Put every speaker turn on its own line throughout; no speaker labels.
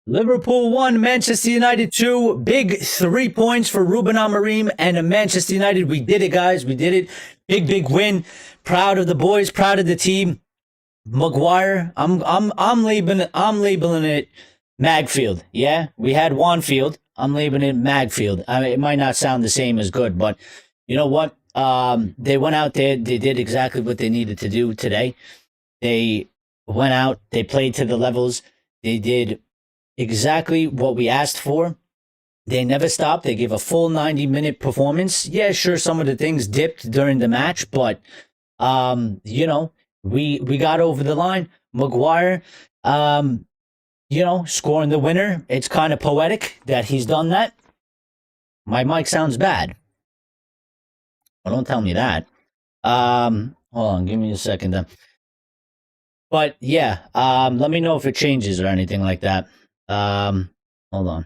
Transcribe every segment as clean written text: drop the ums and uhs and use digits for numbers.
Liverpool 1, Manchester United 2. Big 3 points for Ruben Amorim and Manchester United. We did it, guys. We did it. Big win. Proud of the boys. Proud of the team. Maguire. I'm labeling it Magfield. Yeah, we had Wanfield. I'm labeling it Magfield. I mean, it might not sound the same as good, but you know what? They went out there. They did exactly what they needed to do today. They went out. They played to the levels. They did exactly what we asked for. They never stopped. They gave a full 90-minute performance. Yeah, sure, some of the things dipped during the match, but we got over the line. Maguire, scoring the winner. It's kind of poetic that he's done that. My mic sounds bad. Well, don't tell me that. Hold on, give me a second then. But yeah, let me know if it changes or anything like that. Hold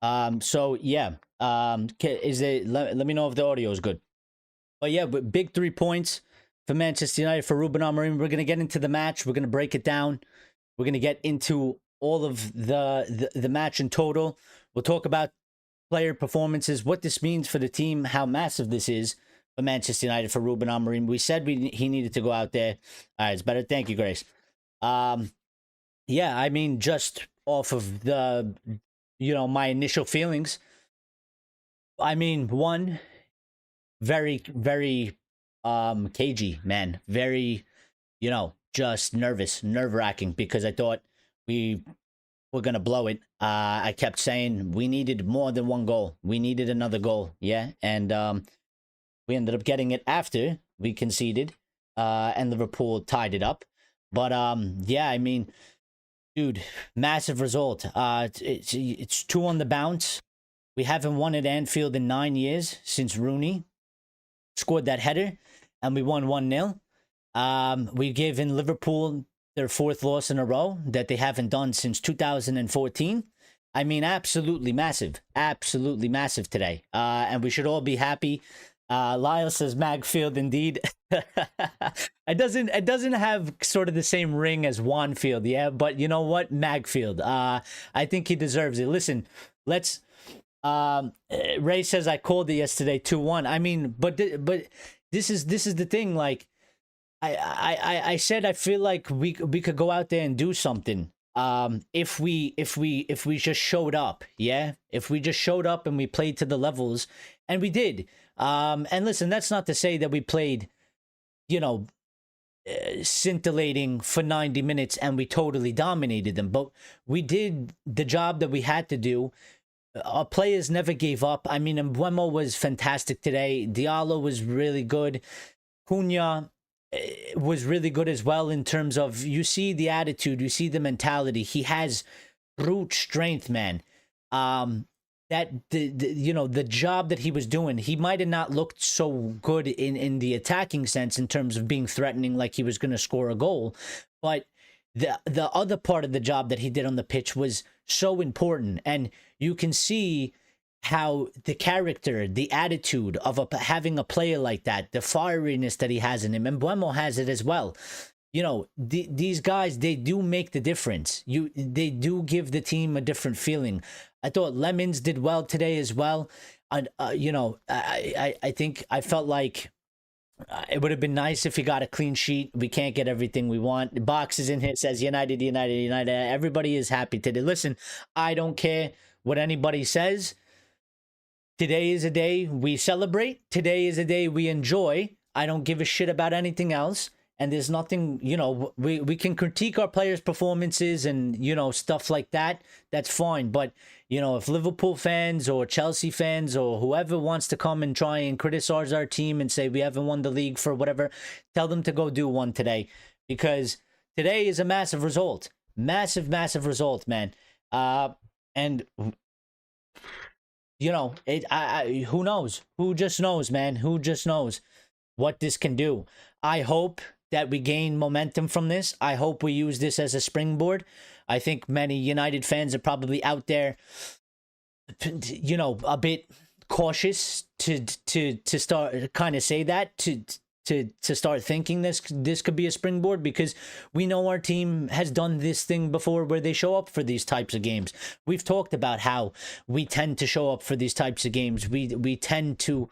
on. So yeah, is it? Let me know if the audio is good. But yeah, big 3 points for Manchester United for Ruben Amorim. We're gonna get into the match. We're gonna break it down. We're gonna get into all of the match in total. We'll talk about player performances, what this means for the team, how massive this is for Manchester United for Ruben Amorim. We said he needed to go out there. All right, it's better. Thank you, Grace. Yeah, I mean, just off of the, my initial feelings. I mean, one, very, very cagey, man. Very, just nerve-wracking because I thought we were going to blow it. I kept saying we needed more than one goal. We needed another goal, yeah? And we ended up getting it after we conceded, and Liverpool tied it up. But, yeah, I mean, dude, massive result. It's 2 on the bounce. We haven't won at Anfield in 9 years since Rooney scored that header, and we won 1-0. We gave in Liverpool their 4th loss in a row that they haven't done since 2014. I mean, absolutely massive today. And we should all be happy. Lyle says Magfield indeed. It doesn't have sort of the same ring as Wanfield, yeah, but you know what? Magfield. I think he deserves it. Listen, let's Ray says I called it yesterday 2-1. I mean, but this is the thing, like I said I feel like we could go out there and do something. If we just showed up, yeah? If we just showed up and we played to the levels, and we did. And listen, that's not to say that we played, scintillating for 90 minutes and we totally dominated them, but we did the job that we had to do. Our players never gave up. I mean, Mbeumo was fantastic today. Diallo was really good. Cunha was really good as well in terms of, you see the attitude, you see the mentality. He has brute strength, man. That the job that he was doing, he might have not looked so good in the attacking sense in terms of being threatening like he was going to score a goal, but the other part of the job that he did on the pitch was so important. And you can see how the character, the attitude of having a player like that, the fieriness that he has in him, and Mbeumo has it as well. These guys, they do make the difference. They do give the team a different feeling. I thought Lemons did well today as well. And, I think I felt like it would have been nice if he got a clean sheet. We can't get everything we want. The box is in here, says United. Everybody is happy today. Listen, I don't care what anybody says. Today is a day we celebrate. Today is a day we enjoy. I don't give a shit about anything else. And there's nothing, we can critique our players' performances and, stuff like that. That's fine. But, if Liverpool fans or Chelsea fans or whoever wants to come and try and criticize our team and say we haven't won the league for whatever, tell them to go do one today. Because today is a massive result. Massive result, man. And, who knows? Who just knows, man? Who just knows what this can do? I hope that we gain momentum from this. I hope we use this as a springboard. I think many United fans are probably out there, a bit cautious to start kind of say that, to to start thinking this could be a springboard, because we know our team has done this thing before where they show up for these types of games. We've talked about how we tend to show up for these types of games. We tend to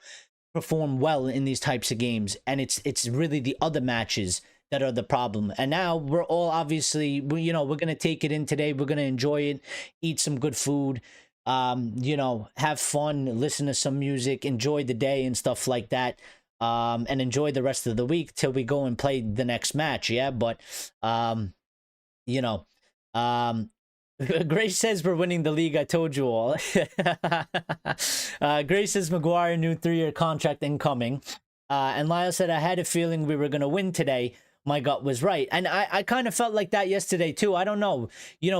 perform well in these types of games, and it's really the other matches that are the problem. And now we're all obviously, we're gonna take it in today. We're gonna enjoy it, eat some good food, have fun, listen to some music, enjoy the day and stuff like that, and enjoy the rest of the week till we go and play the next match. Yeah, but Grace says we're winning the league. I told you all. Grace says Maguire new 3-year contract incoming. And Lyle said, I had a feeling we were going to win today. My gut was right. And I kind of felt like that yesterday too. I don't know.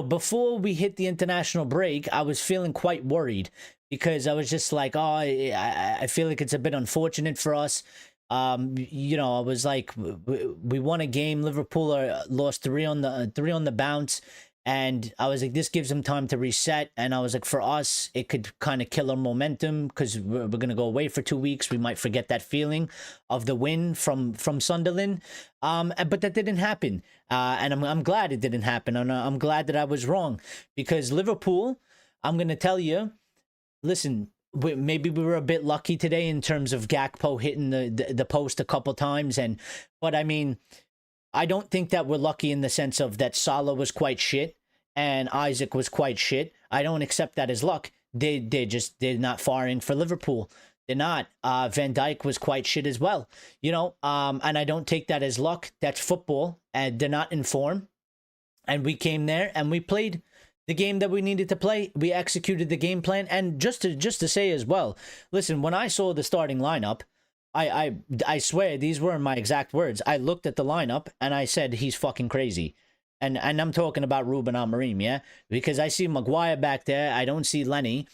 Before we hit the international break, I was feeling quite worried, because I was just like, I feel like it's a bit unfortunate for us. I was like, we won a game. Liverpool lost 3 on the bounce. And I was like, this gives them time to reset. And I was like, for us, it could kind of kill our momentum, because we're going to go away for 2 weeks. We might forget that feeling of the win from Sunderland. But that didn't happen. And I'm glad it didn't happen. And I'm glad that I was wrong, because Liverpool, I'm going to tell you, listen, maybe we were a bit lucky today in terms of Gakpo hitting the post a couple times. But I mean, I don't think that we're lucky in the sense of that Salah was quite shit and Isaac was quite shit. I don't accept that as luck. They're not firing for Liverpool. They're not. Van Dijk was quite shit as well, and I don't take that as luck. That's football, and they're not in form. And we came there and we played the game that we needed to play. We executed the game plan. And just to say as well, listen, when I saw the starting lineup, I swear these weren't my exact words. I looked at the lineup and I said, he's fucking crazy. And I'm talking about Ruben Amorim, yeah? Because I see Maguire back there. I don't see Lenny.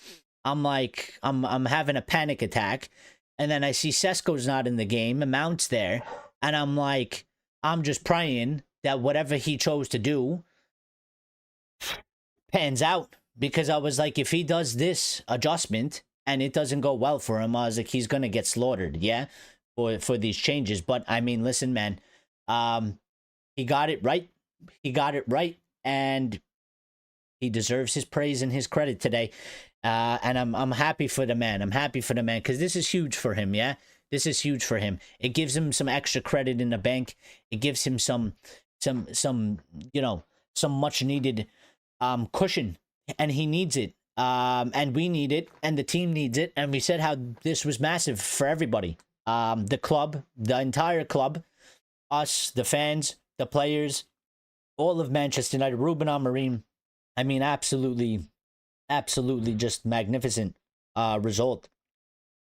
I'm like, I'm having a panic attack. And then I see Sesko's not in the game and Mount's there. And I'm like, I'm just praying that whatever he chose to do pans out. Because I was like, if he does this adjustment and it doesn't go well for him, I was like, he's going to get slaughtered, yeah, for these changes. But, I mean, listen, man, he got it right. He got it right, and he deserves his praise and his credit today. And I'm happy for the man. I'm happy for the man, because this is huge for him, yeah? This is huge for him. It gives him some extra credit in the bank. It gives him some much-needed cushion, and he needs it. And we need it, and the team needs it, and we said how this was massive for everybody. The club, the entire club, us, the fans, the players, all of Manchester United, Ruben Amorim. I mean, absolutely just magnificent result.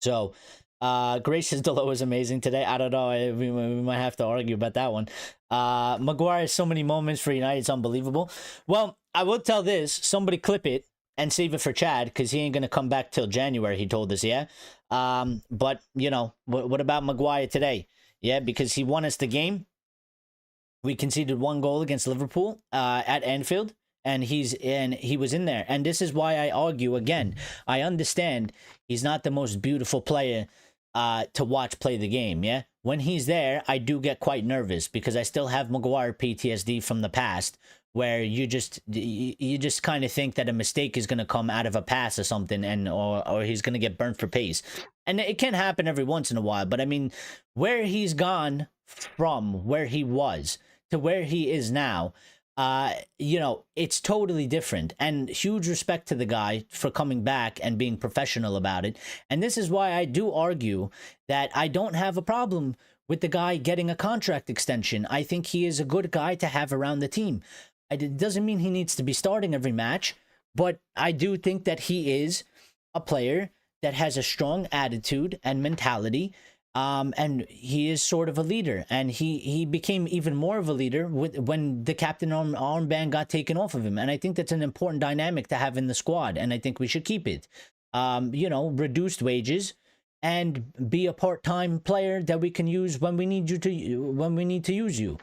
So, Grace's Delo is amazing today. I don't know. We might have to argue about that one. Maguire has so many moments for United. It's unbelievable. Well, I will tell this. Somebody clip it and save it for Chad, because he ain't going to come back till January, he told us, yeah? But, what about Maguire today? Yeah, because he won us the game. We conceded 1 goal against Liverpool at Anfield, and he was in there. And this is why I argue again. I understand he's not the most beautiful player to watch play the game, yeah? When he's there, I do get quite nervous, because I still have Maguire PTSD from the past, where you just kind of think that a mistake is going to come out of a pass or something, or he's going to get burnt for pace. And it can happen every once in a while, but I mean, where he's gone from where he was to where he is now, it's totally different. And huge respect to the guy for coming back and being professional about it. And this is why I do argue that I don't have a problem with the guy getting a contract extension. I think he is a good guy to have around the team. It doesn't mean he needs to be starting every match, but I do think that he is a player that has a strong attitude and mentality, and he is sort of a leader. And he became even more of a leader when the captain armband got taken off of him. And I think that's an important dynamic to have in the squad, and I think we should keep it. Reduced wages, and be a part-time player that we can use when we need to use you.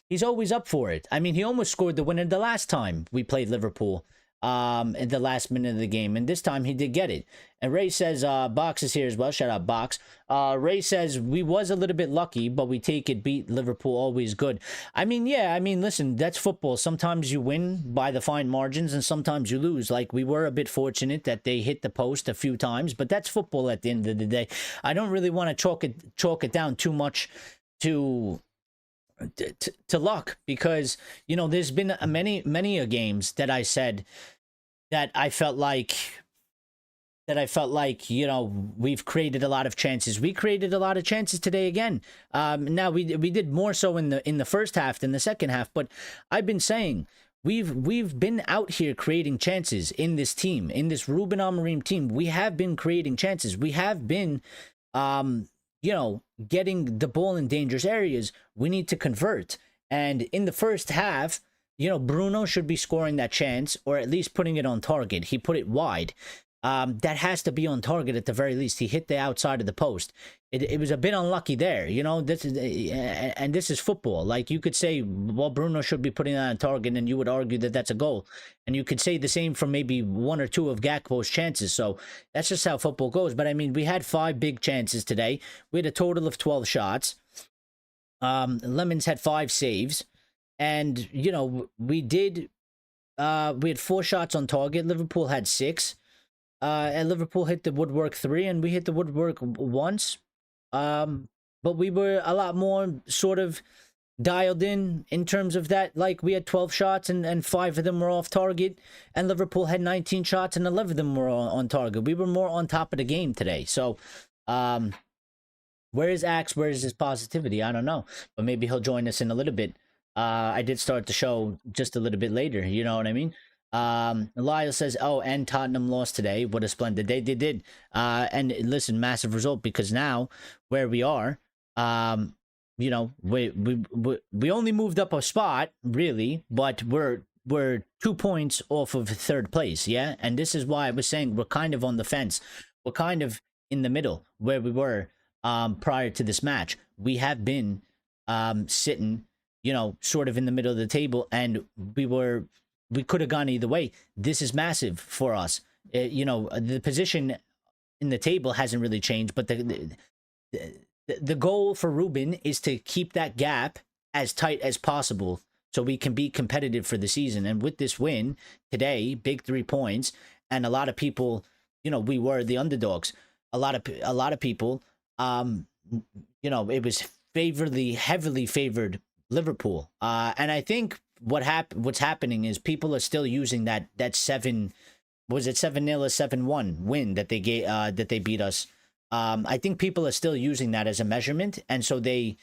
He's always up for it. I mean, he almost scored the winner the last time we played Liverpool in the last minute of the game, and this time he did get it. And Ray says, Box is here as well. Shout out, Box. Ray says, we was a little bit lucky, but we take it. Beat Liverpool, always good. I mean, yeah, I mean, listen, that's football. Sometimes you win by the fine margins, and sometimes you lose. Like, we were a bit fortunate that they hit the post a few times, but that's football at the end of the day. I don't really want to chalk it down too much to luck, because, you know, there's been many a games that I said that I felt like, you know, we've created a lot of chances. We created a lot of chances today again. Now we did more so in the first half than the second half, but I've been saying we've been out here creating chances in this team, in this Ruben Amorim team. We have been creating chances. We have been you know, getting the ball in dangerous areas. We need to convert. And in the first half, you know, Bruno should be scoring that chance, or at least putting it on target. He put it wide. That has to be on target at the very least. He hit the outside of the post. It was a bit unlucky there, you know. This is football. Like, you could say, well, Bruno should be putting that on target, and you would argue that that's a goal. And you could say the same for maybe one or two of Gakpo's chances. So that's just how football goes. But I mean, we had 5 big chances today. We had a total of 12 shots. Lemons had 5 saves, and you know, we had 4 shots on target. Liverpool had 6. And Liverpool hit the woodwork 3, and we hit the woodwork once. But we were a lot more sort of dialed in terms of that. Like, we had 12 shots, and 5 of them were off target, and Liverpool had 19 shots, and 11 of them were on target. We were more on top of the game today. So, where is Axe? Where is his positivity? I don't know, but maybe he'll join us in a little bit. I did start the show just a little bit later. You know what I mean? Lyle says, oh, and Tottenham lost today. What a splendid day they did. And listen, massive result, because now where we are, you know, we only moved up a spot, really, but we're 2 points off of 3rd place. Yeah. And this is why I was saying we're kind of on the fence. We're kind of in the middle where we were prior to this match. We have been sitting, you know, sort of in the middle of the table, and we could have gone either way. This is massive for us. You know, the position in the table hasn't really changed, but the goal for Ruben is to keep that gap as tight as possible so we can be competitive for the season. And with this win today, big 3 points, and a lot of people, you know, we were the underdogs. A lot of people, you know, it was heavily favored Liverpool. And I think what's happening is people are still using that 7, was it 7-0 or 7-1 win that they gave, that they beat us. I think people are still using that as a measurement, and so they,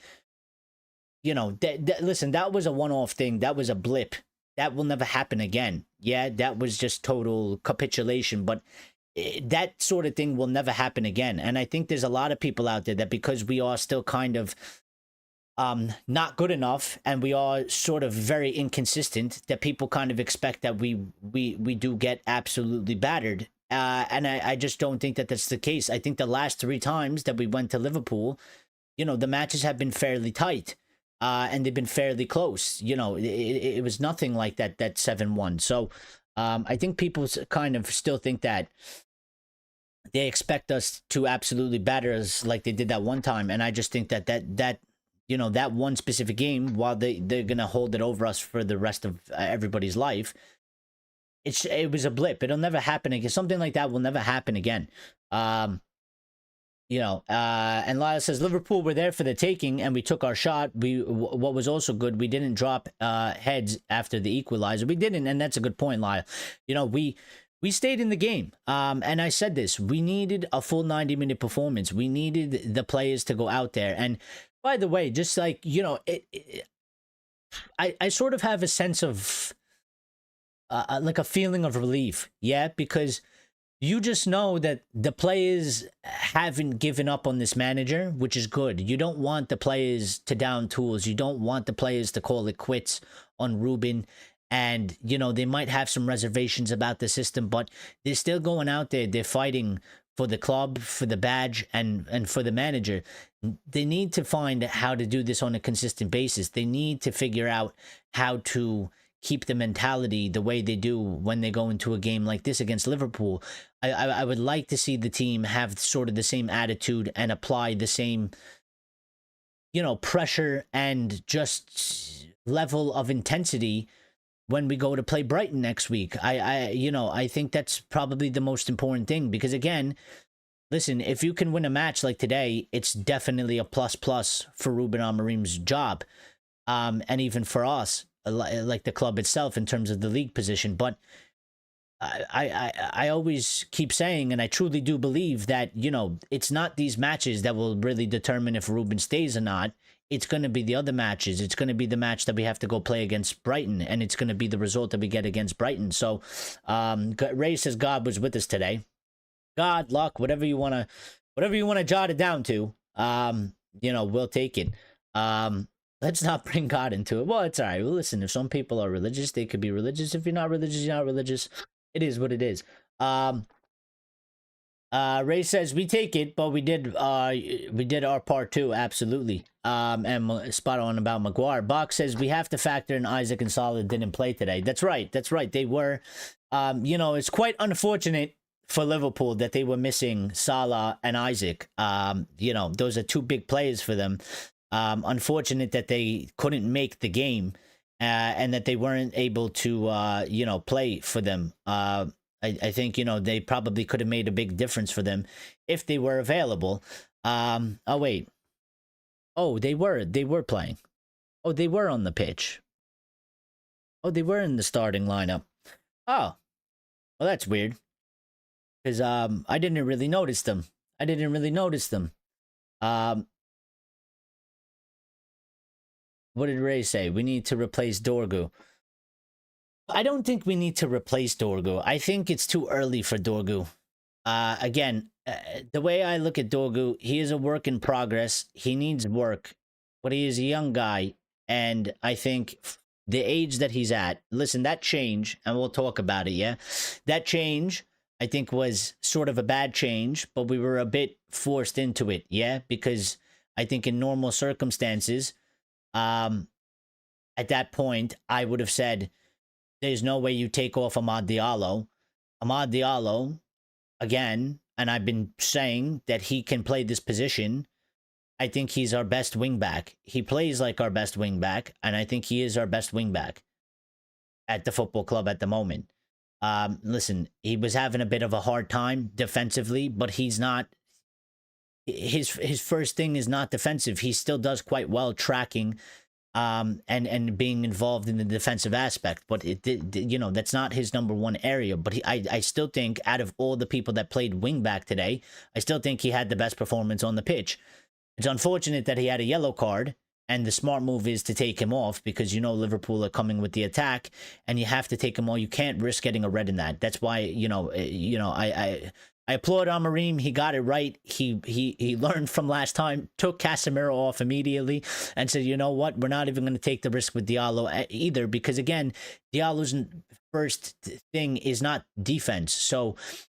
you know, listen, that was a one-off thing. That was a blip. That will never happen again. Yeah, that was just total capitulation, but that sort of thing will never happen again. And I think there's a lot of people out there that, because we are still kind of not good enough, and we are sort of very inconsistent, that people kind of expect that we do get absolutely battered. And I just don't think that that's the case. I think the last 3 times that we went to Liverpool, you know, the matches have been fairly tight, and they've been fairly close. You know, it was nothing like that 7-1. So I think people kind of still think that they expect us to absolutely batter us like they did that one time. And I just think that you know, that one specific game, while they're gonna hold it over us for the rest of everybody's life, it was a blip. It'll never happen again. Something like that will never happen again. You know, and Lyle says, Liverpool were there for the taking, and we took our shot. What was also good, we didn't drop heads after the equalizer. We didn't, and that's a good point, Lyle. You know, we stayed in the game. And I said this, we needed a full 90-minute performance. We needed the players to go out there. And by the way, just like, you know, I sort of have a sense of like a feeling of relief. Yeah, because you just know that the players haven't given up on this manager, which is good. You don't want the players to down tools. You don't want the players to call it quits on Ruben. And, you know, they might have some reservations about the system, but they're still going out there. They're fighting for the club, for the badge, and for the manager. They need to find how to do this on a consistent basis. They need to figure out how to keep the mentality the way they do when they go into a game like this against Liverpool. I would like to see the team have sort of the same attitude and apply the same, pressure and just level of intensity when we go to play Brighton next week. I think that's probably the most important thing, because again, listen, if you can win a match like today, it's definitely a plus plus for Ruben Amorim's job, and even for us, like the club itself in terms of the league position. But I always keep saying, and I truly do believe that, it's not these matches that will really determine if Ruben stays or not. It's going to be the other matches. It's going to be the match that we have to go play against Brighton, and it's going to be the result that we get against Brighton. So Ray says God was with us today. God, luck, whatever you want to jot it down to, we'll take it. Let's not bring God into it. Well, it's all right. Well, listen, if some people are religious, they could be religious. If you're not religious, you're not religious. It is what it is. Ray says we take it, but we did our part too. Absolutely. And spot on about Maguire. Box says we have to factor in Isaac and Salah didn't play today. That's right. They were. It's quite unfortunate for Liverpool that they were missing Salah and Isaac. Those are two big players for them. Unfortunate that they couldn't make the game, and that they weren't able to play for them. I think, they probably could have made a big difference for them if they were available. Oh, wait. Oh, they were playing. Oh, they were on the pitch. Oh, they were in the starting lineup. Oh, well, that's weird. Because I didn't really notice them. What did Ray say? We need to replace Dorgu. I don't think we need to replace Dorgu. I think it's too early for Dorgu. Again, the way I look at Dorgu, he is a work in progress. He needs work, but he is a young guy. And I think the age that he's at, listen, that change, and we'll talk about it, yeah? That change, I think, was sort of a bad change, but we were a bit forced into it, yeah? Because I think in normal circumstances, at that point, I would have said, there's no way you take off Amad Diallo. Amad Diallo, again, and I've been saying that he can play this position. I think he's our best wingback. He plays like our best wingback, and I think he is our best wingback at the football club at the moment. Listen, he was having a bit of a hard time defensively, but he's not. His first thing is not defensive. He still does quite well tracking, and being involved in the defensive aspect, but that's not his number one area. But I still think, out of all the people that played wingback today, I still think he had the best performance on the pitch. It's unfortunate that he had a yellow card, and the smart move is to take him off, because Liverpool are coming with the attack, and you have to take him off. You can't risk getting a red in that. That's why I applaud Amorim. He got it right. He learned from last time, took Casemiro off immediately, and said, you know what, we're not even going to take the risk with Diallo either, because again, Diallo's first thing is not defense. So,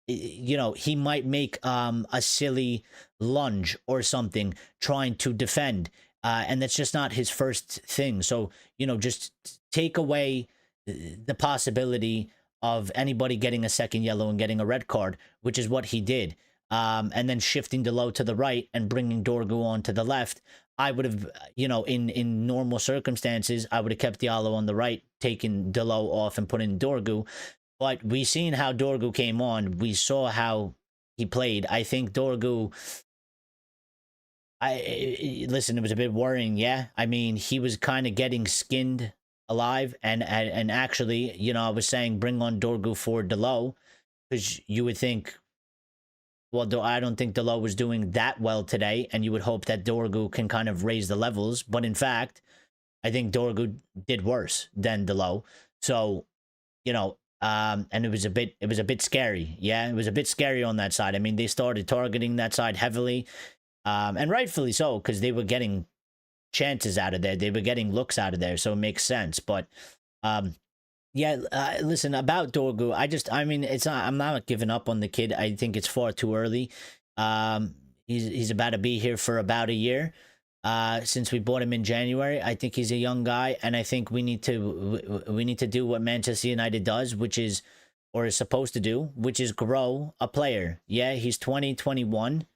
he might make a silly lunge or something trying to defend, and that's just not his first thing. So, just take away the possibility of anybody getting a second yellow and getting a red card, which is what he did. And then shifting Delo to the right and bringing Dorgu on to the left. I would have, in normal circumstances, I would have kept Diallo on the right, taken Delo off and put in Dorgu. But we seen how Dorgu came on. We saw how he played. I think Dorgu, listen, it was a bit worrying, yeah? I mean, he was kind of getting skinned alive, and actually, I was saying bring on Dorgu for Delo, because you would think, well, I don't think Delo was doing that well today, and you would hope that Dorgu can kind of raise the levels, but in fact, I think Dorgu did worse than Delo. So, and it was a bit scary. Yeah, it was a bit scary on that side. I mean, they started targeting that side heavily, and rightfully so, because they were getting chances out of there. They were getting looks out of there, so it makes sense. But listen, about Dorgu, I'm not giving up on the kid. I think it's far too early. He's about to be here for about a year. since we bought him in January. I think he's a young guy, and I think we need to do what Manchester United does, which is, or is supposed to do, which is grow a player. Yeah, he's 20, 21.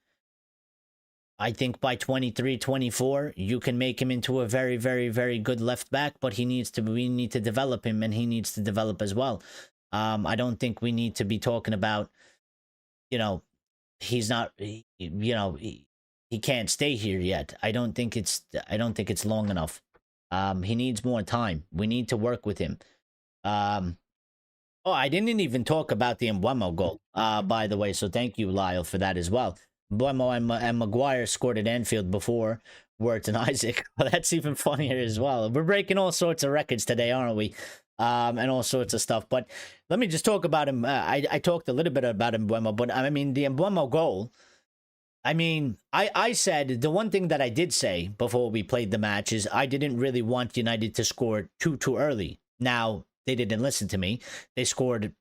I think by 23, 24, you can make him into a very, very, very good left back, but we need to develop him, and he needs to develop as well. I don't think we need to be talking about, you know, he's not, he can't stay here yet. I don't think it's long enough. He needs more time. We need to work with him. Um, oh, I didn't even talk about the Embuemo goal, by the way. So thank you, Lyle, for that as well. Embuemo and Maguire scored at Anfield before Wirtz and Isaac. Well, that's even funnier as well. We're breaking all sorts of records today, aren't we? And all sorts of stuff. But let me just talk about him. I talked a little bit about Embuemo, but I mean, the Embuemo goal, I mean, I said the one thing that I did say before we played the match is I didn't really want United to score too early. Now, they didn't listen to me. They scored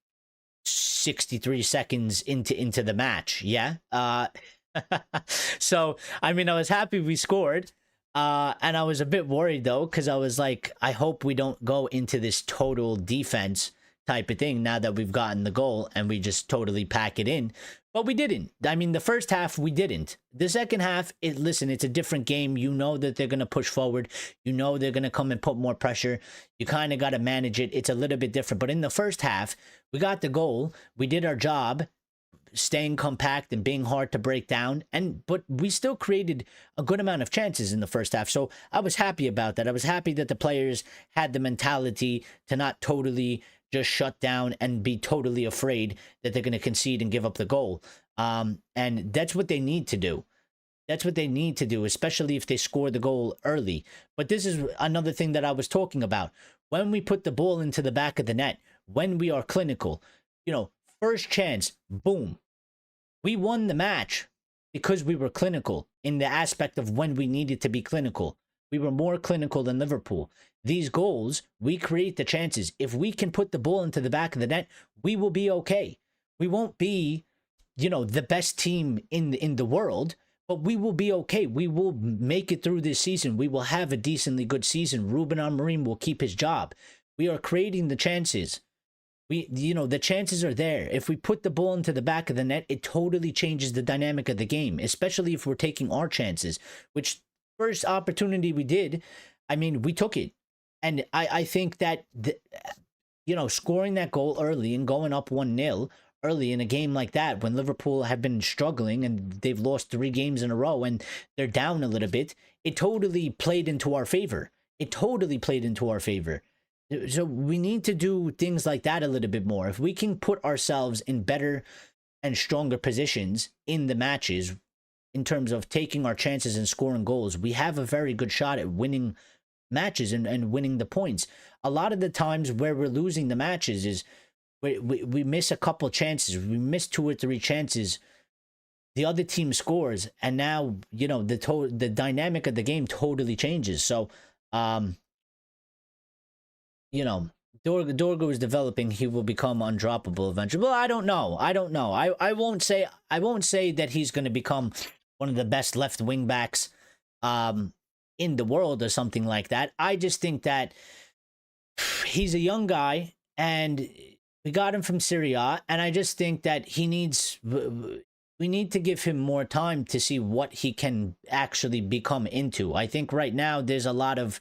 63 seconds into the match. Yeah. So, I mean, I was happy we scored. And I was a bit worried, though, because I was like, I hope we don't go into this total defense type of thing now that we've gotten the goal and we just totally pack it in. But we didn't. I mean, the first half, we didn't. The second half, listen, it's a different game. You know that they're going to push forward. You know they're going to come and put more pressure. You kind of got to manage it. It's a little bit different. But in the first half, we got the goal. We did our job, staying compact and being hard to break down, but we still created a good amount of chances in the first half. So I was happy about that. I was happy that the players had the mentality to not totally just shut down and be totally afraid that they're going to concede and give up the goal. And that's what they need to do. That's what they need to do, especially if they score the goal early. But this is another thing that I was talking about. When we put the ball into the back of the net, when we are clinical, first chance, boom. We won the match because we were clinical in the aspect of when we needed to be clinical. We were more clinical than Liverpool. These goals, we create the chances. If we can put the ball into the back of the net, we will be okay. We won't be, the best team in the world, but we will be okay. We will make it through this season. We will have a decently good season. Ruben Amorim will keep his job. We are creating the chances. The chances are there. If we put the ball into the back of the net, it totally changes the dynamic of the game, especially if we're taking our chances, which first opportunity we did, I mean, we took it. And I think that, scoring that goal early and going up 1-0 early in a game like that, when Liverpool have been struggling and they've lost 3 games in a row and they're down a little bit, it totally played into our favor. So we need to do things like that a little bit more. If we can put ourselves in better and stronger positions in the matches in terms of taking our chances and scoring goals, we have a very good shot at winning matches and winning the points. A lot of the times where we're losing the matches is we miss a couple chances. We miss 2 or 3 chances. The other team scores, and now, the dynamic of the game totally changes. So, Dorgo is developing. He will become undroppable eventually. Well, I don't know. I won't say that he's going to become one of the best left wing backs in the world or something like that. I just think that he's a young guy and we got him from Syria, and I just think that we need to give him more time to see what he can actually become into. I think right now there's a lot of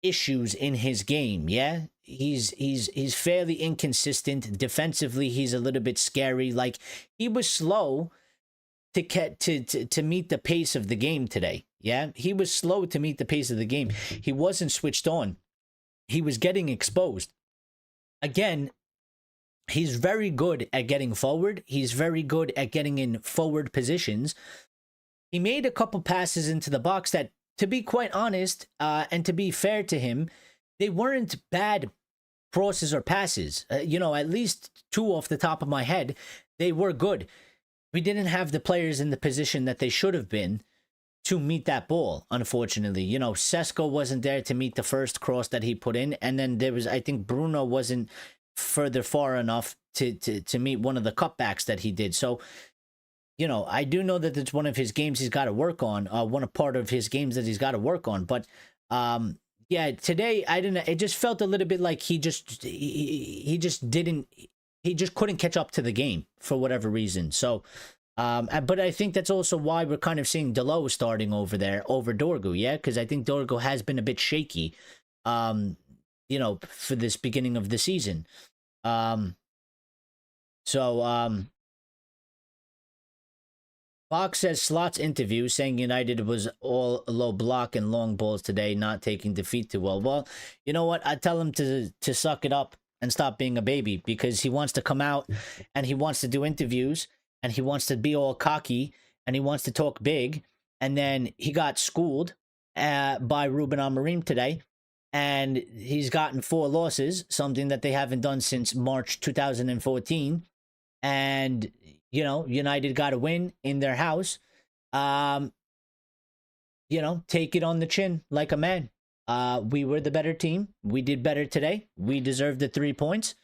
issues in his game. Yeah, he's fairly inconsistent defensively. He's a little bit scary. Like, he was slow to meet the pace of the game today. Yeah, he was slow to meet the pace of the game. He wasn't switched on. He was getting exposed. Again, he's very good at getting forward. He's very good at getting in forward positions. He made a couple passes into the box that, to be quite honest, and to be fair to him, they weren't bad crosses or passes. At least 2 off the top of my head, they were good. We didn't have the players in the position that they should have been to meet that ball, unfortunately. Sesko wasn't there to meet the first cross that he put in, and then I think Bruno wasn't far enough to meet one of the cutbacks that he did. So I do know that it's one of his games he's got to work on, one part of his games that he's got to work on. But yeah, today I didn't. It just felt a little bit like he just didn't. He just couldn't catch up to the game for whatever reason. So, but I think that's also why we're kind of seeing Delo starting over there over Dorgu, yeah, because I think Dorgu has been a bit shaky, for this beginning of the season. So Fox says Slot's interview saying United was all low block and long balls today, not taking defeat too well. Well, you know what? I tell him to suck it up and stop being a baby, because he wants to come out and he wants to do interviews and he wants to be all cocky and he wants to talk big. And then he got schooled by Ruben Amorim today, and he's gotten 4 losses, something that they haven't done since March 2014. And United got a win in their house. Take it on the chin like a man. We were the better team. We did better today. We deserved the 3 points.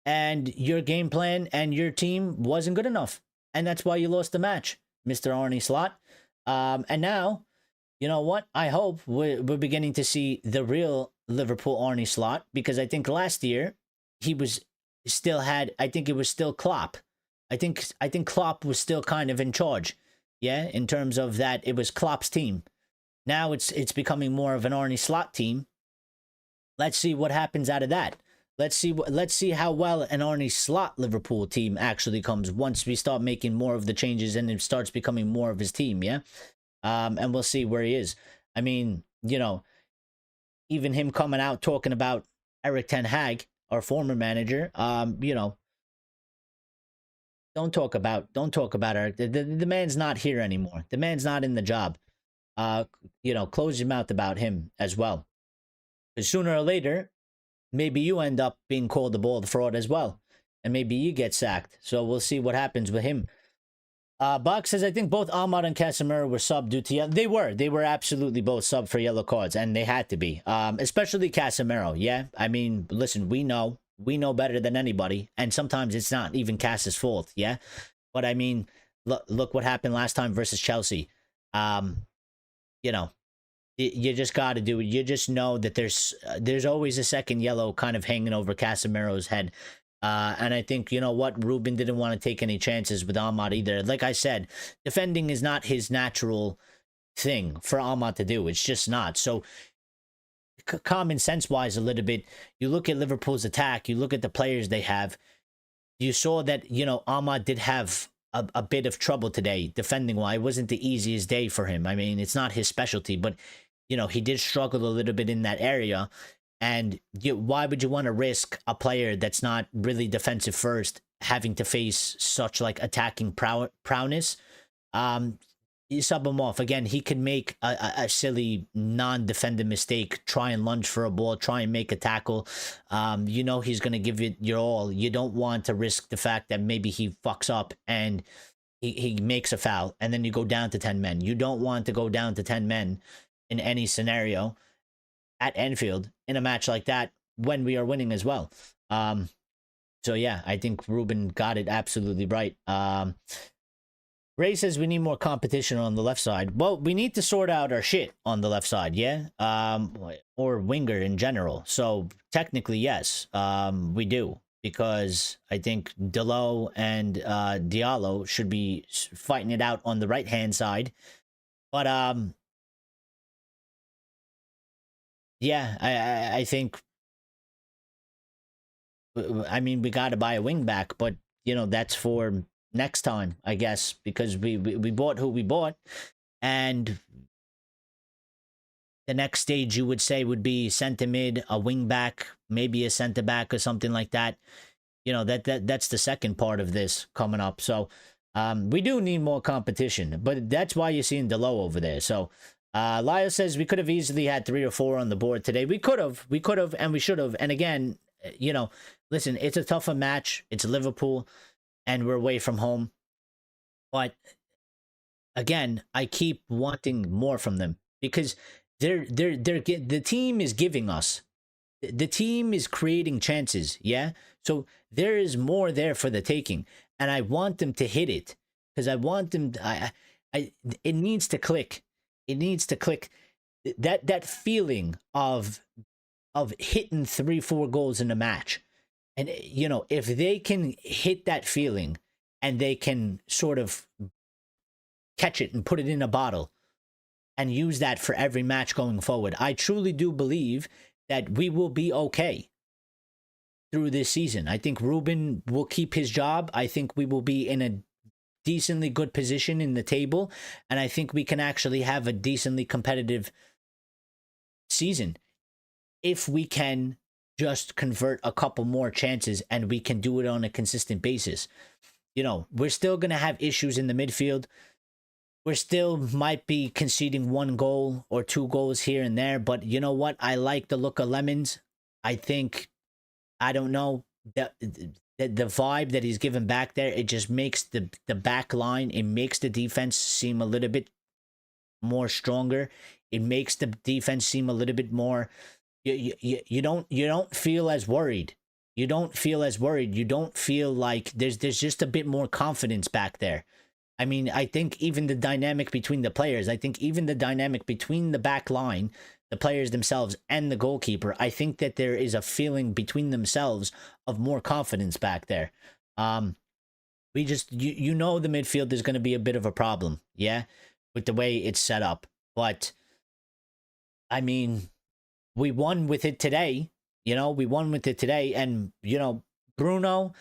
And your game plan and your team wasn't good enough. And that's why you lost the match, Mr. Arnie Slot. And now, you know what? I hope we're beginning to see the real Liverpool Arnie Slot, because I think last year I think it was still Klopp. I think Klopp was still kind of in charge, yeah, in terms of that it was Klopp's team. Now it's becoming more of an Arnie Slot team. Let's see what happens out of that. Let's see how well an Arnie Slot Liverpool team actually comes once we start making more of the changes and it starts becoming more of his team, yeah. And we'll see where he is. I mean, even him coming out talking about Eric Ten Hag, our former manager, don't talk about Eric. The man's not here anymore. The man's not in the job. Close your mouth about him as well. Because sooner or later, maybe you end up being called a bald fraud as well. And maybe you get sacked. So we'll see what happens with him. Buck says, I think both Ahmad and Casemiro were sub due to They were absolutely both sub for yellow cards. And they had to be. Especially Casemiro, yeah? I mean, listen, we know better than anybody, and sometimes it's not even Cass's fault, yeah? But I mean, look what happened last time versus Chelsea. You just got to do it. You just know that there's always a second yellow kind of hanging over Casemiro's head. And I think, you know what, Ruben didn't want to take any chances with Ahmad either. Like I said, defending is not his natural thing for Ahmad to do. It's just not. So common sense wise a little bit, you look at Liverpool's attack, you look at the players they have, you saw that Ahmad did have a bit of trouble today defending. Why it wasn't the easiest day for him. I mean, it's not his specialty, but he did struggle a little bit in that area. And why would you want to risk a player that's not really defensive first having to face such like attacking prowess? You sub him off. Again, he could make a silly non-defended mistake, try and lunge for a ball, try and make a tackle. He's going to give it your all. You don't want to risk the fact that maybe he fucks up and he makes a foul, and then you go down to 10 men. You don't want to go down to 10 men in any scenario at Anfield in a match like that when we are winning as well. So yeah, I think Ruben got it absolutely right. Ray says we need more competition on the left side. Well, we need to sort out our shit on the left side, yeah? Or winger in general. So technically, yes, we do. Because I think Delo and Diallo should be fighting it out on the right-hand side. But, yeah, I think... I mean, we got to buy a wing back, but, that's for next time, I guess, because we bought who we bought, and the next stage you would say would be center mid, a wing back, maybe a center back or something like that. That's the second part of this coming up. So we do need more competition, but that's why you're seeing Delo over there. So Lyle says we could have easily had 3 or 4 on the board today. We could have, and we should have. And again, listen, it's a tougher match. It's Liverpool, and we're away from home. But again, I keep wanting more from them because the team is giving us. The team is creating chances, yeah? So there is more there for the taking, and I want them to hit it. because I want them. It needs to click. It needs to click. That feeling of hitting 3-4 goals in a match, and if they can hit that feeling and they can sort of catch it and put it in a bottle and use that for every match going forward, I truly do believe that we will be okay through this season. I think Ruben will keep his job. I think we will be in a decently good position in the table, and I think we can actually have a decently competitive season if we can just convert a couple more chances and we can do it on a consistent basis. We're still going to have issues in the midfield. We're still might be conceding 1 goal or 2 goals here and there, but you know what? I like the look of Lemons. I think, I don't know, the vibe that he's given back there, it just makes the back line, it makes the defense seem a little bit more stronger. It makes the defense seem a little bit more, you don't feel as worried. You don't feel as worried. You don't feel like there's just a bit more confidence back there. I mean, I think even the dynamic between the players, I think even the dynamic between the back line, the players themselves, and the goalkeeper, I think that there is a feeling between themselves of more confidence back there. We just, the midfield is going to be a bit of a problem, yeah, with the way it's set up. But, I mean, we won with it today. We won with it today. And, Bruno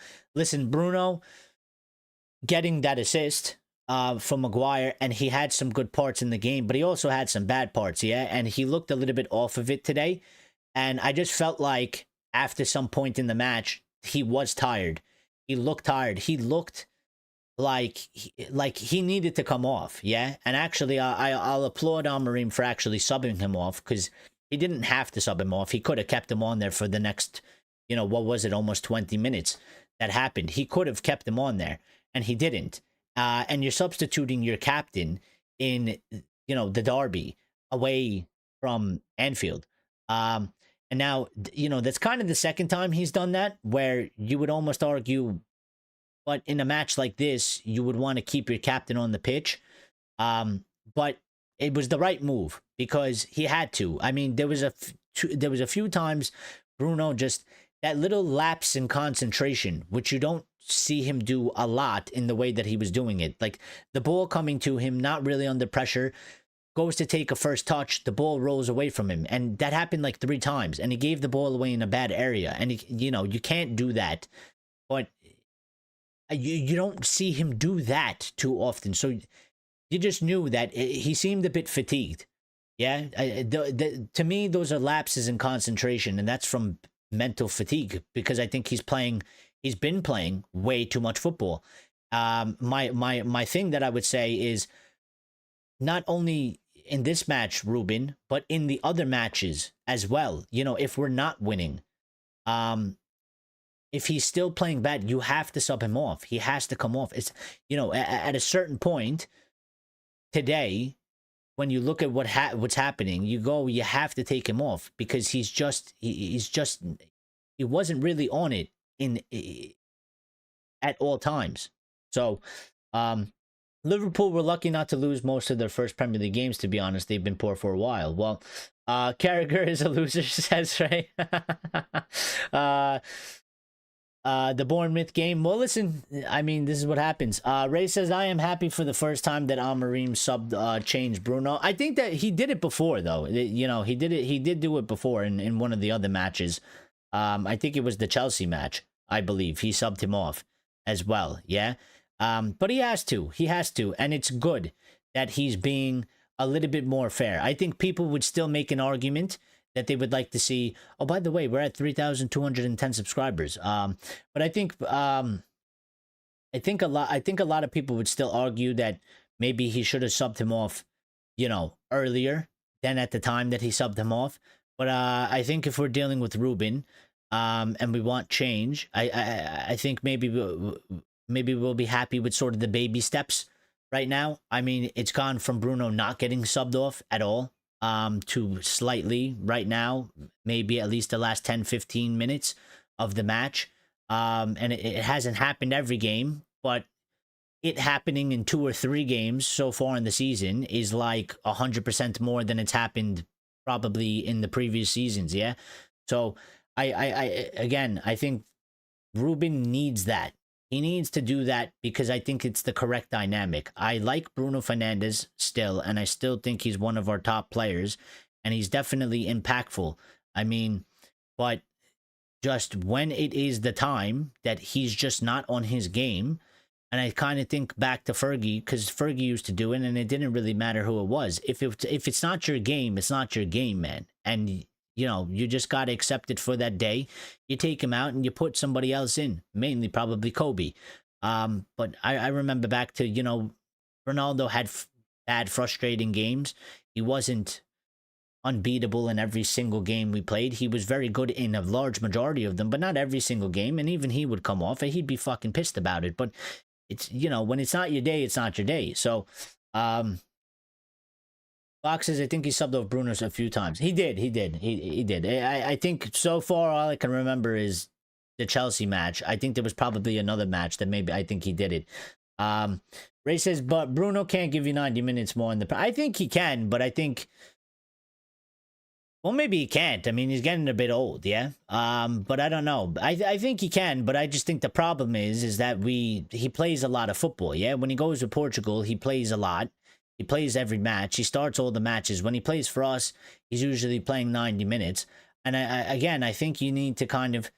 getting that assist from Maguire, and he had some good parts in the game, but he also had some bad parts, yeah? And he looked a little bit off of it today. And I just felt like after some point in the match, he was tired. He looked tired. He looked like he needed to come off, yeah? And actually, I'll applaud Amorim for actually subbing him off, because he didn't have to sub him off. He could have kept him on there for the next, what was it, almost 20 minutes that happened. He could have kept him on there, and he didn't. And you're substituting your captain in, the derby away from Anfield. And now, that's kind of the second time he's done that, where you would almost argue, but in a match like this, you would want to keep your captain on the pitch. But it was the right move because he had to. I mean, there was a few times Bruno just, that little lapse in concentration, which you don't see him do a lot in the way that he was doing it. Like the ball coming to him, not really under pressure, goes to take a first touch, the ball rolls away from him. And that happened like 3 times. And he gave the ball away in a bad area. And, you can't do that. But you don't see him do that too often. So you just knew that he seemed a bit fatigued. Yeah. To me, those are lapses in concentration. And that's from mental fatigue, because I think he's been playing way too much football. My thing that I would say is not only in this match, Ruben, but in the other matches as well. If we're not winning, if he's still playing bad, you have to sub him off. He has to come off. It's, at a certain point today, when you look at what's happening, you have to take him off, because he wasn't really on it at all times. So, Liverpool were lucky not to lose most of their first Premier League games, to be honest. They've been poor for a while. Well, Carragher is a loser, says Ray. The Bournemouth game. Well, listen, I mean, this is what happens. Ray says, I am happy for the first time that Amorim changed Bruno. I think that he did it before, though. He did do it before in one of the other matches. I think it was the Chelsea match, I believe. He subbed him off as well, yeah? But he has to, and it's good that he's being a little bit more fair. I think people would still make an argument that they would like to see, oh, by the way, we're at 3,210 subscribers. But I think a lot of people would still argue that maybe he should have subbed him off, earlier than at the time that he subbed him off. But I think if we're dealing with Ruben, and we want change, I think maybe we'll be happy with sort of the baby steps right now. I mean, it's gone from Bruno not getting subbed off at all, to slightly right now, maybe at least the last 10-15 minutes of the match. And it hasn't happened every game, but it happening in 2 or 3 games so far in the season is like 100% more than it's happened probably in the previous seasons. Yeah. So I again, I think Ruben needs that. He needs to do that because I think it's the correct dynamic. I like Bruno Fernandes still, and I still think he's one of our top players, and he's definitely impactful. I mean, but just when it is the time that he's just not on his game, and I kind of think back to Fergie, because Fergie used to do it, and it didn't really matter who it was. If it's not your game, it's not your game, man. And you just got to accept it for that day. You take him out and you put somebody else in, mainly probably Kobe. But I remember back to, Ronaldo had bad, frustrating games. He wasn't unbeatable in every single game we played. He was very good in a large majority of them, but not every single game. And even he would come off and he'd be fucking pissed about it. But it's, when it's not your day, it's not your day. So, Fox says, I think he subbed off Bruno's a few times. He did. He did. I think so far all I can remember is the Chelsea match. I think there was probably another match that maybe I think he did it. Ray says, but Bruno can't give you 90 minutes more in the... I think he can, but I think... Well, maybe he can't. I mean, he's getting a bit old, yeah? But I don't know. I think he can, but I just think the problem is that he plays a lot of football, yeah? When he goes to Portugal, he plays a lot. He plays every match. He starts all the matches. When he plays for us, he's usually playing 90 minutes. And I think you need to kind of...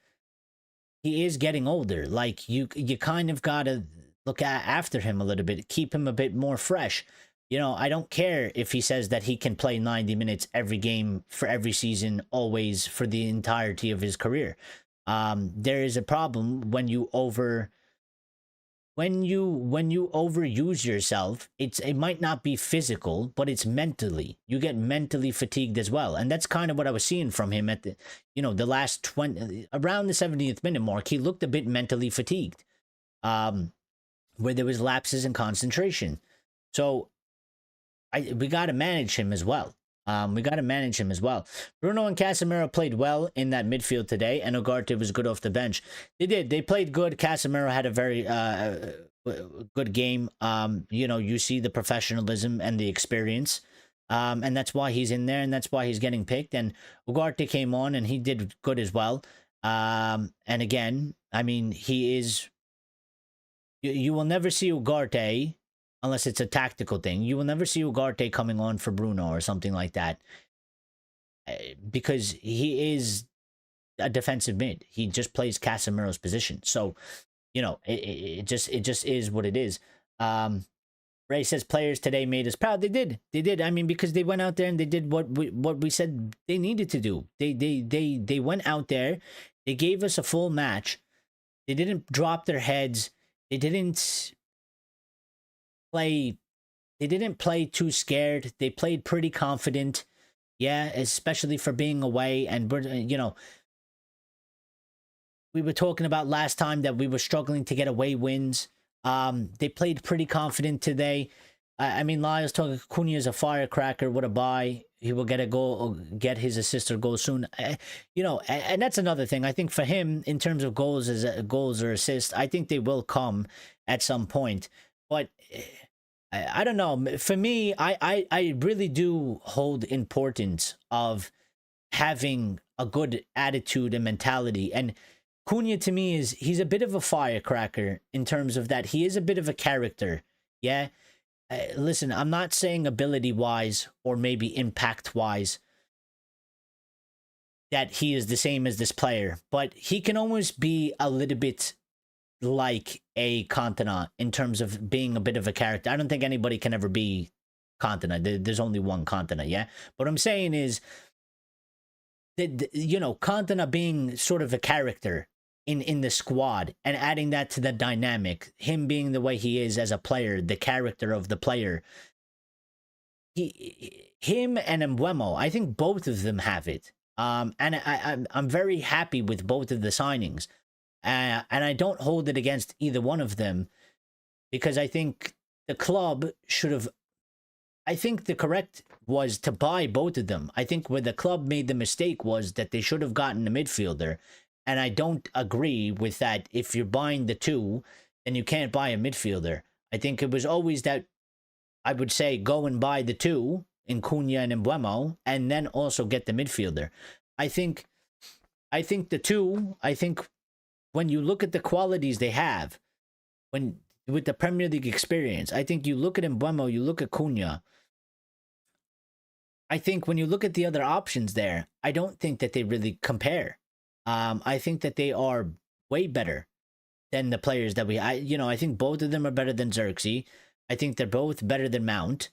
He is getting older. Like, you kind of got to look after him a little bit. Keep him a bit more fresh. I don't care if he says that he can play 90 minutes every game for every season, always for the entirety of his career. There is a problem when you overuse yourself. It might not be physical, but it's mentally. You get mentally fatigued as well. And that's kind of what I was seeing from him at the last 20, around the 70th minute mark. He looked a bit mentally fatigued, where there was lapses in concentration. So we got to manage him as well. Bruno and Casemiro played well in that midfield today, and Ugarte was good off the bench. They did. They played good. Casemiro had a very good game. You see the professionalism and the experience, and that's why he's in there, and that's why he's getting picked. And Ugarte came on, and he did good as well. And again, I mean, he is... You will never see Ugarte... Unless it's a tactical thing. You will never see Ugarte coming on for Bruno or something like that. Because he is a defensive mid. He just plays Casemiro's position. So, it just is what it is. Ray says players today made us proud. They did. I mean, because they went out there and they did what we said they needed to do. They went out there. They gave us a full match. They didn't drop their heads. They didn't play too scared. They played pretty confident, yeah, especially for being away. And we were talking about last time that we were struggling to get away wins. They played pretty confident today. I mean, Lyle's talking Cunha's a firecracker. What a buy. He will get a goal, get his assist or goal soon. And that's another thing. I think for him, in terms of goals or assists, I think they will come at some point. But I don't know. For me, I really do hold importance of having a good attitude and mentality. And Cunha, to me, he's a bit of a firecracker in terms of that. He is a bit of a character. Yeah. Listen, I'm not saying ability-wise or maybe impact-wise that he is the same as this player, but he can almost be a little bit like a Cantona in terms of being a bit of a character. I don't think anybody can ever be Cantona. There's only one Cantona, yeah? What I'm saying is that, Cantona being sort of a character in the squad and adding that to the dynamic, him being the way he is as a player, the character of the player, him and Mbeumo, I think both of them have it. And I'm very happy with both of the signings. And I don't hold it against either one of them because I think the club should have... I think the correct was to buy both of them. I think where the club made the mistake was that they should have gotten a midfielder. And I don't agree with that. If you're buying the two, then you can't buy a midfielder. I think it was always that, I would say, go and buy the two in Cunha and Embuemo, and then also get the midfielder. I think the two, I think when you look at the qualities they have, when with the Premier League experience, I think you look at Embuemo, you look at Cunha. I think when you look at the other options there, I don't think that they really compare. I think that they are way better than the players that I think both of them are better than Xerxes. I think they're both better than Mount.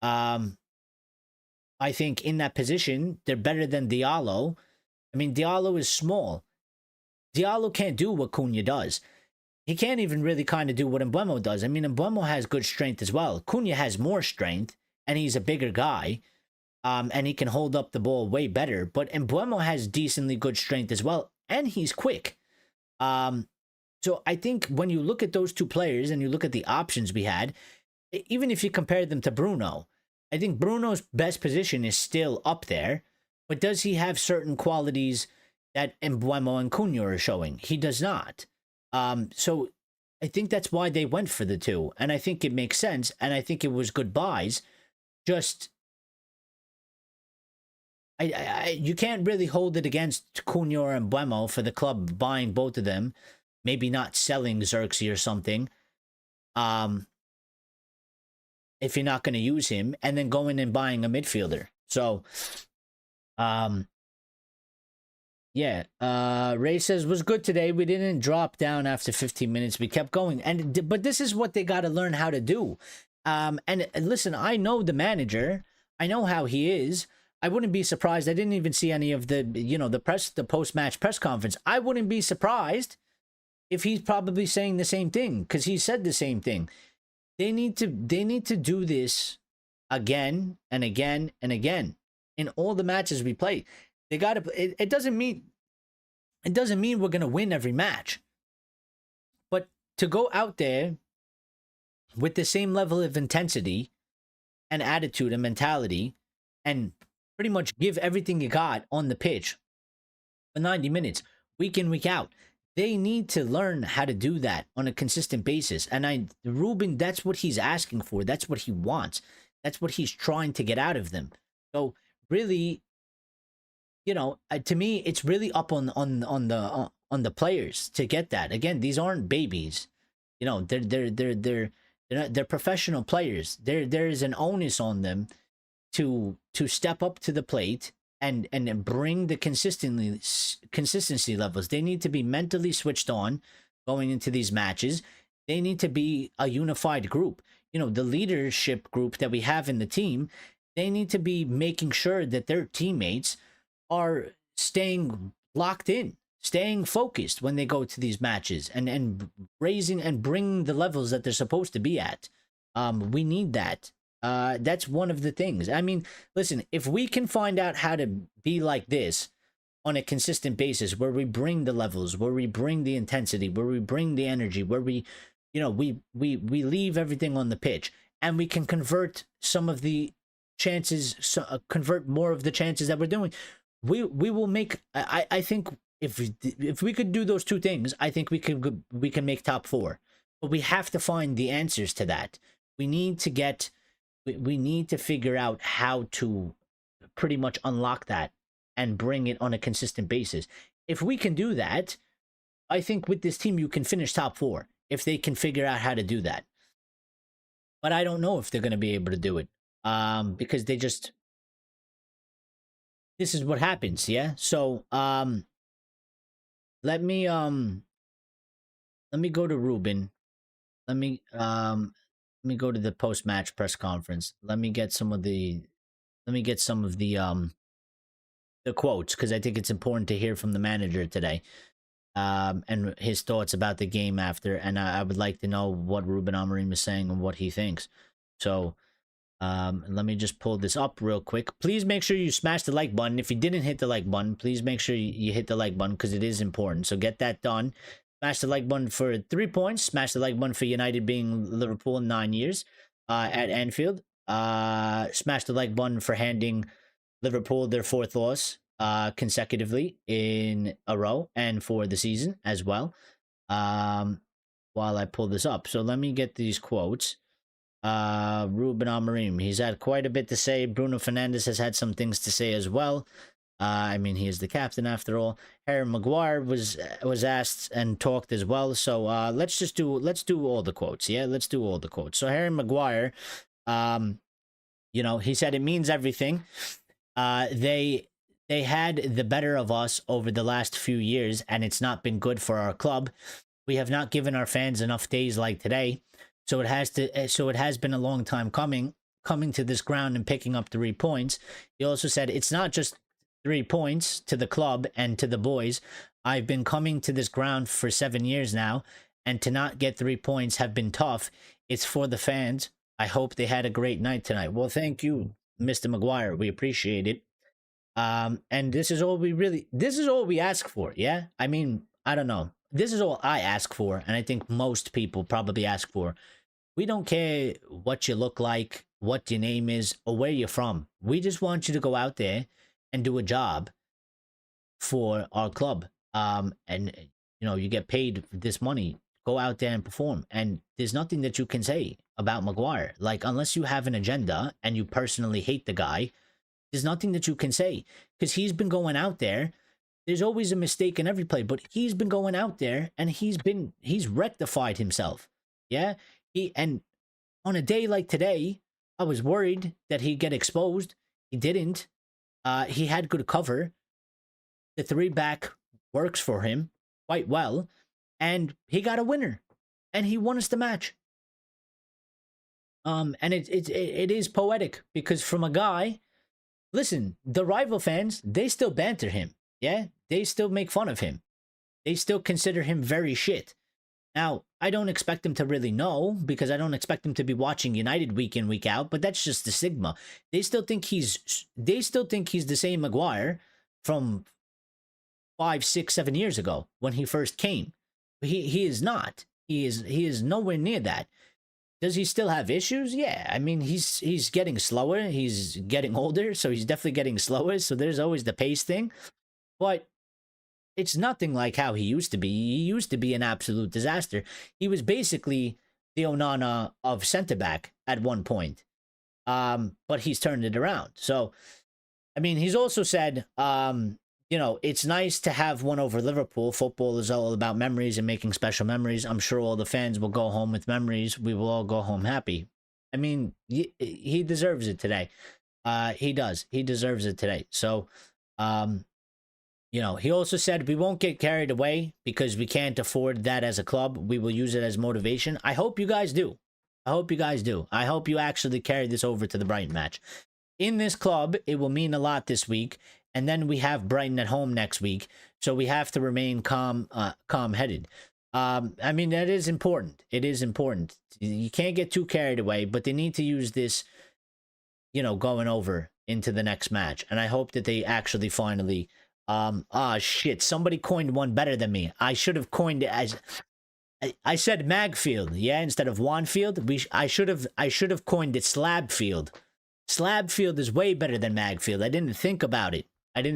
I think in that position, they're better than Diallo. I mean, Diallo is small. Diallo can't do what Cunha does. He can't even really kind of do what Embuemo does. I mean, Embuemo has good strength as well. Cunha has more strength, and he's a bigger guy. And he can hold up the ball way better. But Embuemo has decently good strength as well, and he's quick. So I think when you look at those two players and you look at the options we had, even if you compare them to Bruno, I think Bruno's best position is still up there. But does he have certain qualities that Embuemo and Cunha are showing? He does not. So I think that's why they went for the two. And I think it makes sense. And I think it was good buys. Just, you can't really hold it against Cunha or Embuemo for the club buying both of them. Maybe not selling Xerxes or something. If you're not going to use him, and then going and buying a midfielder. So, yeah. Ray says, was good today. We didn't drop down after 15 minutes. We kept going. But this is what they got to learn how to do. And listen, I know the manager. I know how he is. I wouldn't be surprised. I didn't even see any of the post-match press conference. I wouldn't be surprised if he's probably saying the same thing, because he said the same thing. They need to do this again and again and again in all the matches we play. They got to. It doesn't mean we're gonna win every match, but to go out there with the same level of intensity and attitude and mentality, and pretty much give everything you got on the pitch for 90 minutes, week in, week out. They need to learn how to do that on a consistent basis. And Ruben, that's what he's asking for. That's what he wants. That's what he's trying to get out of them. So really, to me, it's really up on the players to get that. Again, these aren't babies. They're professional players. There is an onus on them to step up to the plate and bring the consistency levels. They need to be mentally switched on going into these matches. They need to be a unified group. The leadership group that we have in the team, they need to be making sure that their teammates are staying locked in, staying focused when they go to these matches, and raising and bringing the levels that they're supposed to be at. We need that. That's one of the things. I mean, listen, if we can find out how to be like this on a consistent basis, where we bring the levels, where we bring the intensity, where we bring the energy, where we leave everything on the pitch, and we can convert some of the chances, convert more of the chances that we're doing, we will make. I think if we could do those two things, I think we can make top four. But we have to find the answers to that. We need to figure out how to pretty much unlock that and bring it on a consistent basis. If we can do that, I think with this team, you can finish top four if they can figure out how to do that. But I don't know if they're going to be able to do it, because this is what happens. Yeah. So, let me go to Ruben. Let me go to the post-match press conference. Let me get some of the quotes, because I think it's important to hear from the manager today, and his thoughts about the game after. And I would like to know what Ruben Amorim is saying and what he thinks. So let me just pull this up real quick. Please make sure you smash the like button. If you didn't hit the like button, please make sure you hit the like button, because it is important. So get that done. Smash the like button for 3 points. Smash the like button for United being Liverpool in 9 years at Anfield. Smash the like button for handing Liverpool their 4th loss consecutively in a row, and for the season as well. while I pull this up. So let me get these quotes. Ruben Amorim, he's had quite a bit to say. Bruno Fernandes has had some things to say as well. I mean, he is the captain after all. Harry Maguire was asked and talked as well. So let's do all the quotes. Yeah, let's do all the quotes. So Harry Maguire, you know, he said it means everything. They had the better of us over the last few years, and it's not been good for our club. We have not given our fans enough days like today. So it has been a long time coming to this ground and picking up 3 points. He also said it's not just 3 points to the club and to the boys. I've been coming to this ground for 7 years now, and to not get 3 points have been tough. It's for the fans. I hope they had a great night tonight. Well, thank you, Mr. Maguire. We appreciate it. And this is all we ask for. Yeah. I mean, I don't know. This is all I ask for. And I think most people probably ask for. We don't care what you look like, what your name is, or where you're from. We just want you to go out there and do a job for our club. And you know, you get paid this money. Go out there and perform. And there's nothing that you can say about Maguire. Like, unless you have an agenda and you personally hate the guy, there's nothing that you can say, because he's been going out there. There's always a mistake in every play, but he's been going out there and he's rectified himself. Yeah. And on a day like today, I was worried that he'd get exposed. He didn't. He had good cover. The 3-back works for him quite well, and he got a winner, and he won us the match. And it is poetic, because from a guy, listen, the rival fans, they still banter him. Yeah, they still make fun of him. They still consider him very shit. Now, I don't expect him to really know, because I don't expect him to be watching United week in, week out, but that's just the stigma. They still think he's the same Maguire from 5, 6, 7 years ago when he first came. He is not. He is nowhere near that. Does he still have issues? Yeah. I mean, he's getting slower. He's getting older, so he's definitely getting slower. So there's always the pace thing. But it's nothing like how he used to be. He used to be an absolute disaster. He was basically the Onana of centre-back at one point. But he's turned it around. So, I mean, he's also said, you know, it's nice to have one over Liverpool. Football is all about memories and making special memories. I'm sure all the fans will go home with memories. We will all go home happy. I mean, he deserves it today. He does. He deserves it today. So, you know, he also said we won't get carried away because we can't afford that as a club. We will use it as motivation. I hope you guys do. I hope you guys do. I hope you actually carry this over to the Brighton match. In this club, it will mean a lot this week. And then we have Brighton at home next week. So we have to remain calm-headed. I mean, that is important. It is important. You can't get too carried away, but they need to use this, you know, going over into the next match. And I hope that they actually finally... shit, somebody coined one better than me. I should have coined it as... I said Magfield, yeah, instead of Wanfield. I should have coined it Slabfield. Slabfield is way better than Magfield. I didn't think about it. They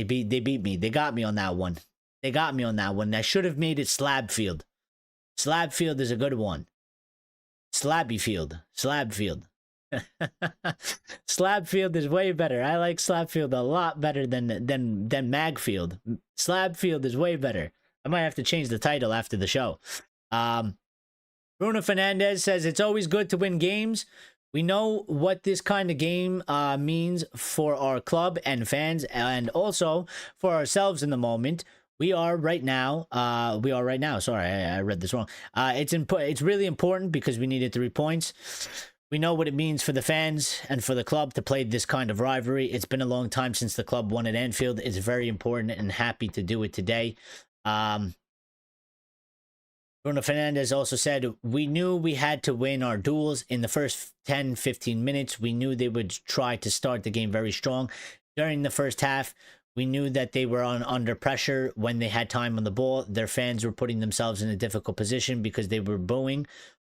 beat me. They got me on that one. I should have made it Slabfield. Slabfield is a good one. Slabfield. Slabfield is way better. I like Slabfield a lot better than Magfield. Slabfield is way better. I might have to change the title after the show. Bruno Fernandes says it's always good to win games. We know what this kind of game means for our club and fans, and also for ourselves in the moment. We are right now. Sorry, I read this wrong. It's really important because we needed 3 points. We know what it means for the fans and for the club to play this kind of rivalry. It's been a long time since the club won at Anfield. It's very important, and happy to do it today. Bruno Fernandes also said, we knew we had to win our duels in the first 10-15 minutes. We knew they would try to start the game very strong. During the first half, we knew that they were under pressure when they had time on the ball. Their fans were putting themselves in a difficult position because they were booing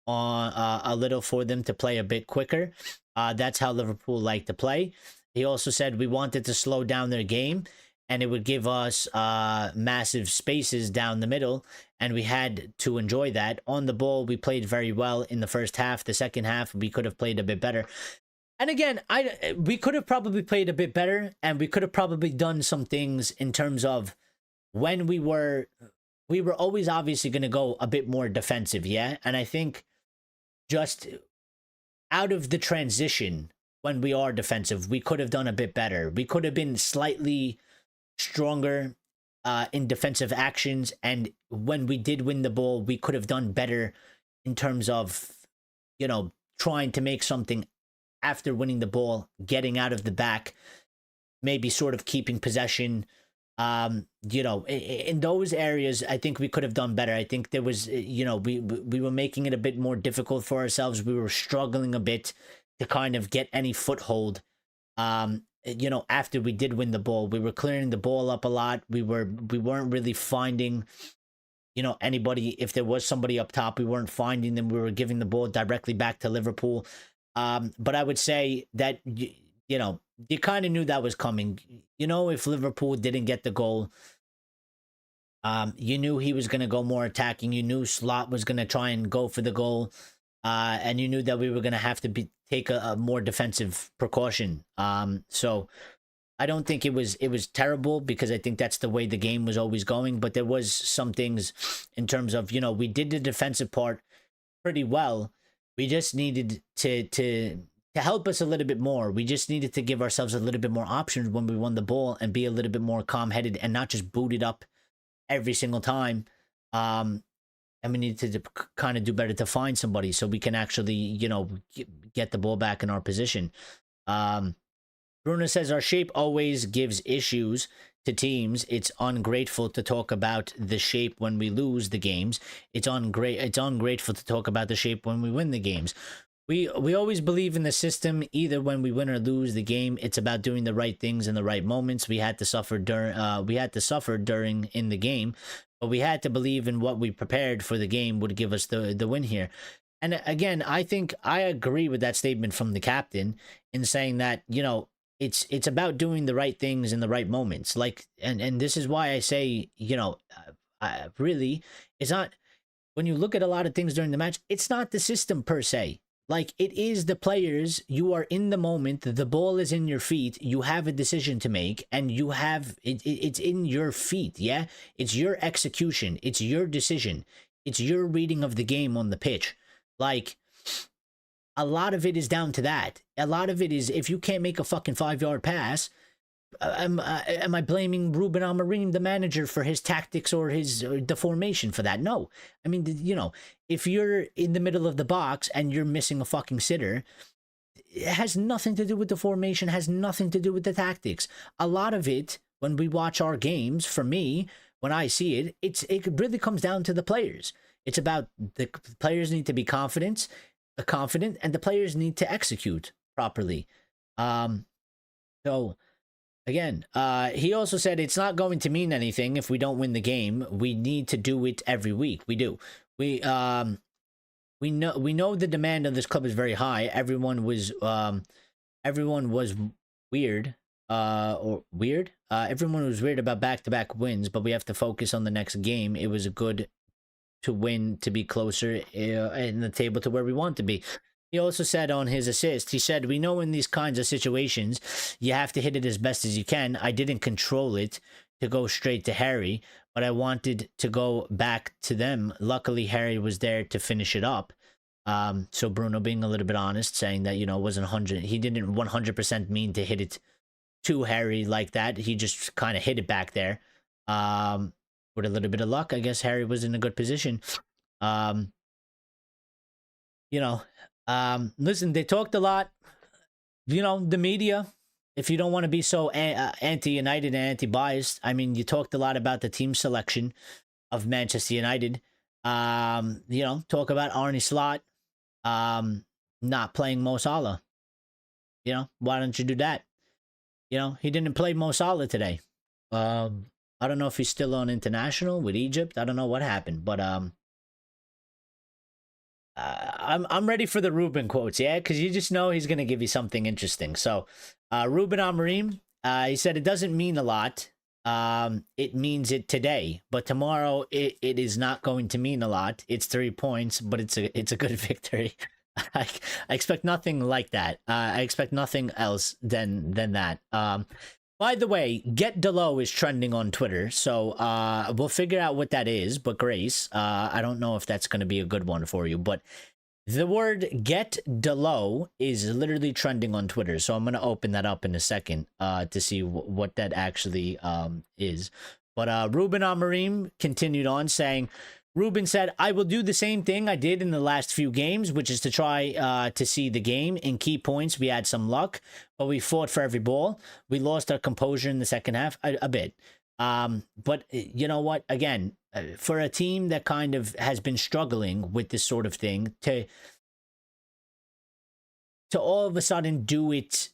a little for them to play a bit quicker. That's how Liverpool like to play. He also said we wanted to slow down their game and it would give us massive spaces down the middle, and we had to enjoy that. On the ball, we played very well in the first half. The second half, we could have played a bit better. And again, we could have probably played a bit better, and we could have probably done some things in terms of when we were always obviously going to go a bit more defensive, yeah? And I think just out of the transition, when we are defensive, we could have done a bit better. We could have been slightly stronger in defensive actions, and when we did win the ball, we could have done better in terms of, you know, trying to make something after winning the ball, getting out of the back, maybe sort of keeping possession. You know, in those areas, I think we could have done better. I think there was, you know, we were making it a bit more difficult for ourselves. We were struggling a bit to kind of get any foothold. You know, after we did win the ball, we were clearing the ball up a lot. We weren't really finding, you know, anybody. If there was somebody up top, we weren't finding them. We were giving the ball directly back to Liverpool. But I would say that, you know, you kind of knew that was coming. You know, if Liverpool didn't get the goal, you knew he was going to go more attacking. You knew Slot was going to try and go for the goal. And you knew that we were going to have to take a more defensive precaution. So I don't think it was terrible, because I think that's the way the game was always going. But there was some things in terms of, you know, we did the defensive part pretty well. We just needed to help us a little bit more. We just needed to give ourselves a little bit more options when we won the ball, and be a little bit more calm-headed and not just boot it up every single time. And we need to kind of do better to find somebody so we can actually, you know, get the ball back in our position. Bruno says, our shape always gives issues to teams. It's ungrateful to talk about the shape when we lose the games. It's ungrateful to talk about the shape when we win the games. We always believe in the system, either when we win or lose the game. It's about doing the right things in the right moments. We had to suffer during in the game, but we had to believe in what we prepared for the game would give us the win here. And again, I think I agree with that statement from the captain in saying that, you know, it's about doing the right things in the right moments. Like, and this is why I say, you know, really, it's not, when you look at a lot of things during the match, it's not the system per se. Like, it is the players. You are in the moment. The ball is in your feet. You have a decision to make, and you have it's in your feet. Yeah, it's your execution. It's your decision. It's your reading of the game on the pitch. Like, a lot of it is down to that. A lot of it is, if you can't make a fucking 5-yard pass, am I blaming Ruben Amorim, the manager, for his tactics or the formation for that? No. I mean, you know, if you're in the middle of the box and you're missing a fucking sitter, it has nothing to do with the formation, has nothing to do with the tactics. A lot of it, when we watch our games, for me, when I see it, it really comes down to the players. It's about the players need to be confident, and the players need to execute properly. So again, he also said it's not going to mean anything if we don't win the game. We need to do it every week. We do. We know the demand on this club is very high. Everyone was weird. Everyone was weird about back-to-back wins, but we have to focus on the next game. It was good to win, to be closer in the table to where we want to be. He also said on his assist, he said, we know in these kinds of situations, you have to hit it as best as you can. I didn't control it to go straight to Harry, but I wanted to go back to them. Luckily, Harry was there to finish it up. So Bruno being a little bit honest, saying that, you know, it wasn't 100. He didn't 100% mean to hit it to Harry like that. He just kind of hit it back there. With a little bit of luck, I guess Harry was in a good position. You know, listen, they talked a lot. You know, the media, if you don't want to be so anti-United and anti-biased, I mean, you talked a lot about the team selection of Manchester United. You know, talk about Arne Slot not playing Mo Salah. You know, why don't you do that? You know, he didn't play Mo Salah today. I don't know if he's still on international with Egypt. I don't know what happened, but I'm ready for the Ruben quotes, yeah, because you just know he's gonna give you something interesting. So, Ruben Amorim, he said it doesn't mean a lot. it means it today, but tomorrow it is not going to mean a lot. It's 3 points, but it's a good victory. I, I expect nothing like that. I expect nothing else than that. By the way, Get Delo is trending on Twitter, so we'll figure out what that is. But Grace, I don't know if that's going to be a good one for you, but the word Get Delo is literally trending on Twitter, so I'm going to open that up in a second to see what that actually is. But Ruben Amorim continued on saying, Ruben said, I will do the same thing I did in the last few games, which is to try to see the game. In key points, we had some luck, but we fought for every ball. We lost our composure in the second half a bit. But you know what? Again, for a team that kind of has been struggling with this sort of thing, to all of a sudden do it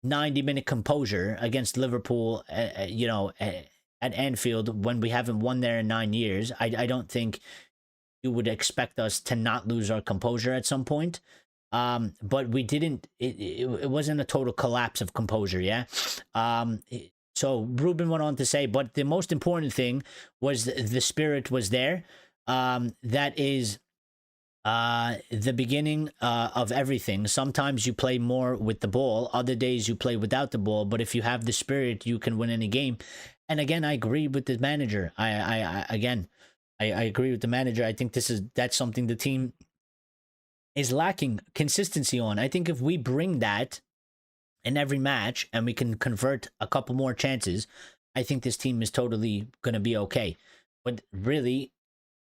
90-minute composure against Liverpool, at Anfield when we haven't won there in 9 years, I don't think you would expect us to not lose our composure at some point. But we didn't. It wasn't a total collapse of composure. Yeah. So Ruben went on to say, but the most important thing was the spirit was there. That is the beginning of everything. Sometimes you play more with the ball, other days you play without the ball, but if you have the spirit, you can win any game. And again, I agree with the manager. I agree with the manager. I think that's something the team is lacking consistency on. I think if we bring that in every match and we can convert a couple more chances, I think this team is totally going to be okay. But really,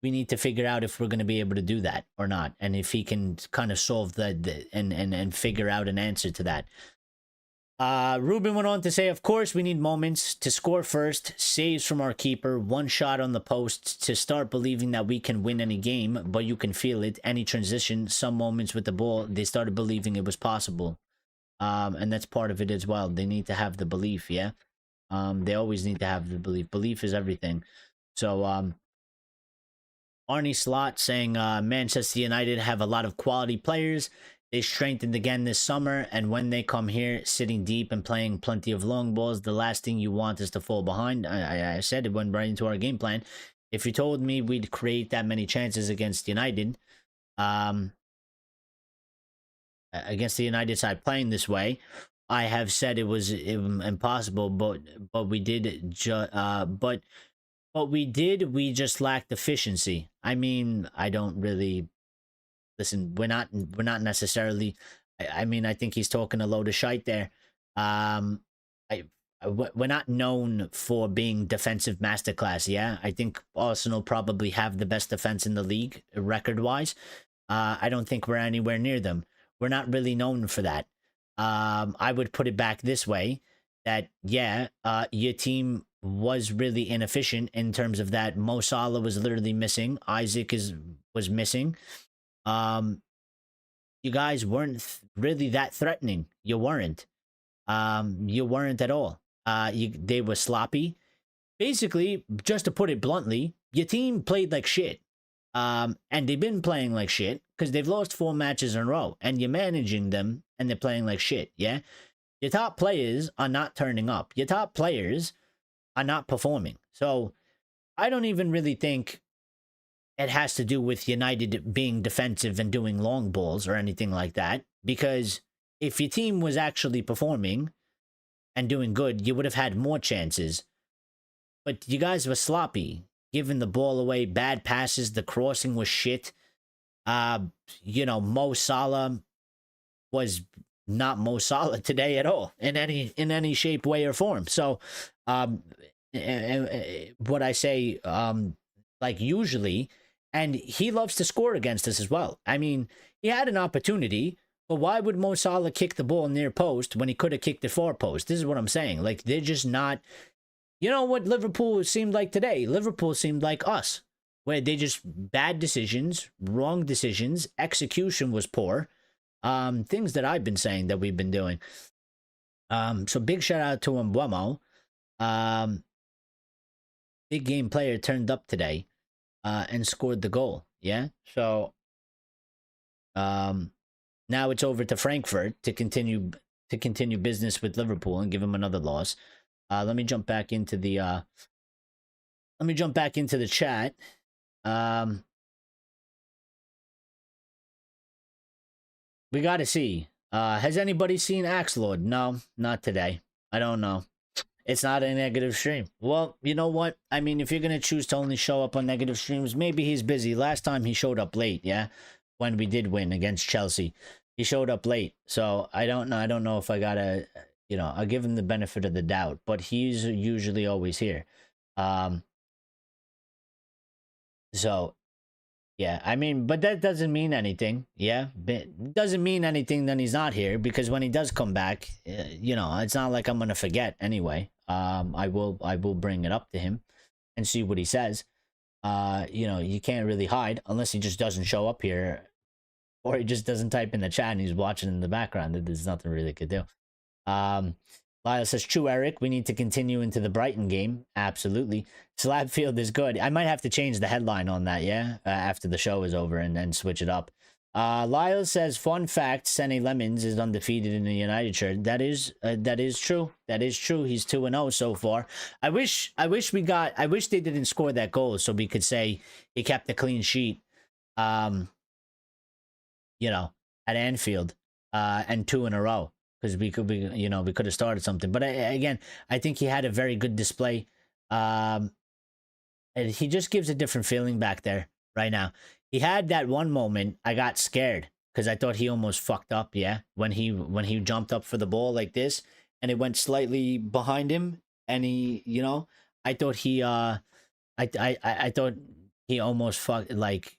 we need to figure out if we're going to be able to do that or not, and if he can kind of solve and figure out an answer to that. Ruben went on to say, of course, we need moments to score first, saves from our keeper, one shot on the post to start believing that we can win any game, but you can feel it. Any transition, some moments with the ball, they started believing it was possible. And that's part of it as well. They need to have the belief, yeah? They always need to have the belief. Belief is everything. So, Arnie Slot saying, Manchester United have a lot of quality players. They strengthened again this summer, and when they come here, sitting deep and playing plenty of long balls, the last thing you want is to fall behind. I said it went right into our game plan. If you told me we'd create that many chances against United, against the United side playing this way, I have said it was impossible. But we did. We just lacked efficiency. I mean, I don't really. Listen, we're not necessarily. I mean, I think he's talking a load of shite there. We're not known for being defensive masterclass. Yeah, I think Arsenal probably have the best defense in the league record wise. I don't think we're anywhere near them. We're not really known for that. I would put it back this way: that your team was really inefficient in terms of that. Mo Salah was literally missing. Isaac was missing. You guys weren't really that threatening. You weren't. You weren't at all. They were sloppy. Basically, just to put it bluntly, your team played like shit. And they've been playing like shit because they've lost 4 matches in a row. And you're managing them, and they're playing like shit. Yeah, your top players are not turning up. Your top players are not performing. So I don't even really think it has to do with United being defensive and doing long balls or anything like that. Because if your team was actually performing and doing good, you would have had more chances. But you guys were sloppy, giving the ball away, bad passes, the crossing was shit. Mo Salah was not Mo Salah today at all in any shape, way, or form. So, what I say, like usually. And he loves to score against us as well. I mean, he had an opportunity, but why would Mo Salah kick the ball near post when he could have kicked the far post? This is what I'm saying. Like, they're just not... You know what Liverpool seemed like today? Liverpool seemed like us, where they just bad decisions, wrong decisions, execution was poor. Things that I've been saying that we've been doing. So big shout out to Mbeumo. Big game player turned up today. And scored the goal. Yeah. So now it's over to Frankfurt to continue business with Liverpool and give them another loss. Let me jump back into the chat. We got to see. Has anybody seen Axelord? No, not today. I don't know. It's not a negative stream. Well, you know what? I mean, if you're going to choose to only show up on negative streams, maybe he's busy. Last time he showed up late, yeah? When we did win against Chelsea. He showed up late. So I don't know. I don't know if I got to, I'll give him the benefit of the doubt. But he's usually always here. So, yeah, I mean, but that doesn't mean anything. Yeah, it doesn't mean anything that he's not here, because when he does come back, it's not like I'm gonna forget anyway. I will bring it up to him and see what he says. You can't really hide unless he just doesn't show up here, or he just doesn't type in the chat and he's watching in the background. There's nothing really could do. Lyle says, true, Eric. We need to continue into the Brighton game. Absolutely. Slabfield is good. I might have to change the headline on that, yeah? After the show is over, and then switch it up. Lyle says, fun fact, Sene Lemons is undefeated in the United shirt. That is true. That is true. He's 2-0 so far. I wish they didn't score that goal so we could say he kept a clean sheet, at Anfield, and 2 in a row. Because we could have started something. But again, I think he had a very good display. And he just gives a different feeling back there right now. He had that one moment I got scared because I thought he almost fucked up, yeah? When he jumped up for the ball like this and it went slightly behind him, and he, I thought he I thought he almost fucked, like,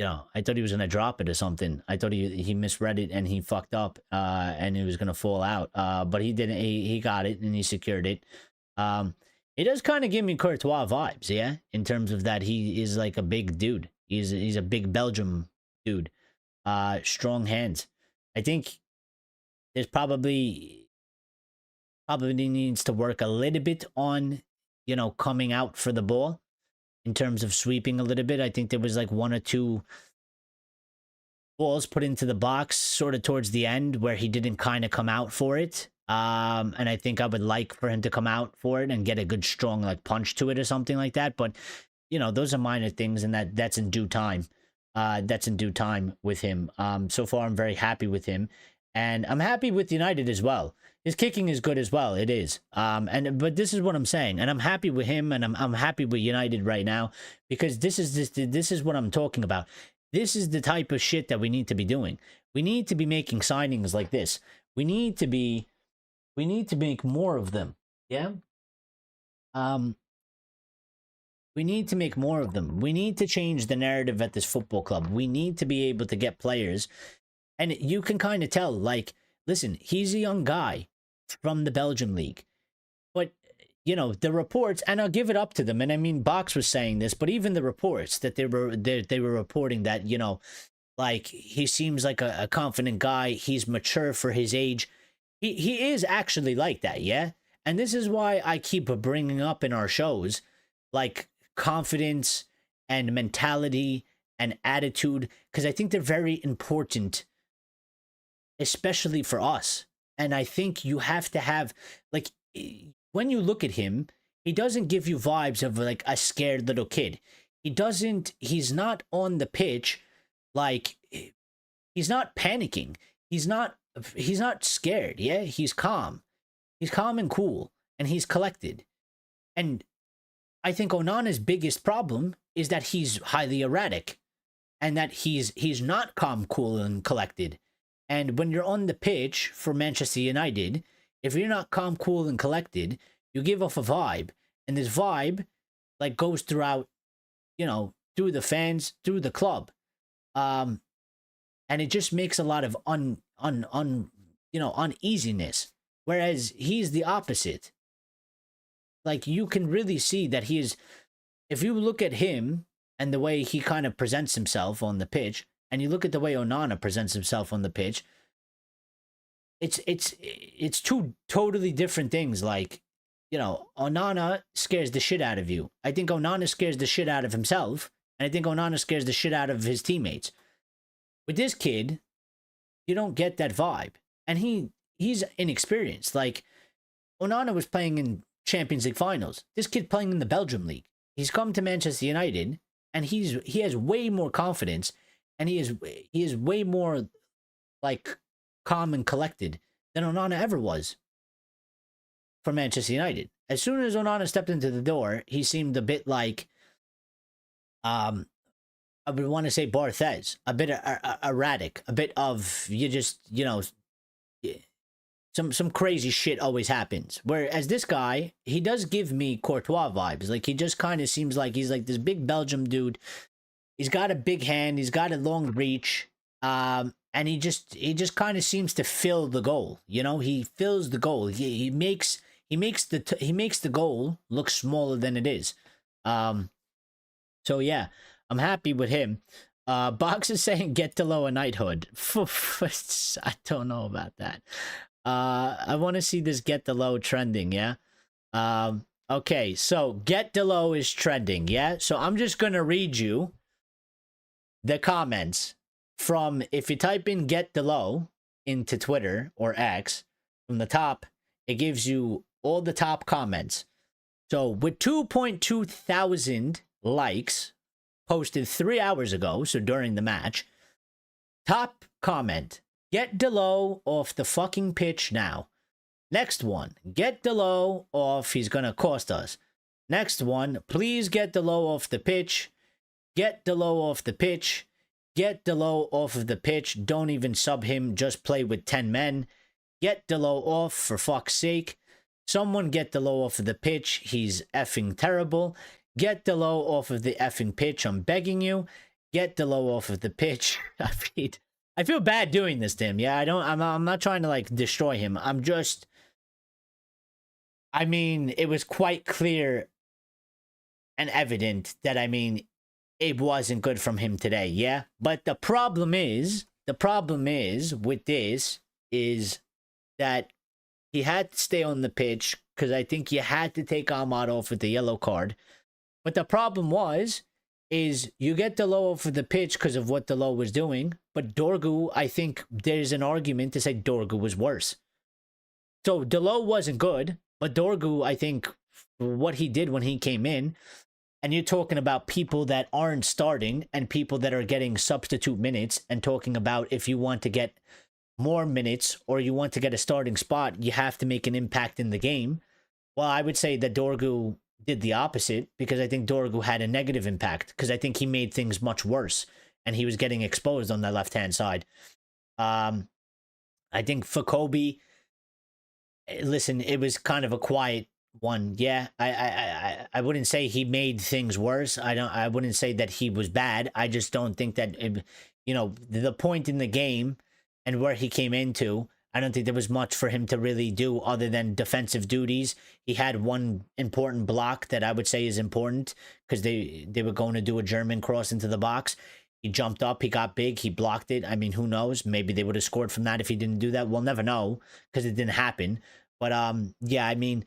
I thought he was going to drop it or something. I thought he misread it and he fucked up, and he was going to fall out. But he didn't. He got it and he secured it. It does kind of give me Courtois vibes, yeah? In terms of that he is like a big dude. He's a big Belgium dude. Strong hands. I think there's probably needs to work a little bit on, coming out for the ball. In terms of sweeping a little bit, I think there was like 1 or 2 balls put into the box sort of towards the end where he didn't kind of come out for it. And I think I would like for him to come out for it and get a good strong like punch to it or something like that. But, those are minor things, and that's in due time. That's in due time with him. So far, I'm very happy with him. And I'm happy with United as well. His kicking is good as well. It is. But this is what I'm saying. And I'm happy with him, and I'm happy with United right now, because this is what I'm talking about. This is the type of shit that we need to be doing. We need to be making signings like this. We need to make more of them. Yeah? We need to make more of them. We need to change the narrative at this football club. We need to be able to get players. And you can kind of tell, like, listen, he's a young guy from the Belgian league. But, the reports, and I'll give it up to them. And I mean, Box was saying this, but even the reports that they were reporting that, like, he seems like a confident guy. He's mature for his age. He is actually like that, yeah? And this is why I keep bringing up in our shows, like, confidence and mentality and attitude, because I think they're very important, especially for us. And I think you have to have, like, when you look at him, he doesn't give you vibes of like a scared little kid. He's not on the pitch, like, he's not panicking. He's not scared, yeah? He's calm. He's calm and cool, and he's collected. And I think Onana's biggest problem is that he's highly erratic, and that he's not calm, cool, and collected. And when you're on the pitch for Manchester United, if you're not calm, cool, and collected, you give off a vibe. And this vibe, like, goes throughout, through the fans, through the club. And it just makes a lot of uneasiness. Whereas he's the opposite. Like, you can really see that he is, if you look at him and the way he kind of presents himself on the pitch, and you look at the way Onana presents himself on the pitch, it's two totally different things. Like, Onana scares the shit out of you. I think Onana scares the shit out of himself, and I think Onana scares the shit out of his teammates. With this kid, you don't get that vibe. And he's inexperienced. Like, Onana was playing in Champions League finals. This kid playing in the Belgium league. He's come to Manchester United, and he has way more confidence, and he is way more like calm and collected than Onana ever was for Manchester United. As soon as Onana stepped into the door, he seemed a bit like I would want to say Barthez, a bit erratic, a bit of some crazy shit always happens. Whereas this guy, he does give me Courtois vibes. Like, he just kind of seems like he's like this big Belgium dude. He's got a big hand, he's got a long reach, and he just kind of seems to fill the goal. He fills the goal. He makes the goal look smaller than it is. So yeah, I'm happy with him. Box is saying get to lower knighthood. I don't know about that. I want to see this get the low trending, yeah? Okay, so get the low is trending, yeah? So I'm just going to read you the comments from, if you type in get the low into Twitter or X, from the top, it gives you all the top comments. So with 2.2 thousand likes posted 3 hours ago, so during the match, top comment, get Delo off the fucking pitch now. Next one, get Delo off, he's gonna cost us. Next one, please get Delo off the pitch. Get Delo off the pitch. Get Delo off of the pitch. Don't even sub him, just play with 10 men. Get Delo off, for fuck's sake. Someone get Delo off of the pitch, he's effing terrible. Get Delo off of the effing pitch, I'm begging you. Get Delo off of the pitch. I feel bad doing this to him. Yeah, I'm not trying to like destroy him. I mean, it was quite clear and evident that, it wasn't good from him today, yeah? But the problem is with this is that he had to stay on the pitch because I think you had to take Ahmad off with the yellow card. But the problem is you get Delo for the pitch because of what Delo was doing, but Dorgu, I think there's an argument to say Dorgu was worse. So Delo wasn't good, but Dorgu, I think, what he did when he came in, and you're talking about people that aren't starting and people that are getting substitute minutes, and talking about if you want to get more minutes or you want to get a starting spot, you have to make an impact in the game. Well, I would say that Dorgu did the opposite, because I think Dorgu had a negative impact, because I think he made things much worse and he was getting exposed on the left-hand side. I think for Kobe, listen, it was kind of a quiet one. Yeah, I wouldn't say he made things worse. I wouldn't say that he was bad. I just don't think that the point in the game and where he came into, I don't think there was much for him to really do other than defensive duties. He had one important block that I would say is important, because they were going to do a German cross into the box. He jumped up, he got big, he blocked it. I mean, who knows? Maybe they would have scored from that if he didn't do that. We'll never know, because it didn't happen. But yeah, I mean,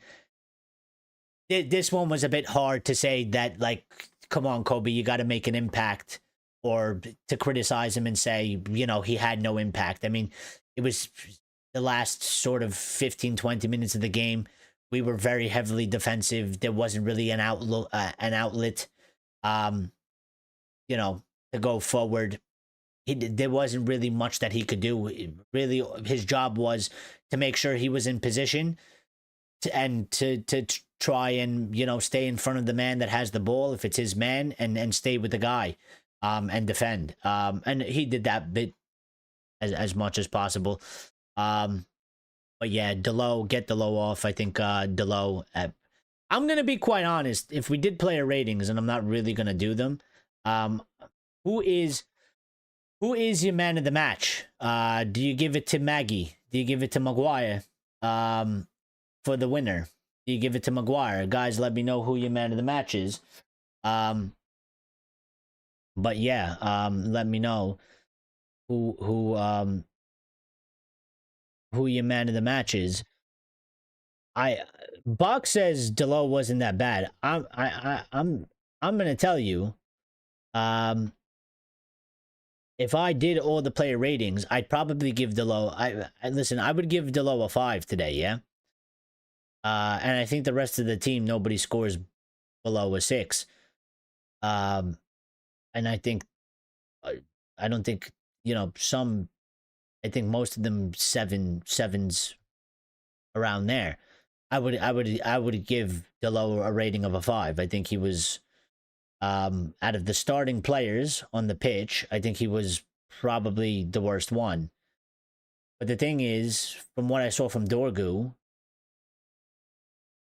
this one was a bit hard to say that, like, come on, Kobe, you got to make an impact, or to criticize him and say, he had no impact. I mean, it was the last sort of 15, 20 minutes of the game. We were very heavily defensive. There wasn't really an outlet, to go forward. There wasn't really much that he could do. Really, his job was to make sure he was in position to try and, stay in front of the man that has the ball, if it's his man, and stay with the guy, and defend. And he did that bit as much as possible. But yeah, Delo, get Delo off. I think Delo, I'm gonna be quite honest, if we did player ratings, and I'm not really gonna do them, who is your man of the match? Do you give it to Maggie? Do you give it to Maguire for the winner? Do you give it to Maguire? Guys, let me know who your man of the match is. But yeah, let me know who your man of the match is. Buck says Delo wasn't that bad. I'm gonna tell you, if I did all the player ratings, I'd probably give Delo. Listen, I would give Delo a 5 today. Yeah, And I think the rest of the team, nobody scores below a 6. Um, and I think, uh, I don't think, some, I think most of them sevens around there. I would give Delo a rating of a 5. I think he was, out of the starting players on the pitch, I think he was probably the worst one. But the thing is, from what I saw from Dorgu,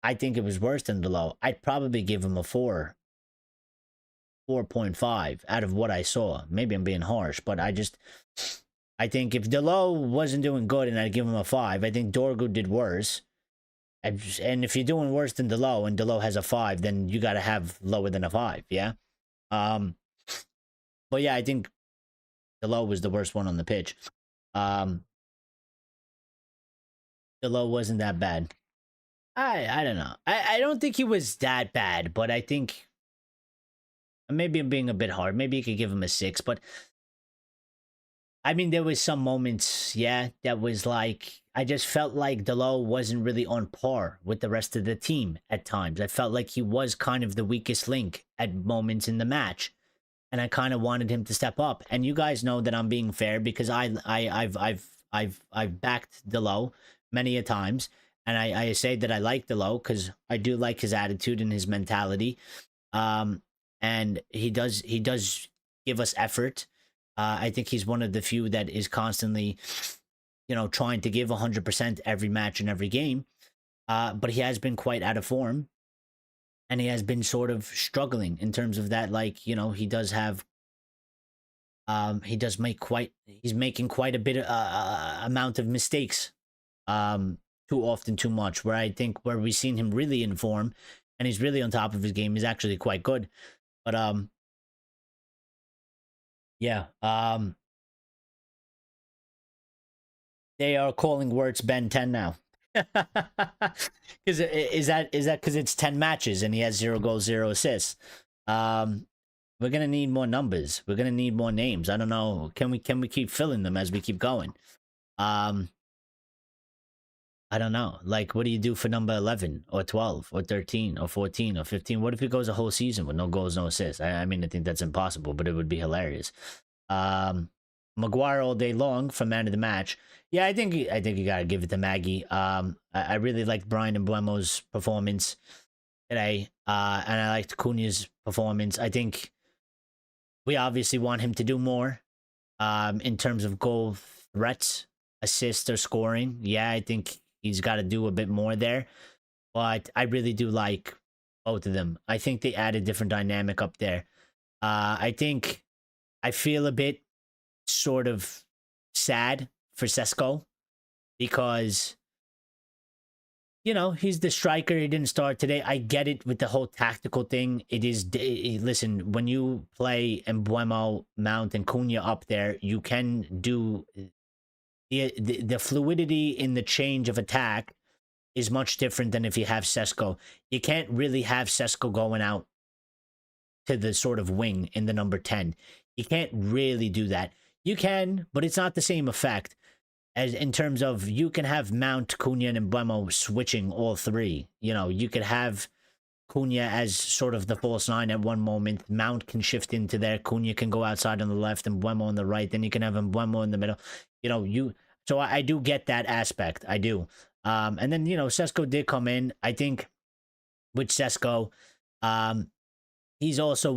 I think it was worse than Delo. I'd probably give him a 4.5 out of what I saw. Maybe I'm being harsh, but I think if Delo wasn't doing good and I'd give him a 5, I think Dorgu did worse. And if you're doing worse than Delo and Delo has a 5, then you got to have lower than a 5, yeah? But yeah, I think Delo was the worst one on the pitch. Delo wasn't that bad. I don't know. I don't think he was that bad, but I think maybe I'm being a bit hard. Maybe you could give him a 6, but I mean, there was some moments, yeah, that was like, I just felt like Delo wasn't really on par with the rest of the team at times. I felt like he was kind of the weakest link at moments in the match, and I kind of wanted him to step up. And you guys know that I'm being fair because I've backed Delo many a times, and I say that I like Delo because I do like his attitude and his mentality. And he does give us effort. I think he's one of the few that is constantly, trying to give 100% every match and every game. But he has been quite out of form, and he has been sort of struggling in terms of that. Like, he does have, he's making quite a bit of amount of mistakes, too often, too much. Where I think where we've seen him really in form, and he's really on top of his game, is actually quite good. But yeah. They are calling Wirtz Ben 10 now. Because is that because it's 10 matches and he has 0 goals, 0 assists? We're gonna need more numbers. We're gonna need more names. I don't know. Can we keep filling them as we keep going? I don't know. Like, what do you do for number 11 or 12 or 13 or 14 or 15? What if he goes a whole season with no goals, no assists? I mean, I think that's impossible, but it would be hilarious. Maguire all day long for man of the match. Yeah, I think you gotta give it to Maggie. I really liked Brian and Buemo's performance today, and I liked Cunha's performance. I think we obviously want him to do more, in terms of goal threats, assists, or scoring. Yeah, I think he's got to do a bit more there. But I really do like both of them. I think they add a different dynamic up there. I think I feel a bit sort of sad for Sesko because, he's the striker. He didn't start today. I get it with the whole tactical thing. Listen, when you play Embuemo, Mount, and Cunha up there, you can do the fluidity in the change of attack is much different than if you have Sesko. You can't really have Sesko going out to the sort of wing in the number 10. You can't really do that. You can, but it's not the same effect as in terms of you can have Mount, Cunha, and Mbeumo switching all three. You could have Cunha as sort of the false nine at one moment. Mount can shift into there. Cunha can go outside on the left and Mbeumo on the right. Then you can have Mbeumo in the middle. So I do get that aspect. I do. And then, Sesko did come in. I think with Sesko, he's also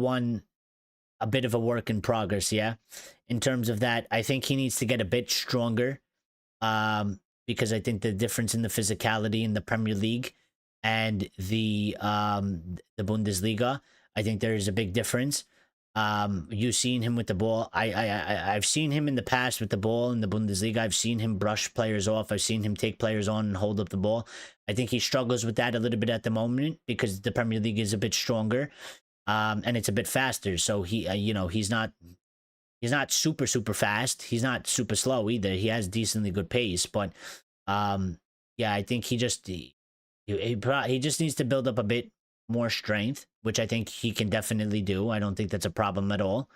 a bit of a work in progress, yeah? In terms of that, I think he needs to get a bit stronger, because I think the difference in the physicality in the Premier League and the Bundesliga, I think there is a big difference. You've seen him with the ball. I've seen him in the past with the ball in the Bundesliga. I've seen him brush players off. I've seen him take players on and hold up the ball. I think he struggles with that a little bit at the moment because the Premier League is a bit stronger, and it's a bit faster. So he's not super fast. He's not super slow either. He has decently good pace, but yeah, I think he just needs to build up a bit more strength, which I think he can definitely do. I don't think that's a problem at all.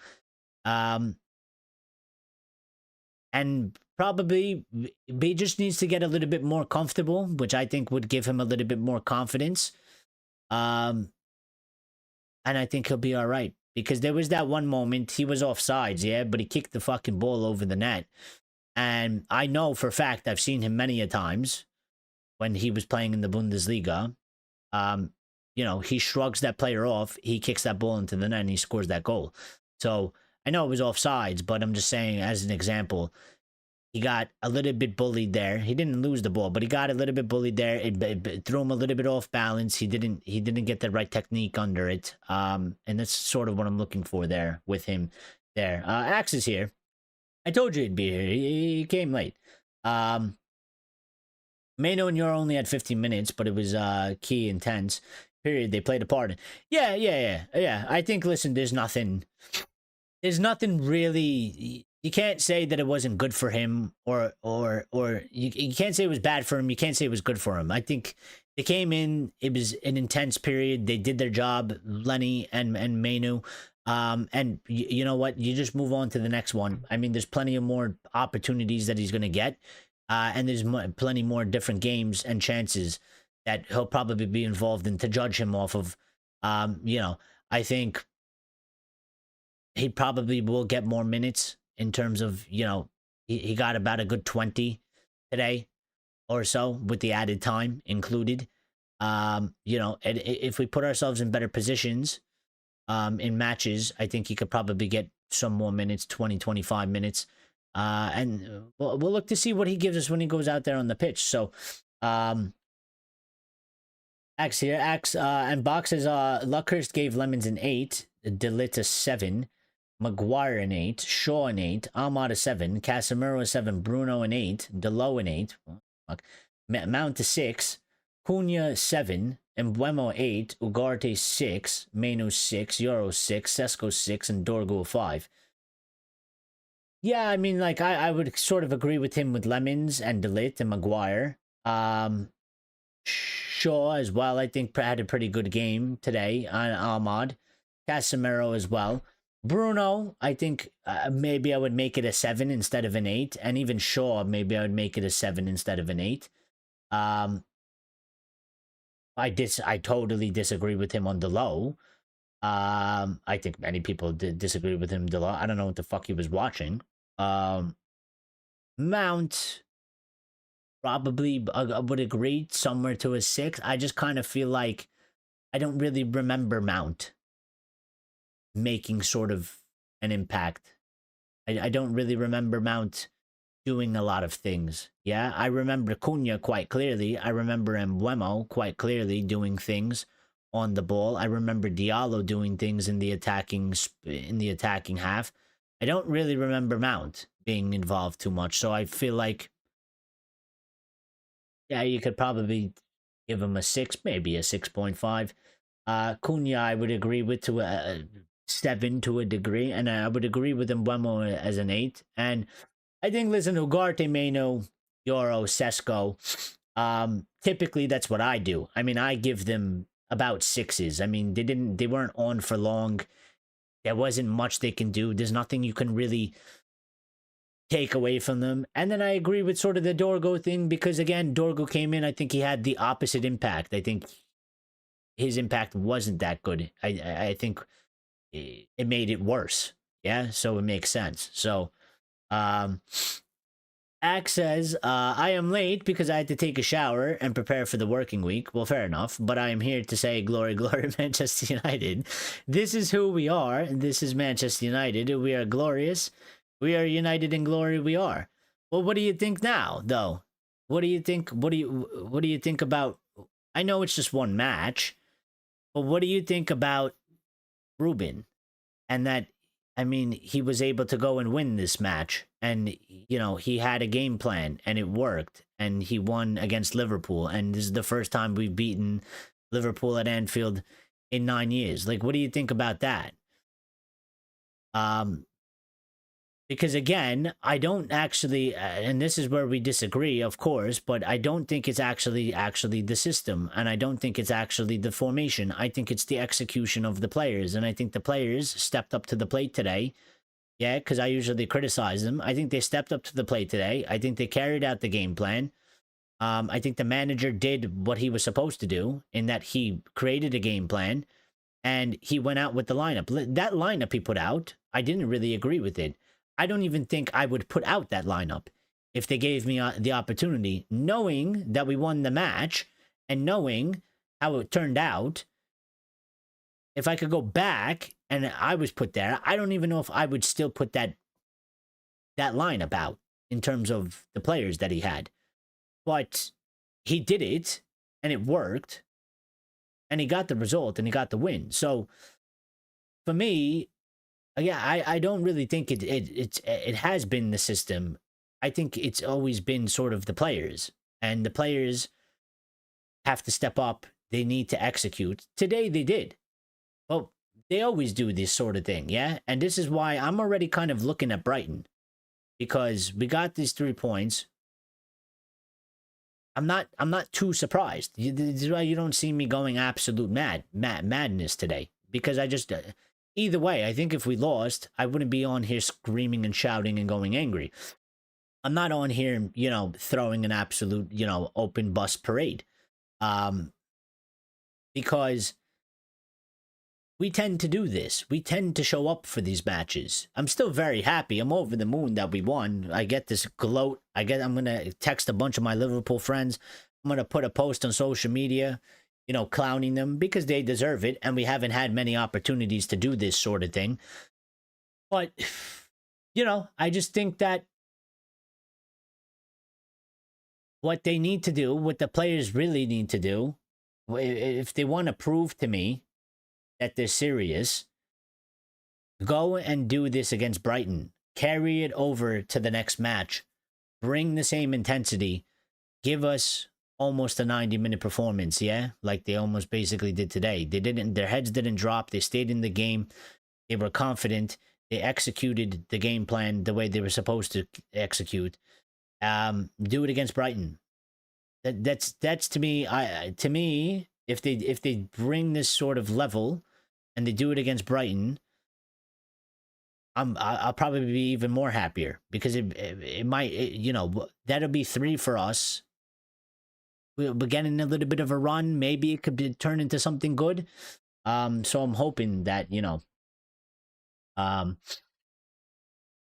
And probably he just needs to get a little bit more comfortable, which I think would give him a little bit more confidence. And I think he'll be all right. Because there was that one moment, he was offsides, yeah, but he kicked the fucking ball over the net. And I know for a fact, I've seen him many a times when he was playing in the Bundesliga. You know, he shrugs that player off, he kicks that ball into the net, and he scores that goal. So I know it was offsides, but I'm just saying as an example, he got a little bit bullied there. He didn't lose the ball, but he got a little bit bullied there. It threw him a little bit off balance. He didn't get the right technique under it. And that's sort of what I'm looking for there with him there. Axe is here. I told you he'd be here. He came late. Mano and Euro only had 15 minutes, but it was key intense. Period. They played a part. Yeah. I think, listen, there's nothing really. You can't say that it wasn't good for him, or you can't say it was bad for him. You can't say it was good for him. I think they came in. It was an intense period. They did their job, Lenny and Manu. And you know what? You just move on to the next one. I mean, there's plenty of more opportunities that he's going to get. And there's plenty more different games and chances that he'll probably be involved in to judge him off of. You know, I think he probably will get more minutes in terms of, you know, he got about a good 20 today or so with the added time included. You know, and if we put ourselves in better positions in matches, I think he could probably get some more minutes, 20, 25 minutes. And we'll look to see what he gives us when he goes out there on the pitch. So, Axe here. Axe and Box says Luckhurst gave Lemons an 8, Delit a 7, Maguire an 8, Shaw an 8, Ahmad a 7, Casemiro a 7, Bruno an 8, Delo an 8, Mount a 6, Cunha 7, Embuemo 8, Ugarte 6, Menu 6, Euro 6, Sesko 6, and Dorgo 5. Yeah, I mean, like, I would sort of agree with him with Lemons and Delit and Maguire. Shaw as well, I think, had a pretty good game today on Ahmad. Casemiro as well. Bruno, I think maybe I would make it a 7 instead of an 8. And even Shaw, maybe I would make it a 7 instead of an 8. I totally disagree with him on Delo. I think many people disagree with him. Delo. I don't know what the fuck he was watching. Mount, probably I would agree somewhere to a 6. I just kind of feel like I don't really remember Mount making sort of an impact. I don't really remember Mount doing a lot of things. Yeah, I remember Cunha quite clearly. I remember Embuemo quite clearly doing things on the ball. I remember Diallo doing things in the attacking half. I don't really remember Mount being involved too much. So I feel like, yeah, you could probably give him a 6, maybe a 6.5. Cunha, I would agree with to a 7 to a degree, and I would agree with Embuemo as an 8. And I think, listen, Ugarte, Meno, Euro, Sesko, typically that's what I do. I mean, I give them about 6s. I mean, they weren't on for long. There wasn't much they can do. There's nothing you can really take away from them. And then I agree with sort of the Dorgo thing, because again, Dorgo came in, I think he had the opposite impact. I think his impact wasn't that good. I think it made it worse. Yeah, so it makes sense. So Axe says, I am late because I had to take a shower and prepare for the working week. Well, fair enough, but I am here to say glory, glory, Manchester United. This is who we are, and this is Manchester United. We are glorious. We are united in glory. We are. Well, what do you think now, though? What do you think? What do you think about? I know it's just one match, but what do you think about Ruben? And that, I mean, he was able to go and win this match, and you know, he had a game plan and it worked, and he won against Liverpool, and this is the first time we've beaten Liverpool at Anfield in 9 years. Like, what do you think about that? Because again, I don't actually, and this is where we disagree, of course, but I don't think it's actually the system, and I don't think it's actually the formation. I think it's the execution of the players, and I think the players stepped up to the plate today Yeah, because I usually criticize them. I think they stepped up to the plate today. I think they carried out the game plan. I think the manager did what he was supposed to do in that he created a game plan and he went out with the lineup. That lineup he put out, I didn't really agree with it. I don't even think I would put out that lineup if they gave me the opportunity, knowing that we won the match and knowing how it turned out. If I could go back and I was put there, I don't even know if I would still put that lineup out in terms of the players that he had. But he did it and it worked and he got the result and he got the win. So for me, yeah, I don't really think it has been the system. I think it's always been sort of the players, and the players have to step up. They need to execute. Today they did. Well, they always do this sort of thing, yeah? And this is why I'm already kind of looking at Brighton, because we got these 3 points. I'm not too surprised. This is why you don't see me going absolute madness today, because I just either way, I think if we lost, I wouldn't be on here screaming and shouting and going angry. I'm not on here, throwing an absolute, open bus parade. Because we tend to do this. We tend to show up for these matches. I'm still very happy. I'm over the moon that we won. I get this gloat. I'm going to text a bunch of my Liverpool friends. I'm going to put a post on social media, clowning them because they deserve it. And we haven't had many opportunities to do this sort of thing. But, I just think that what they need to do, what the players really need to do, if they want to prove to me that they're serious, go and do this against Brighton. Carry it over to the next match. Bring the same intensity. Give us almost a 90-minute performance, yeah? Like they almost basically did today. Their heads didn't drop. They stayed in the game. They were confident. They executed the game plan the way they were supposed to execute. Do it against Brighton. That's to me. To me, if they bring this sort of level and they do it against Brighton, I'll probably be even more happier, because it might, that'll be 3 for us. We're getting a little bit of a run. Maybe it could turn into something good. So I'm hoping that that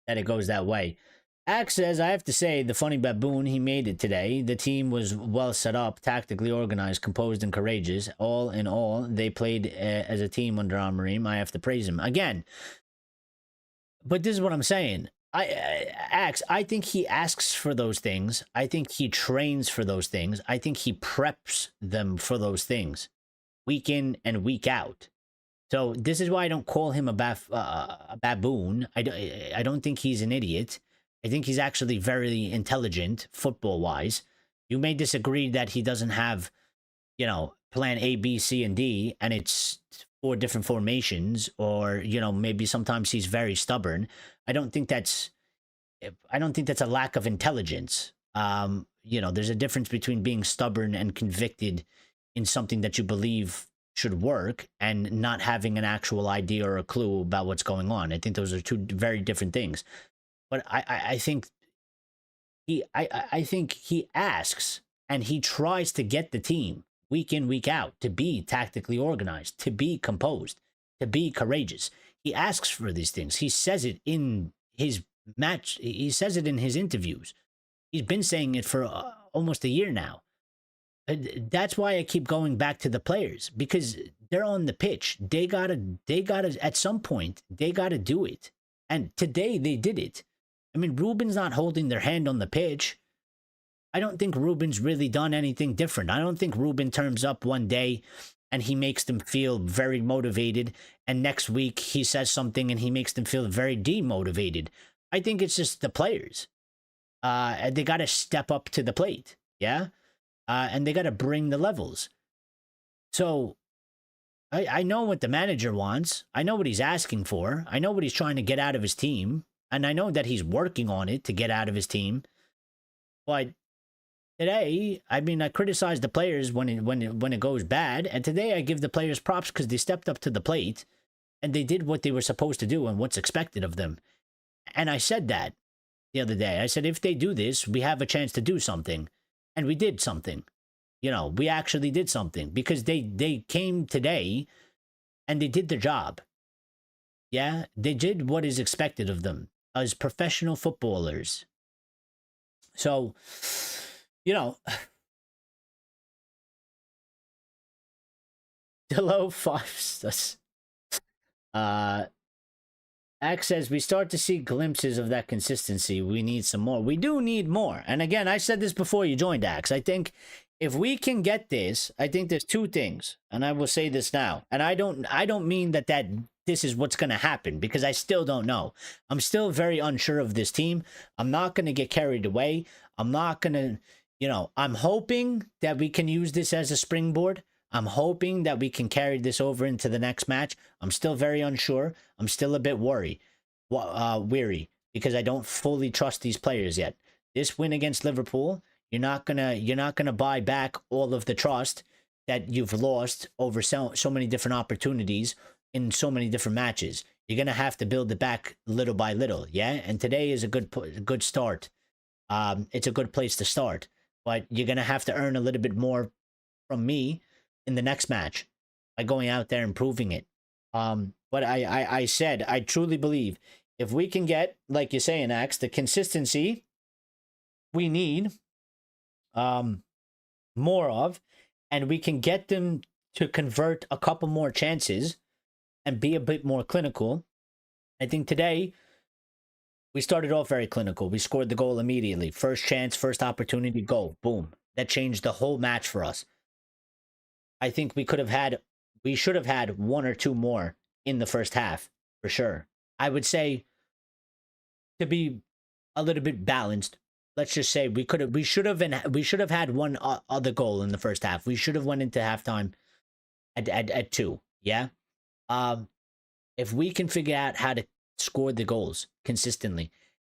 it goes that way. Axe says, I have to say, the funny baboon, he made it today. The team was well set up, tactically organized, composed, and courageous. All in all, they played as a team under Amorim. I have to praise him. Again, but this is what I'm saying. Axe, I think he asks for those things. I think he trains for those things. I think he preps them for those things, week in and week out. So this is why I don't call him a baboon. I don't think he's an idiot. I think he's actually very intelligent football-wise. You may disagree that he doesn't have, plan A, B, C, and D, and it's 4 different formations, or, maybe sometimes he's very stubborn. I don't think that's a lack of intelligence. There's a difference between being stubborn and convicted in something that you believe should work and not having an actual idea or a clue about what's going on. I think those are 2 very different things. But I think he asks and he tries to get the team week in, week out to be tactically organized, to be composed, to be courageous. He asks for these things. He says it in his match. He says it in his interviews. He's been saying it for almost a year now. That's why I keep going back to the players, because they're on the pitch. They gotta at some point, they gotta do it. And today they did it. I mean, Ruben's not holding their hand on the pitch. I don't think Ruben's really done anything different. I don't think Ruben turns up one day and he makes them feel very motivated, and next week he says something and he makes them feel very demotivated. I think it's just the players. They got to step up to the plate, yeah? And they got to bring the levels. So I know what the manager wants. I know what he's asking for. I know what he's trying to get out of his team. And I know that he's working on it to get out of his team. But today, I mean, I criticize the players when it goes bad. And today I give the players props because they stepped up to the plate and they did what they were supposed to do and what's expected of them. And I said that the other day. I said, if they do this, we have a chance to do something. And we did something. You know, we actually did something because they came today and they did their job. Yeah, they did what is expected of them as professional footballers. So, you know, below 5 stars. Axe says, we start to see glimpses of that consistency. We need some more. We do need more. And again, I said this before you joined, Axe. I think if we can get this, I think there's two things. And I will say this now. And I don't mean that this is what's going to happen, because I still don't know. I'm still very unsure of this team. I'm not going to get carried away. I'm not going to, you know, I'm hoping that we can use this as a springboard. I'm hoping that we can carry this over into the next match. I'm still very unsure. I'm still a bit weary because I don't fully trust these players yet. This win against Liverpool, you're not gonna buy back all of the trust that you've lost over so many different opportunities in so many different matches. You're gonna have to build it back little by little, yeah. And today is a good start. It's a good place to start, but you're gonna have to earn a little bit more from me in the next match by going out there and proving it. But I said, I truly believe if we can get, like you're saying, Axe, the consistency we need more of, and we can get them to convert a couple more chances and be a bit more clinical. I think today we started off very clinical. We scored the goal immediately. First chance, first opportunity, goal. Boom. That changed the whole match for us. I think we should have had one or two more in the first half, for sure. I would say, to be a little bit balanced, let's just say we should have had one other goal in the first half. We should have went into halftime at 2. Yeah. If we can figure out how to score the goals consistently,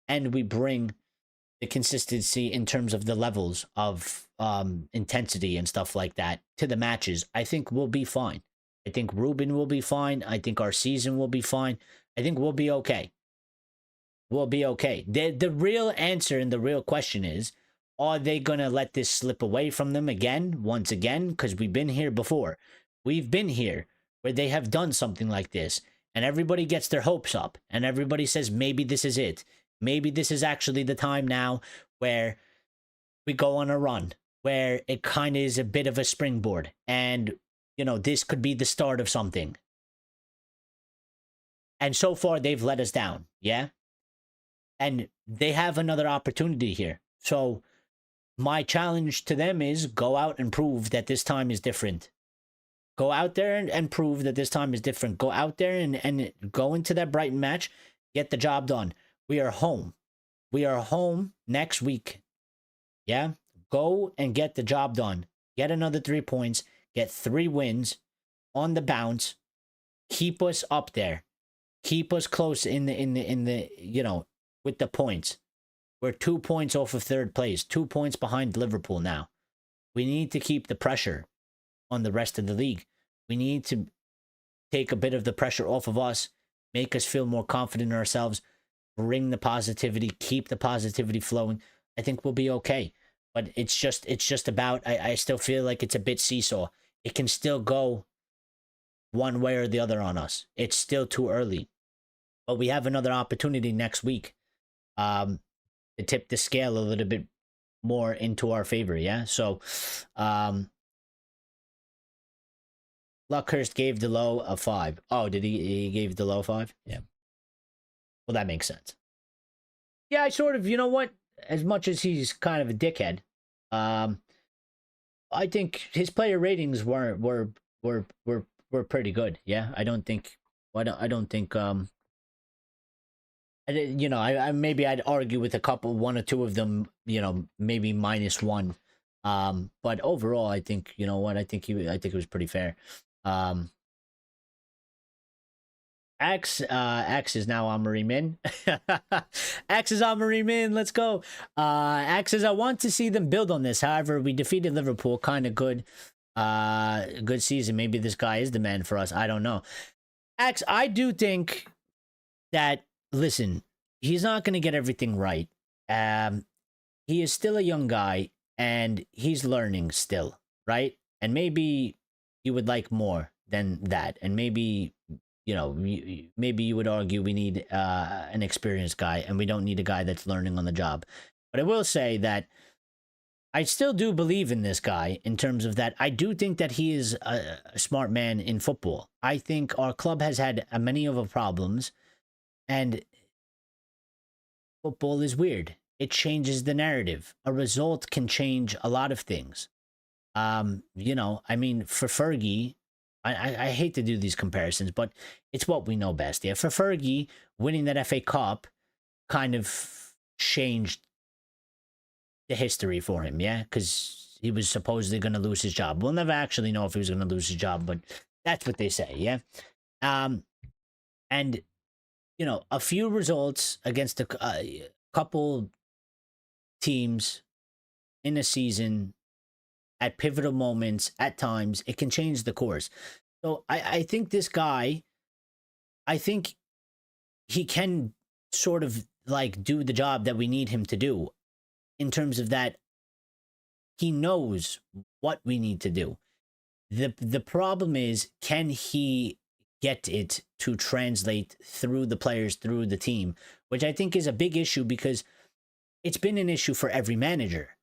and we bring the consistency in terms of the levels of intensity and stuff like that to the matches, I think we'll be fine. I think Ruben will be fine. I think our season will be fine. I think we'll be okay. We'll be okay. The real answer and the real question is, are they going to let this slip away from them once again? Because we've been here before. We've been here where they have done something like this, and everybody gets their hopes up, and everybody says, maybe this is it. Maybe this is actually the time now where we go on a run, where it kind of is a bit of a springboard, and, you know, this could be the start of something. And so far, they've let us down, yeah? And they have another opportunity here. So my challenge to them is go out and prove that this time is different. Go out there and prove that this time is different. Go out there and go into that Brighton match, get the job done. We are home. We are home next week. Yeah? Go and get the job done. Get another 3 points. Get 3 wins on the bounce. Keep us up there. Keep us close in the you know, with the points. We're 2 points off of third place. 2 points behind Liverpool now. We need to keep the pressure on the rest of the league. We need to take a bit of the pressure off of us. Make us feel more confident in ourselves. Bring the positivity, keep the positivity flowing. I think we'll be okay. But it's just about, I still feel like it's a bit seesaw. It can still go one way or the other on us. It's still too early. But we have another opportunity next week to tip the scale a little bit more into our favor, yeah? So, Luckhurst gave the low a 5. Oh, did he gave the low 5? Yeah. Well, that makes sense. Yeah, I sort of, you know what? As much as he's kind of a dickhead, I think his player ratings were pretty good. Yeah, I don't think, you know, I maybe I'd argue with one or two of them, you know, maybe -1. But overall, I think, you know what? I think it was pretty fair. Axe is now Amorim in. Axe is Amorim in. Let's go. Axe says, I want to see them build on this. However, we defeated Liverpool. Kind of good. Good season. Maybe this guy is the man for us. I don't know. Axe, I do think that, listen, he's not going to get everything right. Um, he is still a young guy and he's learning still, right? And maybe you would like more than that. And maybe, maybe you would argue we need an experienced guy and we don't need a guy that's learning on the job. But I will say that I still do believe in this guy in terms of that. I do think that he is a smart man in football. I think our club has had many of the problems, and football is weird. It changes the narrative. A result can change a lot of things. I mean, for Fergie, I hate to do these comparisons, but it's what we know best. Yeah, for Fergie, winning that FA Cup kind of changed the history for him, yeah, because he was supposedly going to lose his job. We'll never actually know if he was going to lose his job, but that's what they say, yeah. And a few results against a couple teams in a season at pivotal moments, at times, it can change the course. So I think this guy, I think he can sort of like do the job that we need him to do. In terms of that, he knows what we need to do. The problem is, can he get it to translate through the players, through the team, which I think is a big issue because it's been an issue for every manager.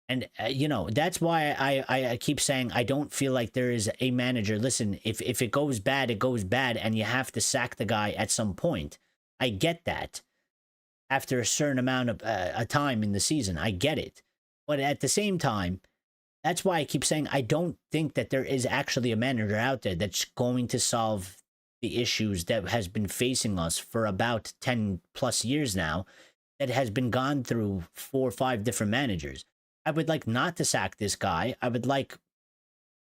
And, that's why I keep saying I don't feel like there is a manager. Listen, if it goes bad, it goes bad, and you have to sack the guy at some point. I get that. After a certain amount of a time in the season, I get it. But at the same time, that's why I keep saying I don't think that there is actually a manager out there that's going to solve the issues that has been facing us for about 10 plus years now, that has been gone through 4 or 5 different managers. I would like not to sack this guy. I would like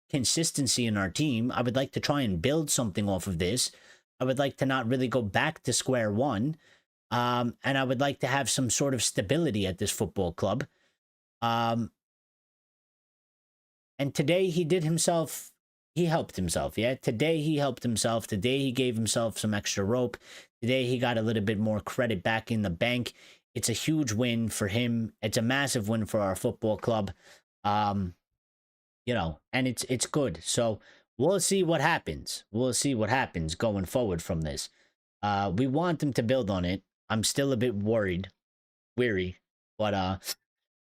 consistency in our team. I would like to try and build something off of this. I would like to not really go back to square one. And I would like to have some sort of stability at this football club. And today he helped himself. Yeah. Today he helped himself. Today he gave himself some extra rope. Today he got a little bit more credit back in the bank. It's a huge win for him. It's a massive win for our football club. And it's good. So we'll see what happens. We'll see what happens going forward from this. We want them to build on it. I'm still a bit weary, but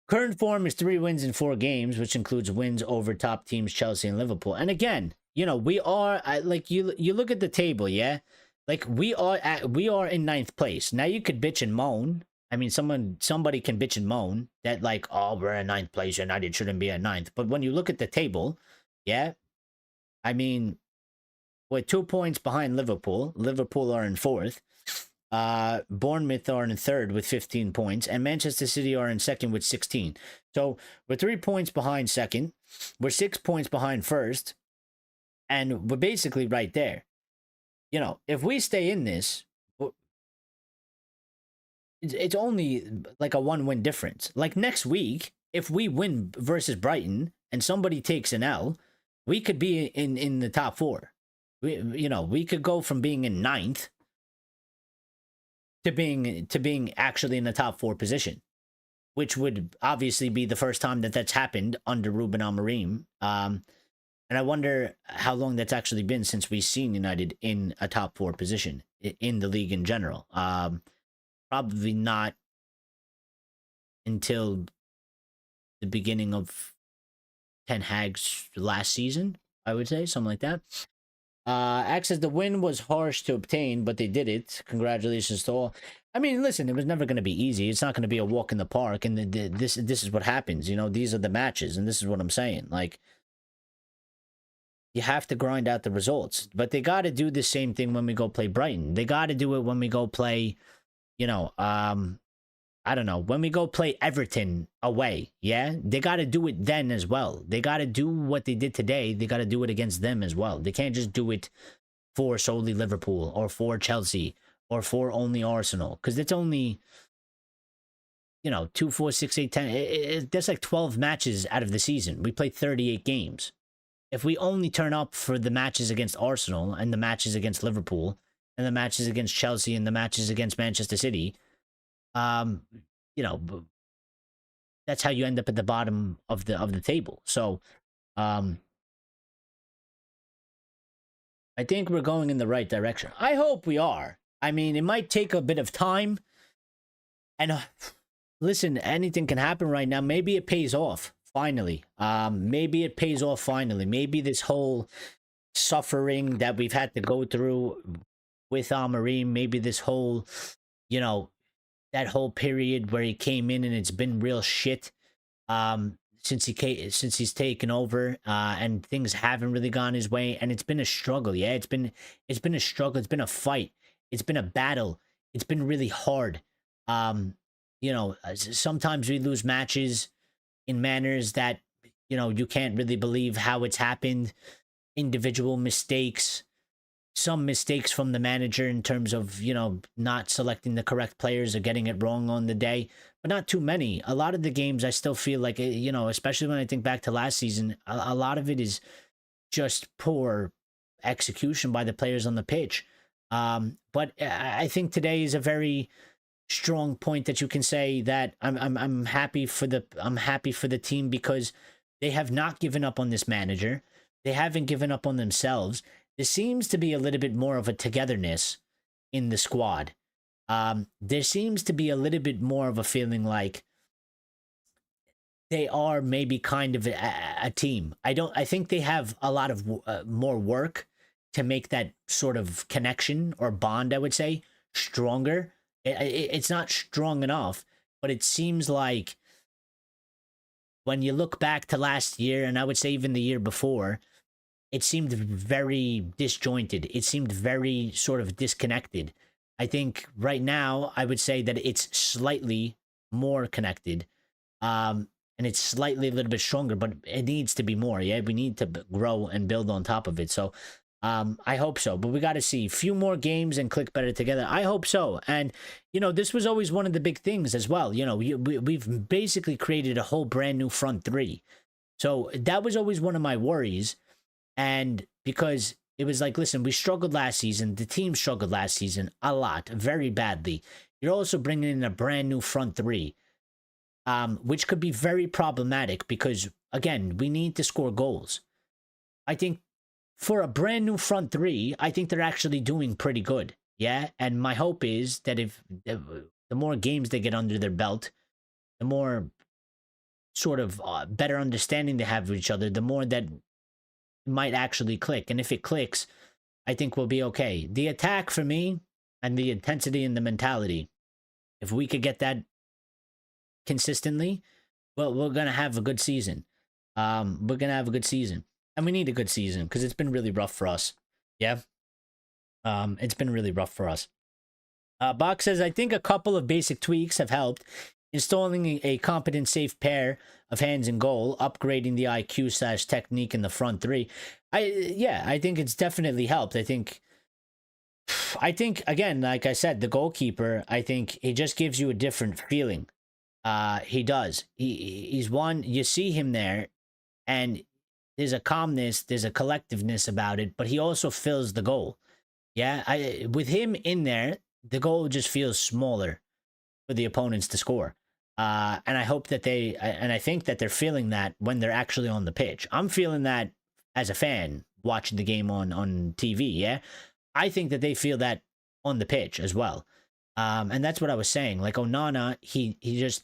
current form is 3 wins in 4 games, which includes wins over top teams Chelsea and Liverpool. And again, we are like you look at the table, yeah, like we are in 9th place. Now you could bitch and moan. I mean, somebody can bitch and moan that like, oh, we're in 9th place, United shouldn't be at 9th. But when you look at the table, yeah, I mean, we're 2 points behind Liverpool. Liverpool are in 4th. Bournemouth are in 3rd with 15 points, and Manchester City are in 2nd with 16. So we're 3 points behind 2nd. We're 6 points behind 1st, and we're basically right there. If we stay in this, it's only like a 1-win difference. Like next week, if we win versus Brighton and somebody takes an L, we could be in the top 4. We could go from being in 9th to being actually in the top 4 position, which would obviously be the first time that that's happened under Ruben Amorim. And I wonder how long that's actually been since we've seen United in a top 4 position in the league in general. Probably not until the beginning of Ten Hag's last season, I would say, something like that. Axe says the win was harsh to obtain, but they did it. Congratulations to all. I mean, listen, it was never going to be easy. It's not going to be a walk in the park, and this is what happens. These are the matches, and this is what I'm saying. Like, you have to grind out the results, but they got to do the same thing when we go play Brighton. They got to do it when we go play, I don't know, when we go play Everton away, yeah? They got to do it then as well. They got to do what they did today. They got to do it against them as well. They can't just do it for solely Liverpool or for Chelsea or for only Arsenal, because it's only, 2, 4, 6, 8, 10. That's like 12 matches out of the season. We played 38 games. If we only turn up for the matches against Arsenal and the matches against Liverpool and the matches against Chelsea and the matches against Manchester City, um, you know, that's how you end up at the bottom of the table. So, um, I think we're going in the right direction. I hope we are. I mean, it might take a bit of time. And listen, anything can happen right now. Maybe it pays off finally. Maybe it pays off finally. Maybe this whole suffering that we've had to go through with Amorim, maybe this whole, you know, that whole period where he came in and it's been real shit. Since he's taken over, and things haven't really gone his way, and it's been a struggle. Yeah, it's been a struggle. It's been a fight. It's been a battle. It's been really hard. Sometimes we lose matches in manners that you can't really believe how it's happened. Individual mistakes, some mistakes from the manager in terms of, not selecting the correct players or getting it wrong on the day, but not too many. A lot of the games, I still feel like, especially when I think back to last season, a lot of it is just poor execution by the players on the pitch. But I think today is a very strong point that you can say that I'm happy for the team because they have not given up on this manager. They haven't given up on themselves. There seems to be a little bit more of a togetherness in the squad. There seems to be a little bit more of a feeling like they are maybe kind of a team. I think they have a lot of more work to make that sort of connection or bond, I would say, stronger. It's not strong enough, but it seems like when you look back to last year, and I would say even the year before, it seemed very disjointed. It seemed very sort of disconnected. I think right now, I would say that it's slightly more connected. And it's slightly a little bit stronger, but it needs to be more. Yeah, we need to grow and build on top of it. So I hope so, but we got to see a few more games and click better together. I hope so. And, this was always one of the big things as well. We've basically created a whole brand new front three. So that was always one of my worries. And because it was like, listen, we struggled last season. The team struggled last season a lot, very badly. You're also bringing in a brand new front three, which could be very problematic because, again, we need to score goals. I think for a brand new front three, I think they're actually doing pretty good. Yeah. And my hope is that if the more games they get under their belt, the more sort of better understanding they have of each other, the more that might actually click. And if it clicks, I think we'll be okay. The attack for me and the intensity and the mentality, if we could get that consistently, well, we're going to have a good season. We're going to have a good season. And we need a good season because it's been really rough for us. Yeah. It's been really rough for us. Bach says, I think a couple of basic tweaks have helped. Installing a competent, safe pair of hands in goal, upgrading the IQ/technique in the front three. I think it's definitely helped. I think again, like I said, the goalkeeper, I think he just gives you a different feeling. He does. He's one, you see him there, and there's a calmness, there's a collectiveness about it, but he also fills the goal. Yeah, with him in there, the goal just feels smaller for the opponents to score. And I hope that and I think that they're feeling that when they're actually on the pitch. I'm feeling that as a fan watching the game on TV, yeah? I think that they feel that on the pitch as well. And that's what I was saying. Like Onana, he just,